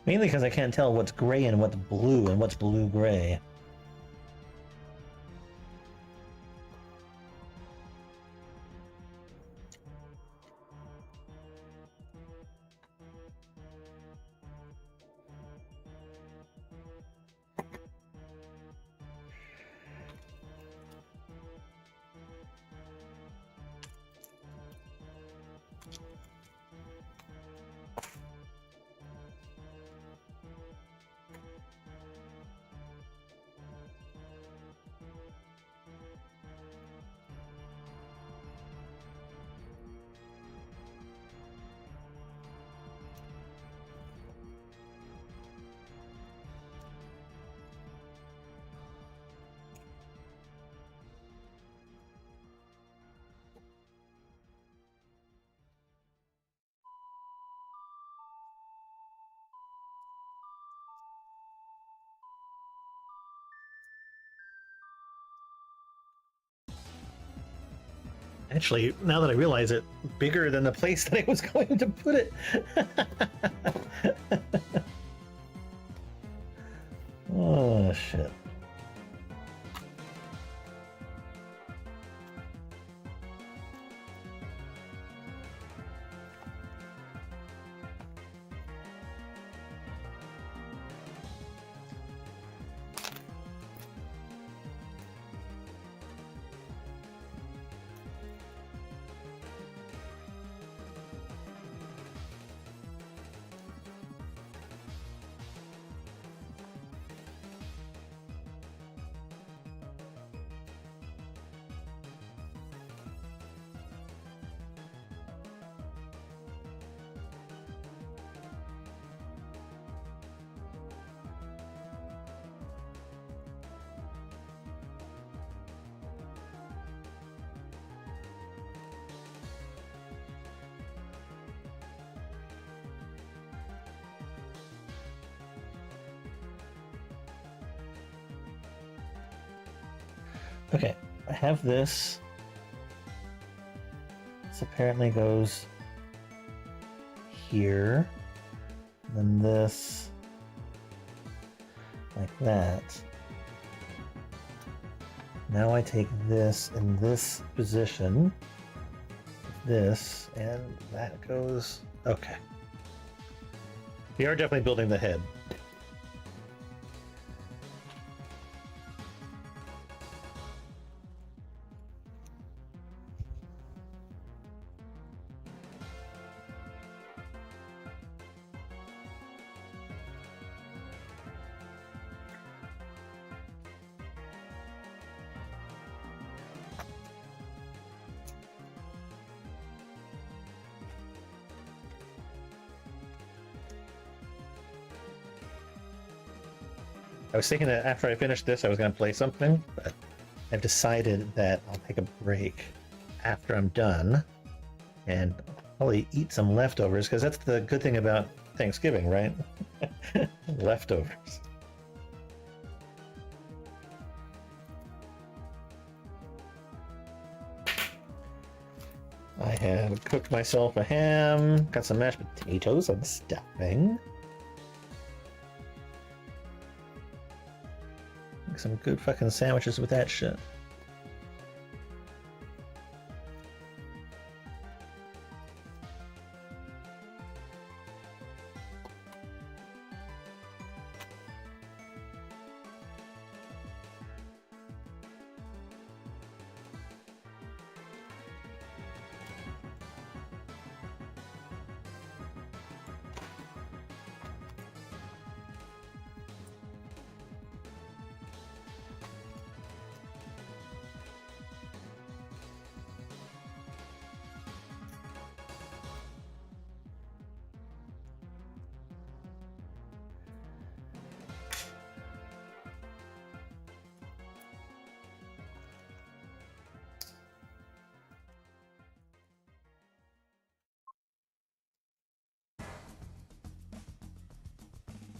Mainly because I can't tell what's gray and what's blue and what's blue-gray. Actually, now that I realize it, bigger than the place that I was going to put it. Oh, shit. Okay, I have this. This apparently goes here. And then this like that. Now I take this in this position, this, and that goes. Okay. We are definitely building the head. I was thinking that after I finished this, I was going to play something, but I've decided that I'll take a break after I'm done, and probably eat some leftovers, because that's the good thing about Thanksgiving, right? Leftovers. I have cooked myself a ham, got some mashed potatoes and stuffing. Make some good fucking sandwiches with that shit.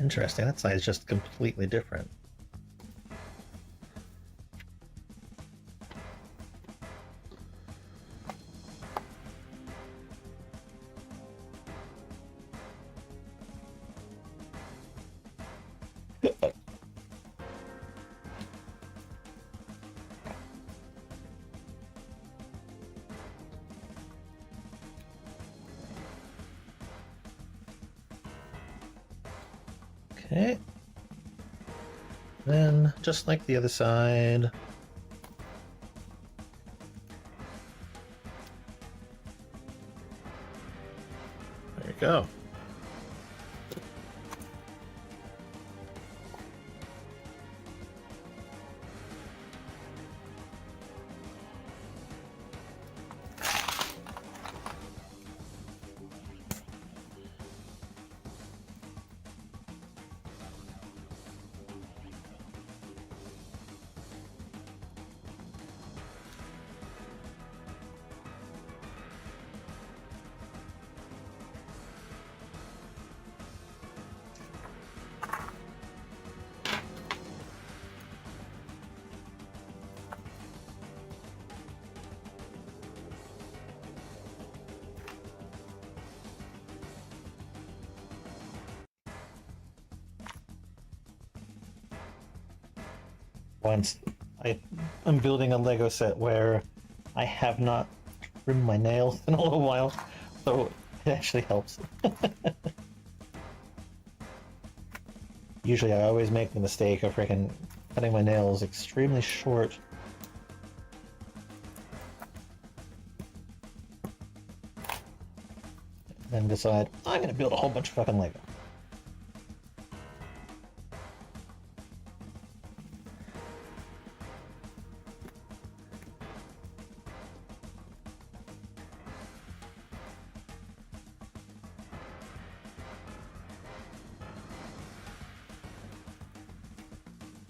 Interesting, that side's just completely different. Okay. Then, just like the other side. There you go. Once I'm building a Lego set where I have not trimmed my nails in a little while, so it actually helps. Usually I always make the mistake of freaking cutting my nails extremely short. And then decide, I'm gonna build a whole bunch of fucking Lego.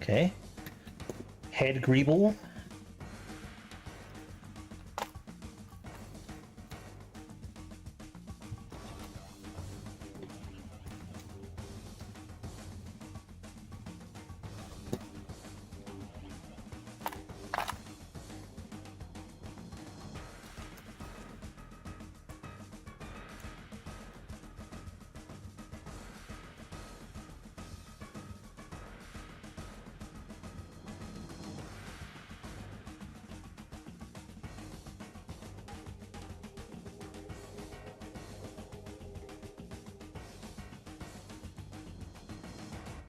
Okay. Head greeble.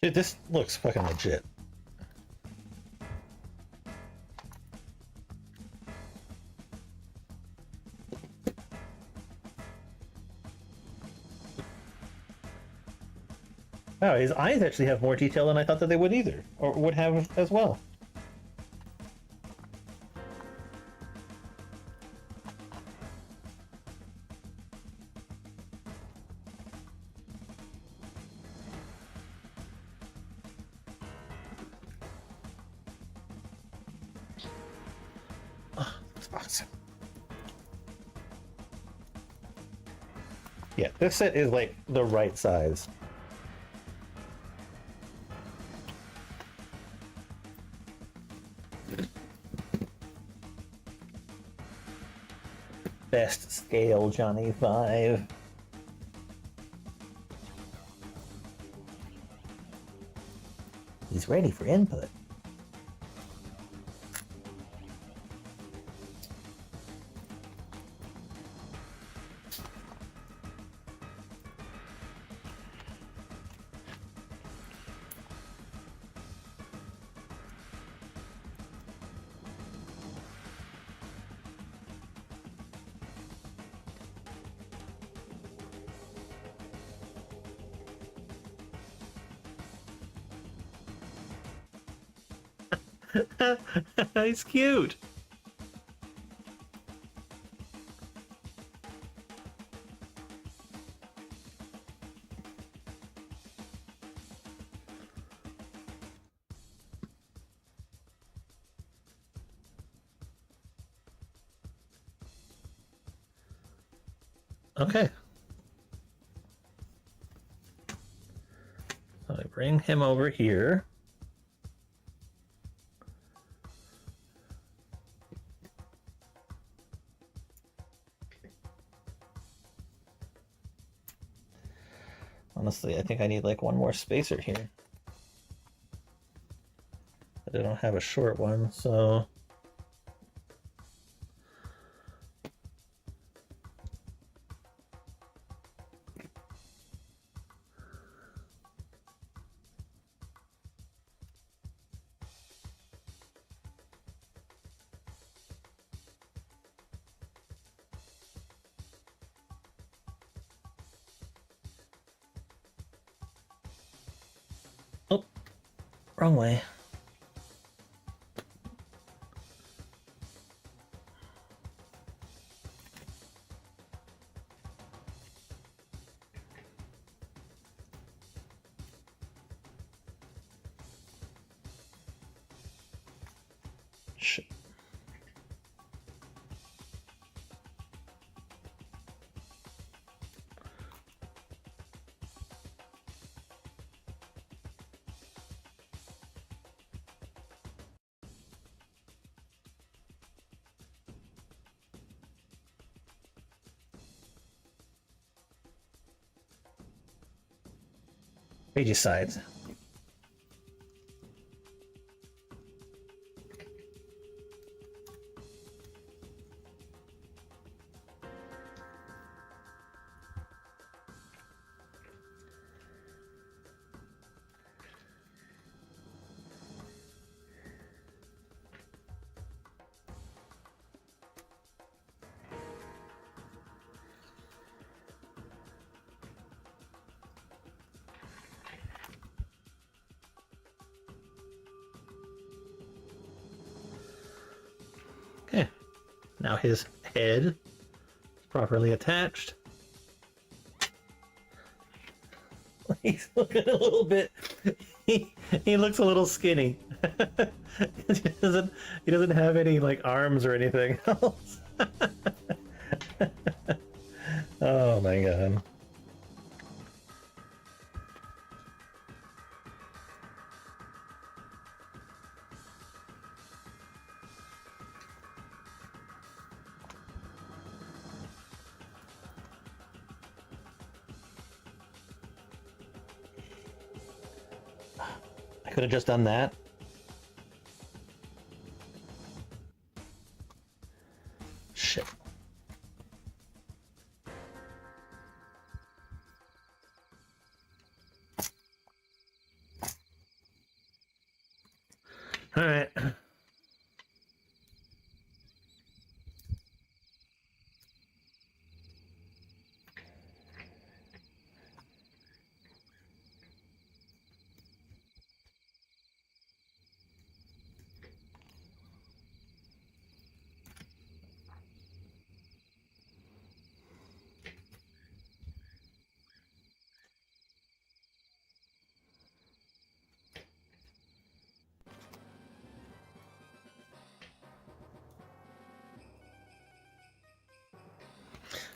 Dude, this looks fucking legit. Wow, his eyes actually have more detail than I thought that they would either, or would have as well. Oh, that's awesome. Yeah, this set is like the right size. Best scale, Johnny 5. He's ready for input. He's cute. Okay. So I bring him over here. Honestly, I think I need like one more spacer here. But I don't have a short one, so... Oh, wrong way. Shit. Regicide. Okay. Now his head is properly attached. He's looking a little bit. He looks a little skinny. he doesn't have any like arms or anything else. Oh my god. I could have just done that. Shit. All right.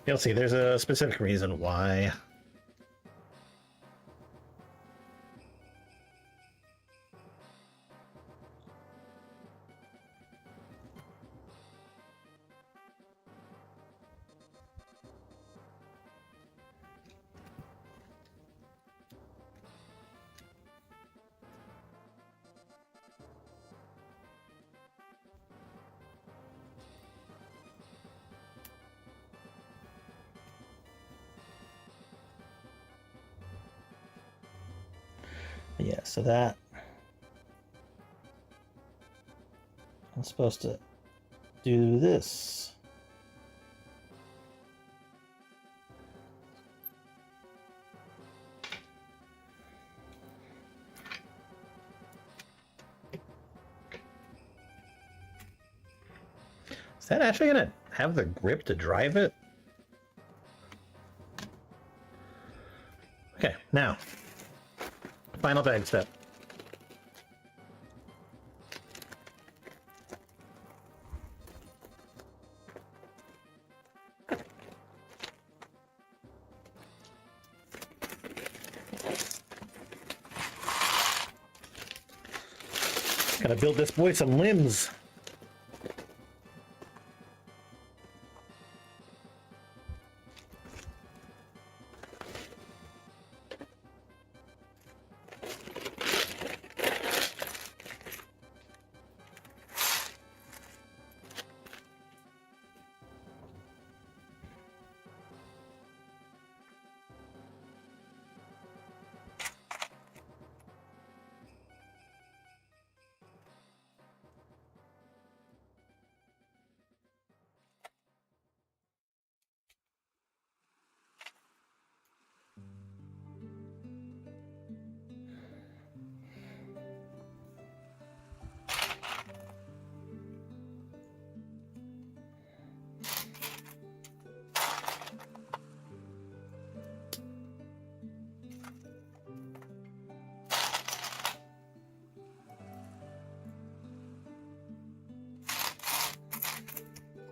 You'll see, there's a specific reason why. Yeah, so that I'm supposed to do this. Is that actually gonna have the grip to drive it? Okay, now, final bag step. Gotta build this boy some limbs.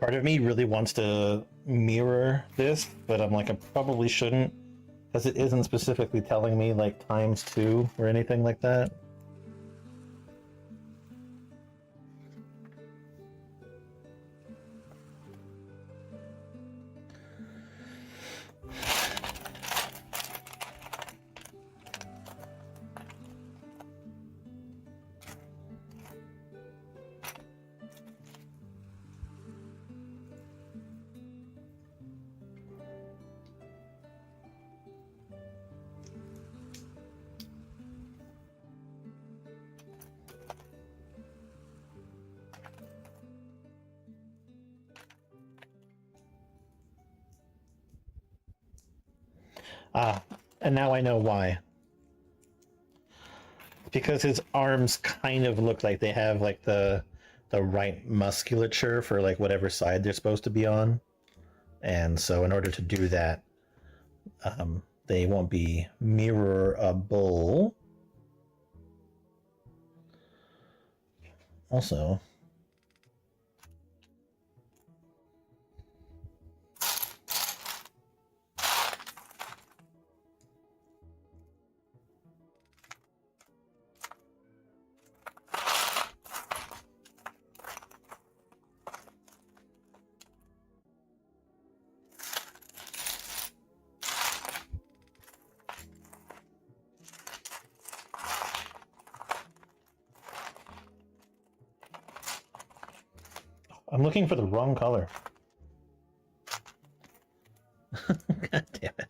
Part of me really wants to mirror this, but I'm like, I probably shouldn't, because it isn't specifically telling me like ×2 or anything like that. Ah, and now I know why. Because his arms kind of look like they have like the right musculature for like whatever side they're supposed to be on. And so in order to do that, they won't be mirrorable. Also, I'm looking for the wrong color. God damn it.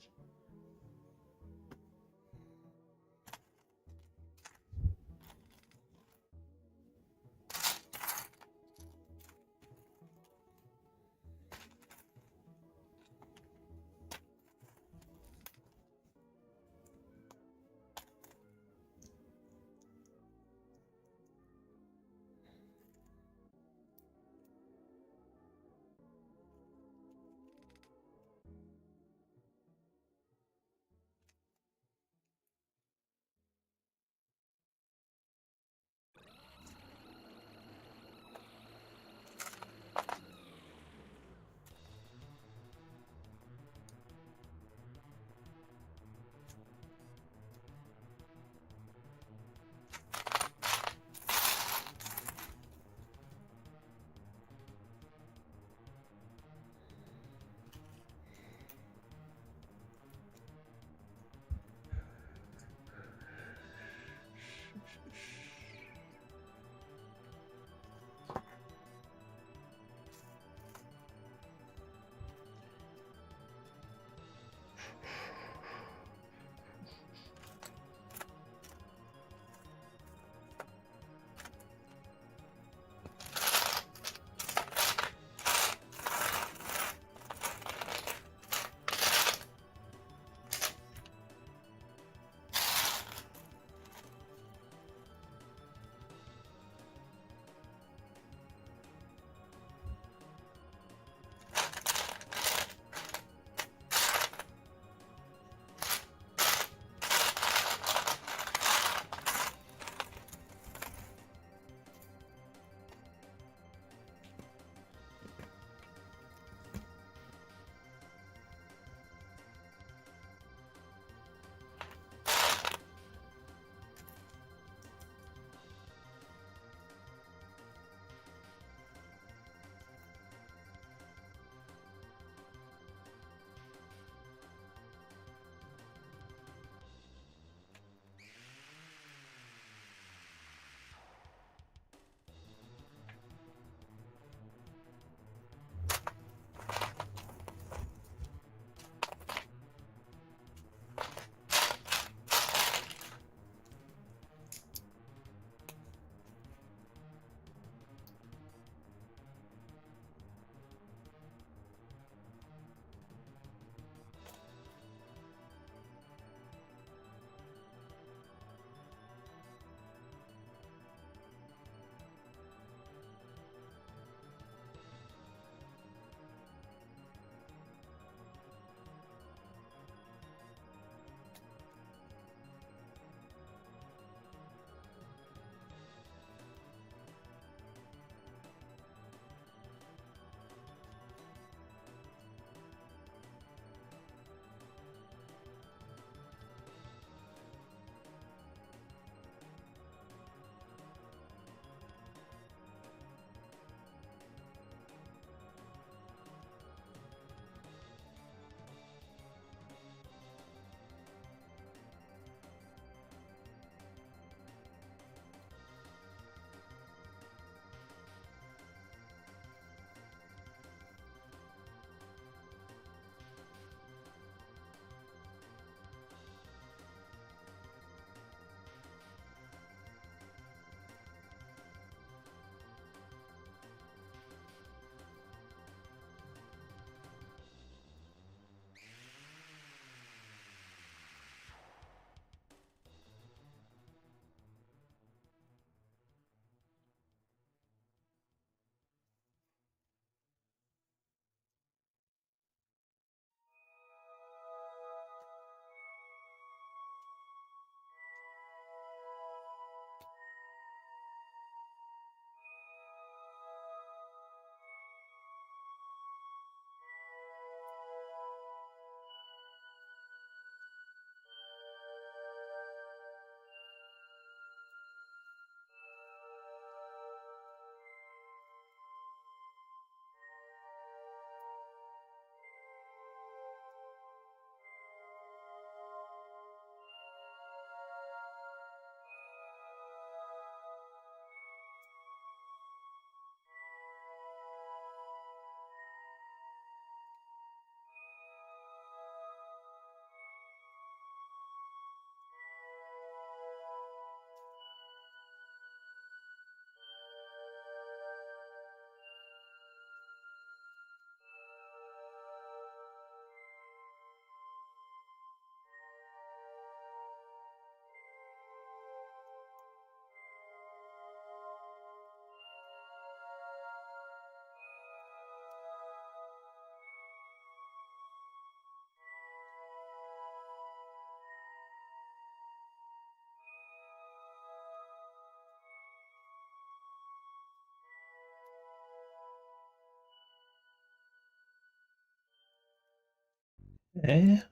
Okay.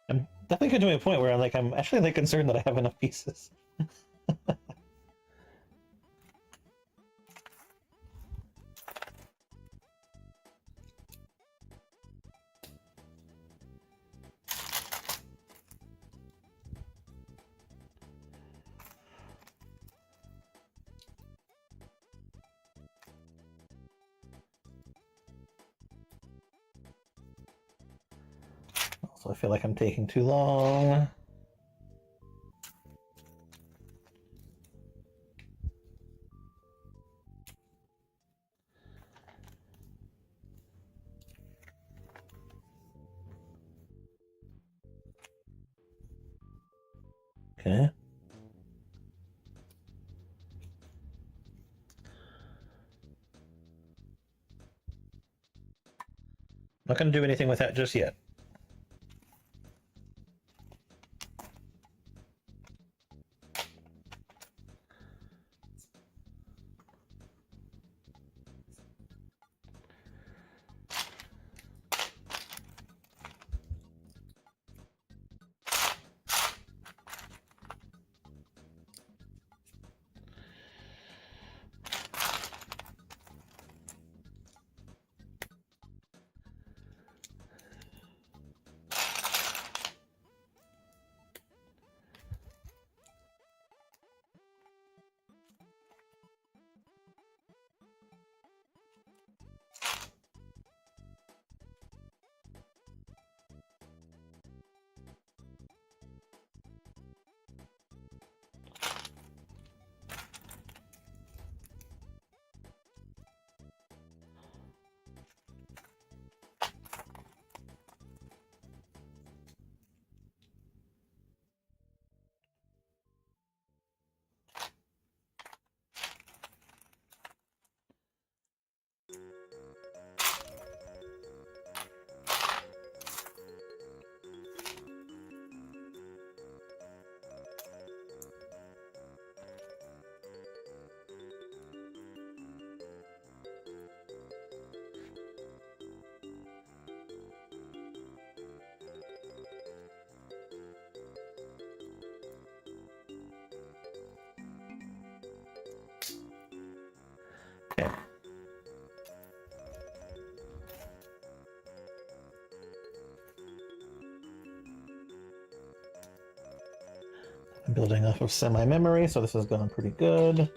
I'm definitely getting to a point where I'm actually concerned that I have enough pieces. Also, I feel like I'm taking too long. Okay. Not going to do anything with that just yet. Okay. I'm building off of semi-memory, so this is going pretty good.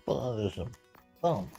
Bothersome. Bum.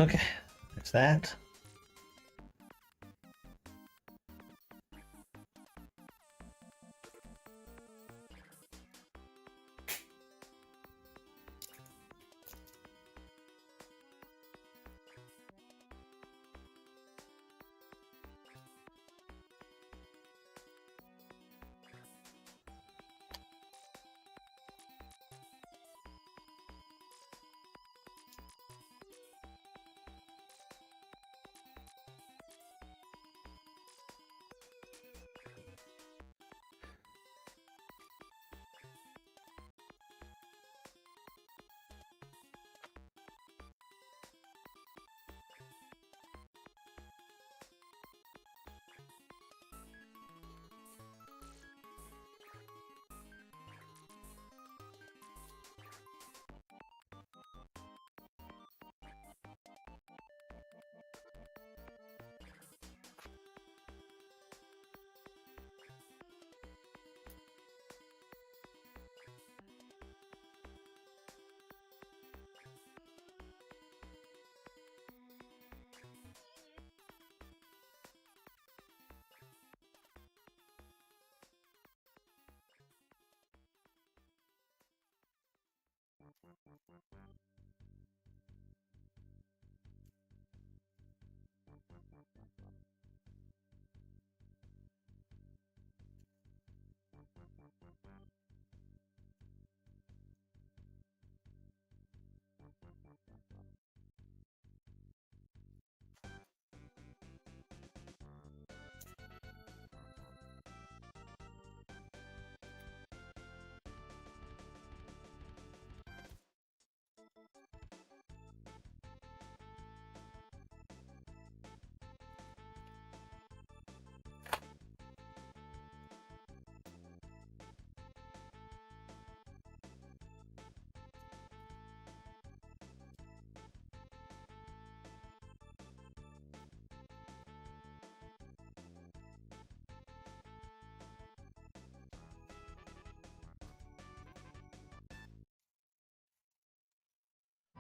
Okay, there's that.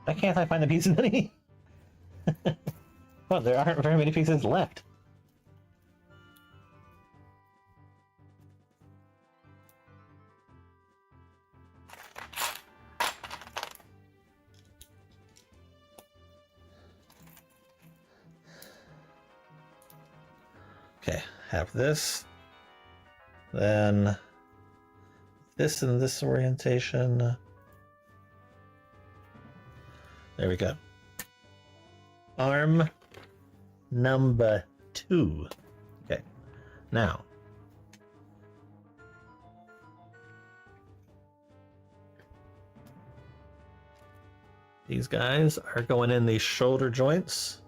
Why can't I find the pieces any? Well, there aren't very many pieces left. Okay, have this. Then this in this orientation. There we go. Arm number 2. Okay, now. These guys are going in these shoulder joints.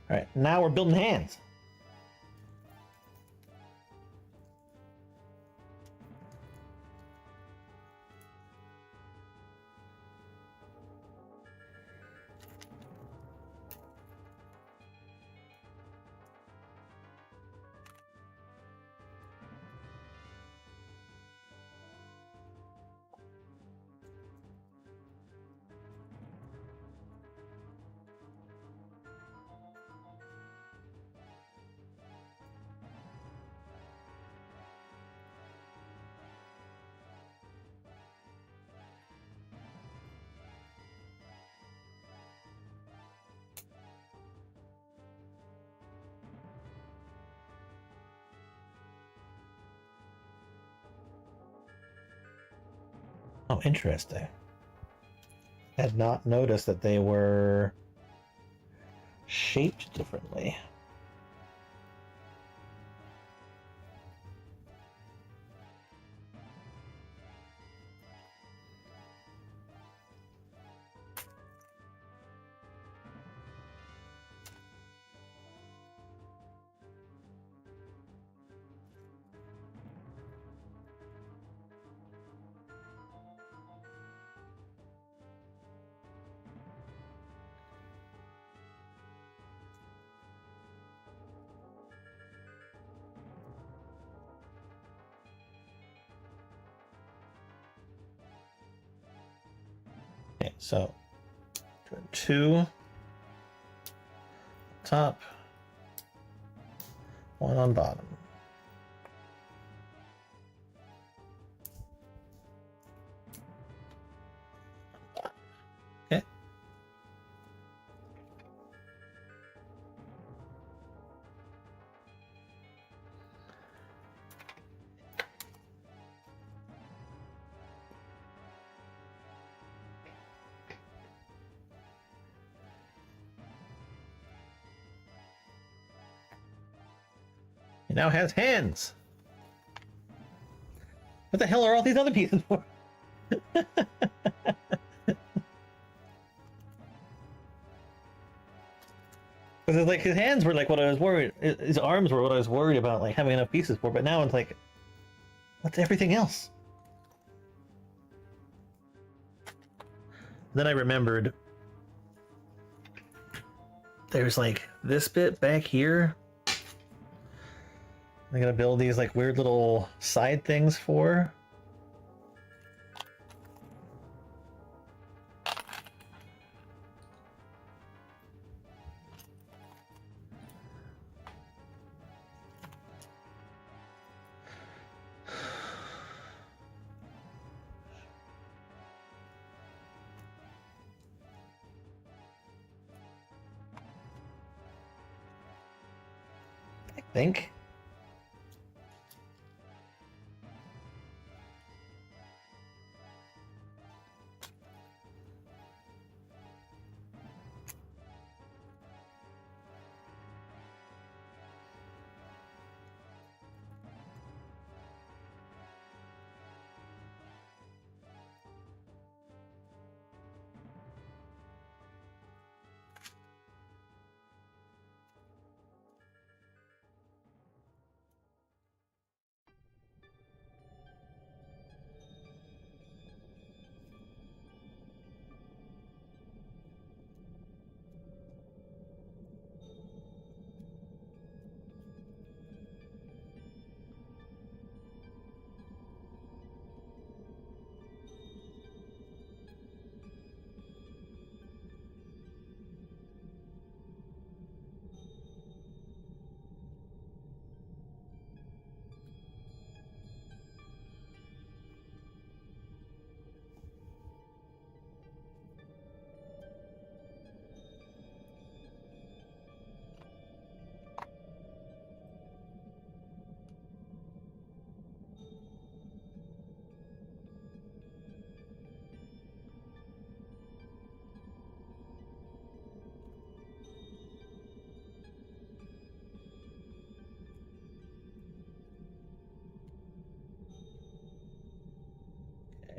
All right, now we're building hands. Oh, interesting. Had not noticed that they were shaped differently. Okay, so doing 2 top, 1 on bottom. Okay. He now has hands. What the hell are all these other pieces for? Because it's like his hands were like what I was worried. His arms were what I was worried about, like having enough pieces for. But now it's like, what's everything else? Then I remembered there's like this bit back here. I'm gonna build these like weird little side things for. I think.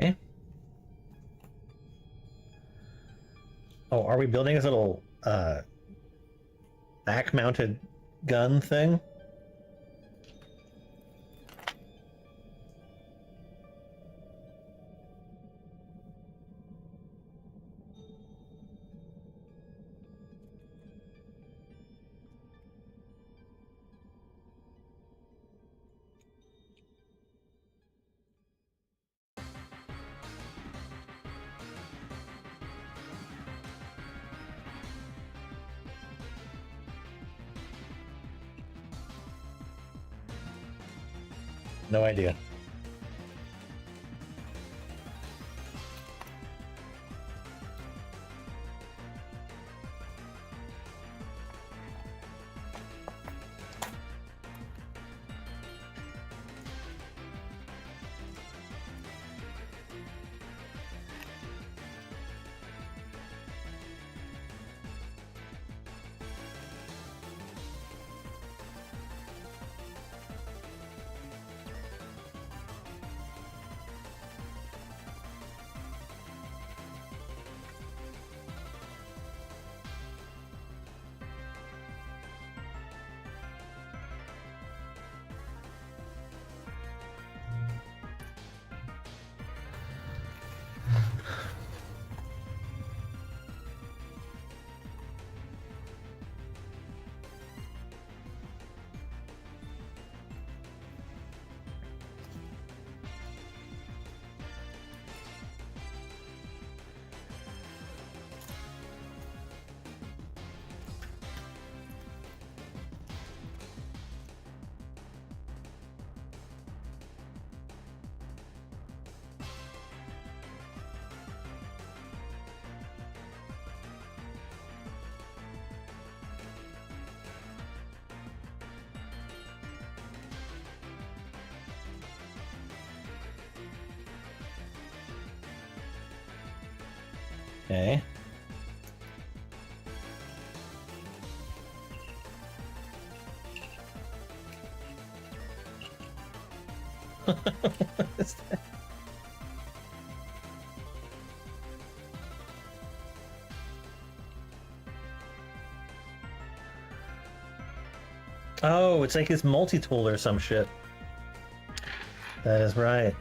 Okay. Oh, are we building this little back-mounted gun thing? No idea. Okay. What is that? Oh, it's like his multi-tool or some shit. That is right.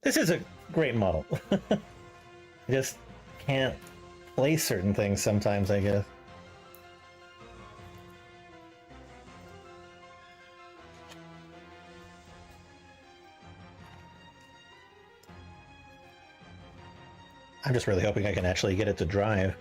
This is a great model. I just can't play certain things sometimes, I guess. I'm just really hoping I can actually get it to drive.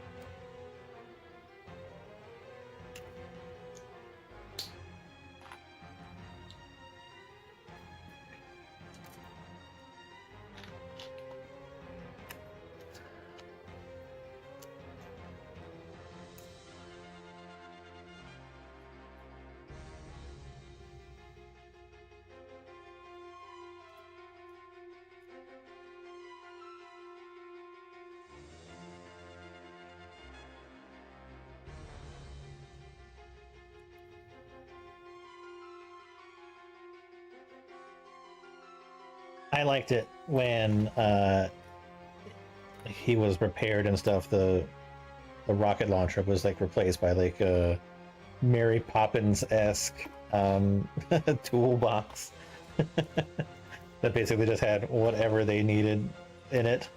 I liked it when he was repaired and stuff. The rocket launcher was like replaced by like a Mary Poppins-esque toolbox that basically just had whatever they needed in it.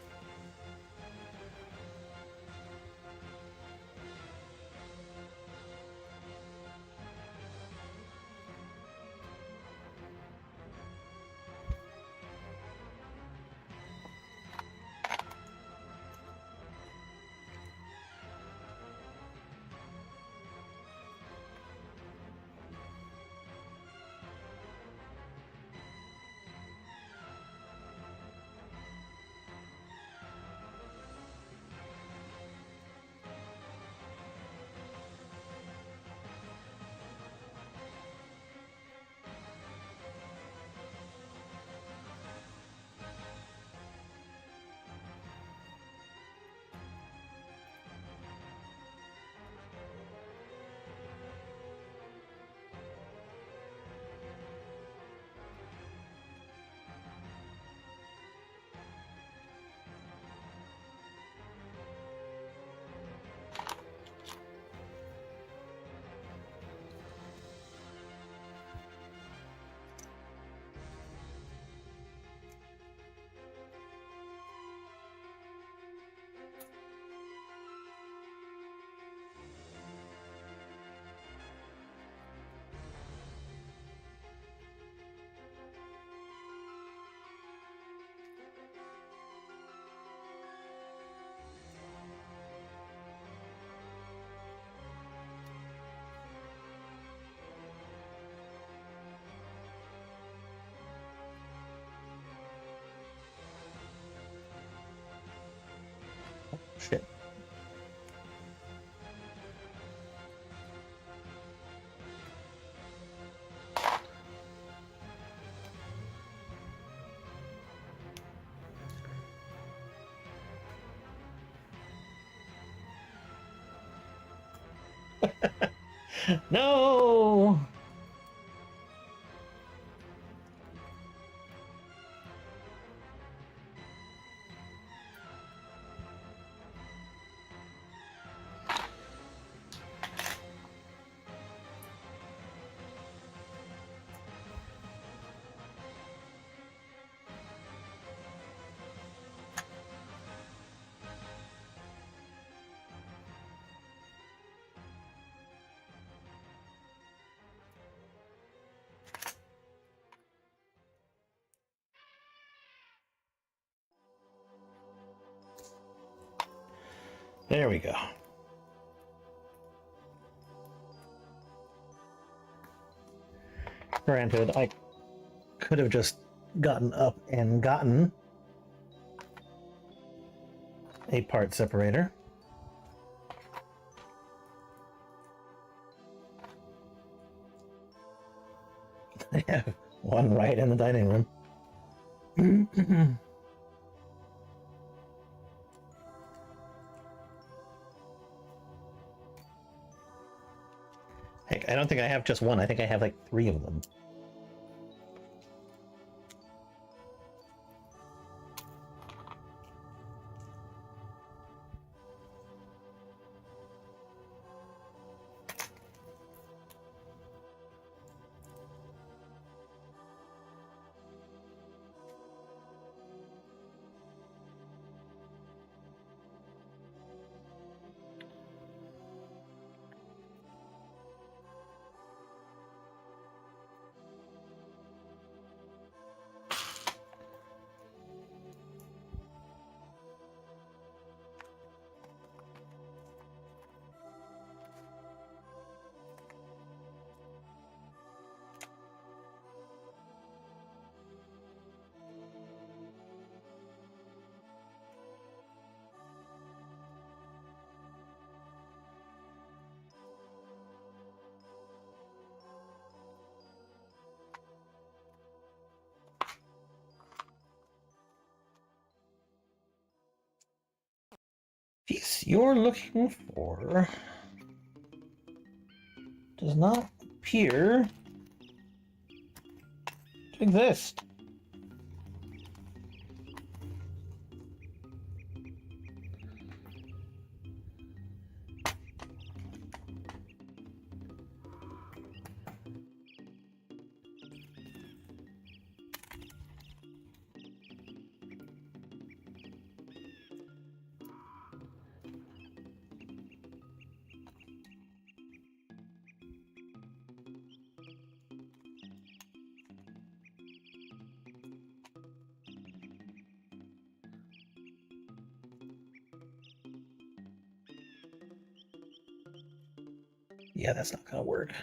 Shit. No! There we go. Granted, I could have just gotten up and gotten a part separator. I have one right in the dining room. Heck, I don't think I have just one. I think I have like 3 of them. Piece you're looking for does not appear to exist. Yeah, that's not gonna work.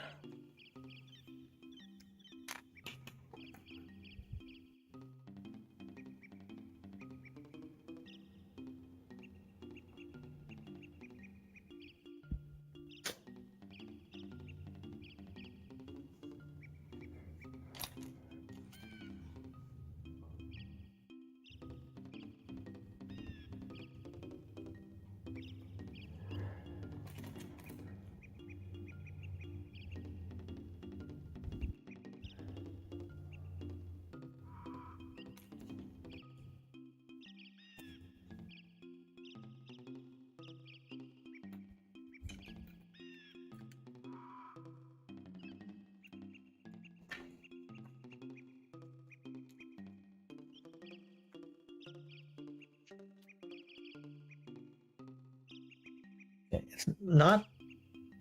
It's not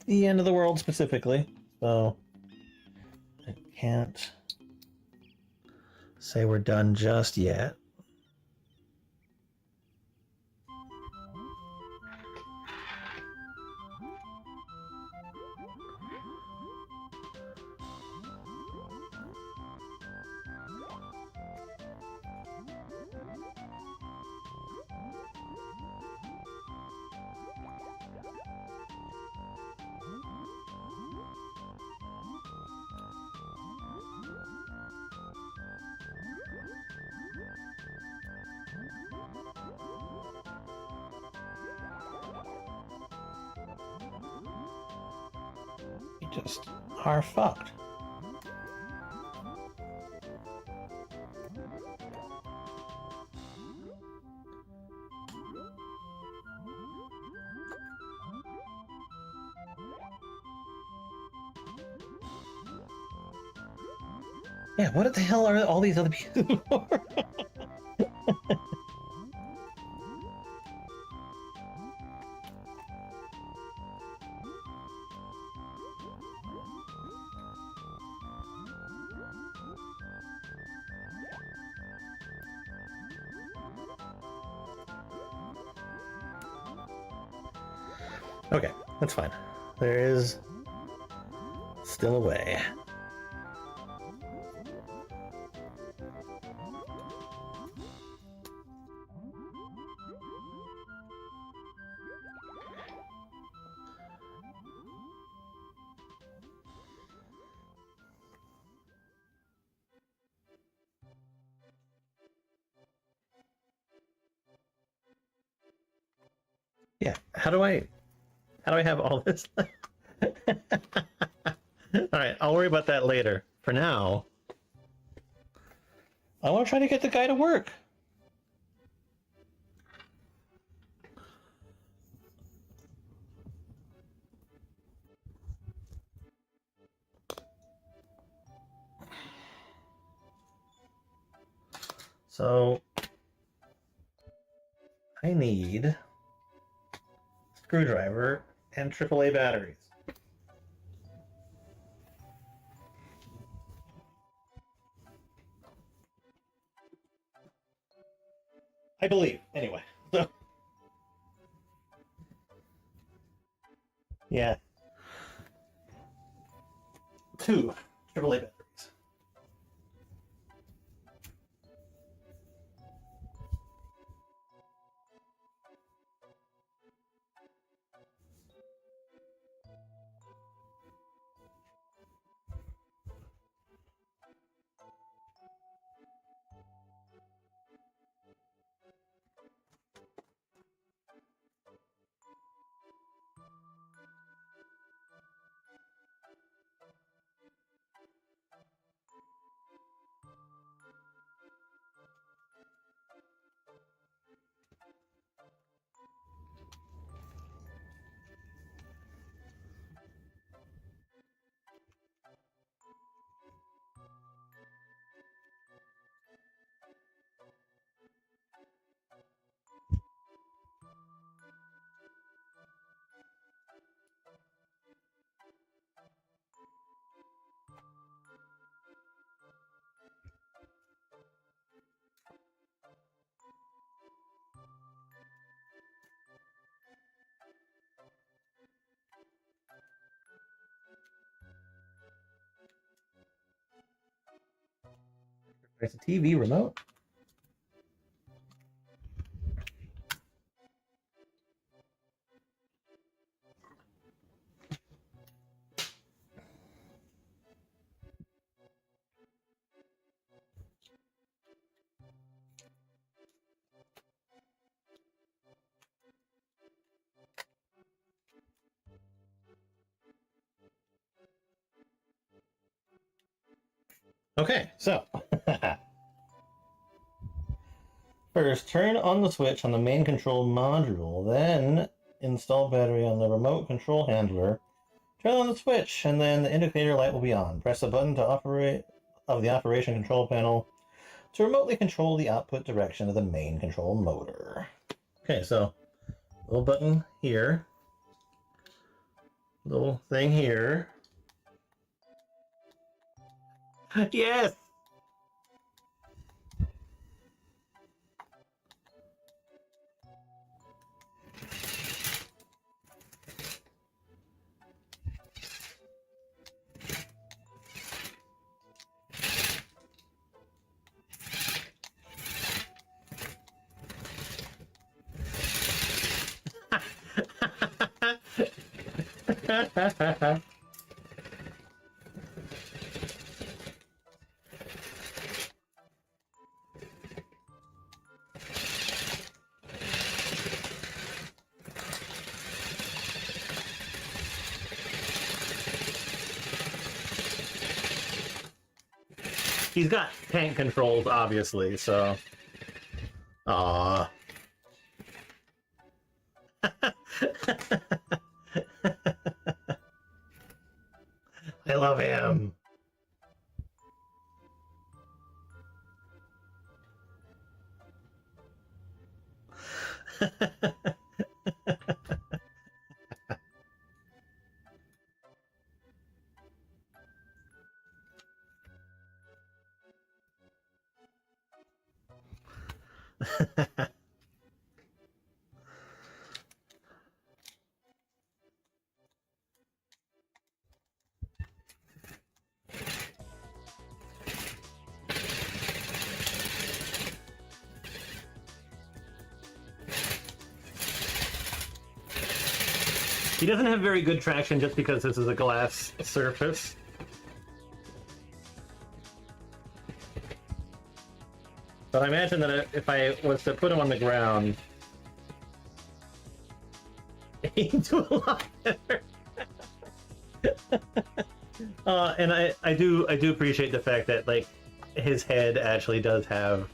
the end of the world specifically, so I can't say we're done just yet. We just are fucked. Yeah, what the hell are all these other people for? Okay, that's fine. There is still a way. Yeah, how do I have all this? All right, I'll worry about that later. For now, I want to try to get the guy to work. So I need screwdriver and AAA batteries. I believe, anyway. So yeah, two AAA batteries. There's a TV remote. Okay, so first turn on the switch on the main control module, then install battery on the remote control handler. Turn on the switch, and then the indicator light will be on. Press the button to operate of the operation control panel to remotely control the output direction of the main control motor. Okay, so little button here, little thing here. Yes! He's got tank controls, obviously, so. Aww. I love him. He doesn't have very good traction just because this is a glass surface. But I imagine that if I was to put him on the ground, he'd do a lot better. And I do appreciate the fact that like his head actually does have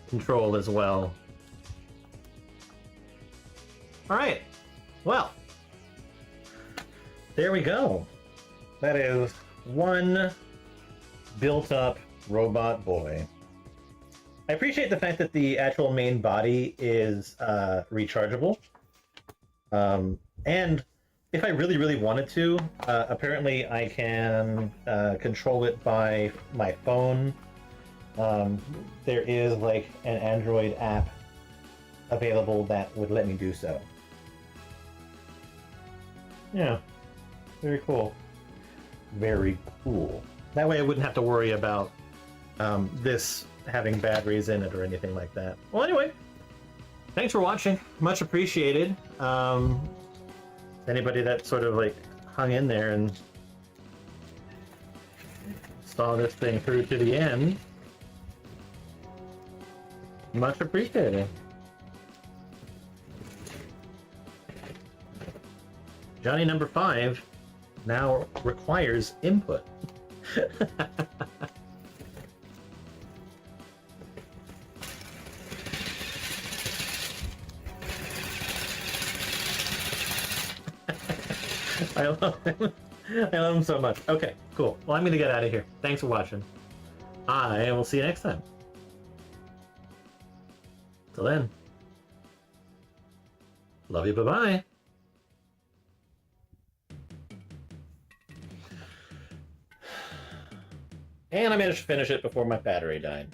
control as well. All right, well, there we go. That is one built-up robot boy. I appreciate the fact that the actual main body is rechargeable. And if I really wanted to, apparently I can control it by my phone. There is like an Android app available that would let me do so. Yeah, very cool. Very cool. That way I wouldn't have to worry about this having batteries in it or anything like that. Well, anyway, thanks for watching. Much appreciated. Anybody that sort of like hung in there and saw this thing through to the end, much appreciated. Johnny number 5 now requires input. I love him. I love him so much. Okay, cool. Well, I'm going to get out of here. Thanks for watching. I will see you next time. Till then. Love you. Bye-bye. And I managed to finish it before my battery died.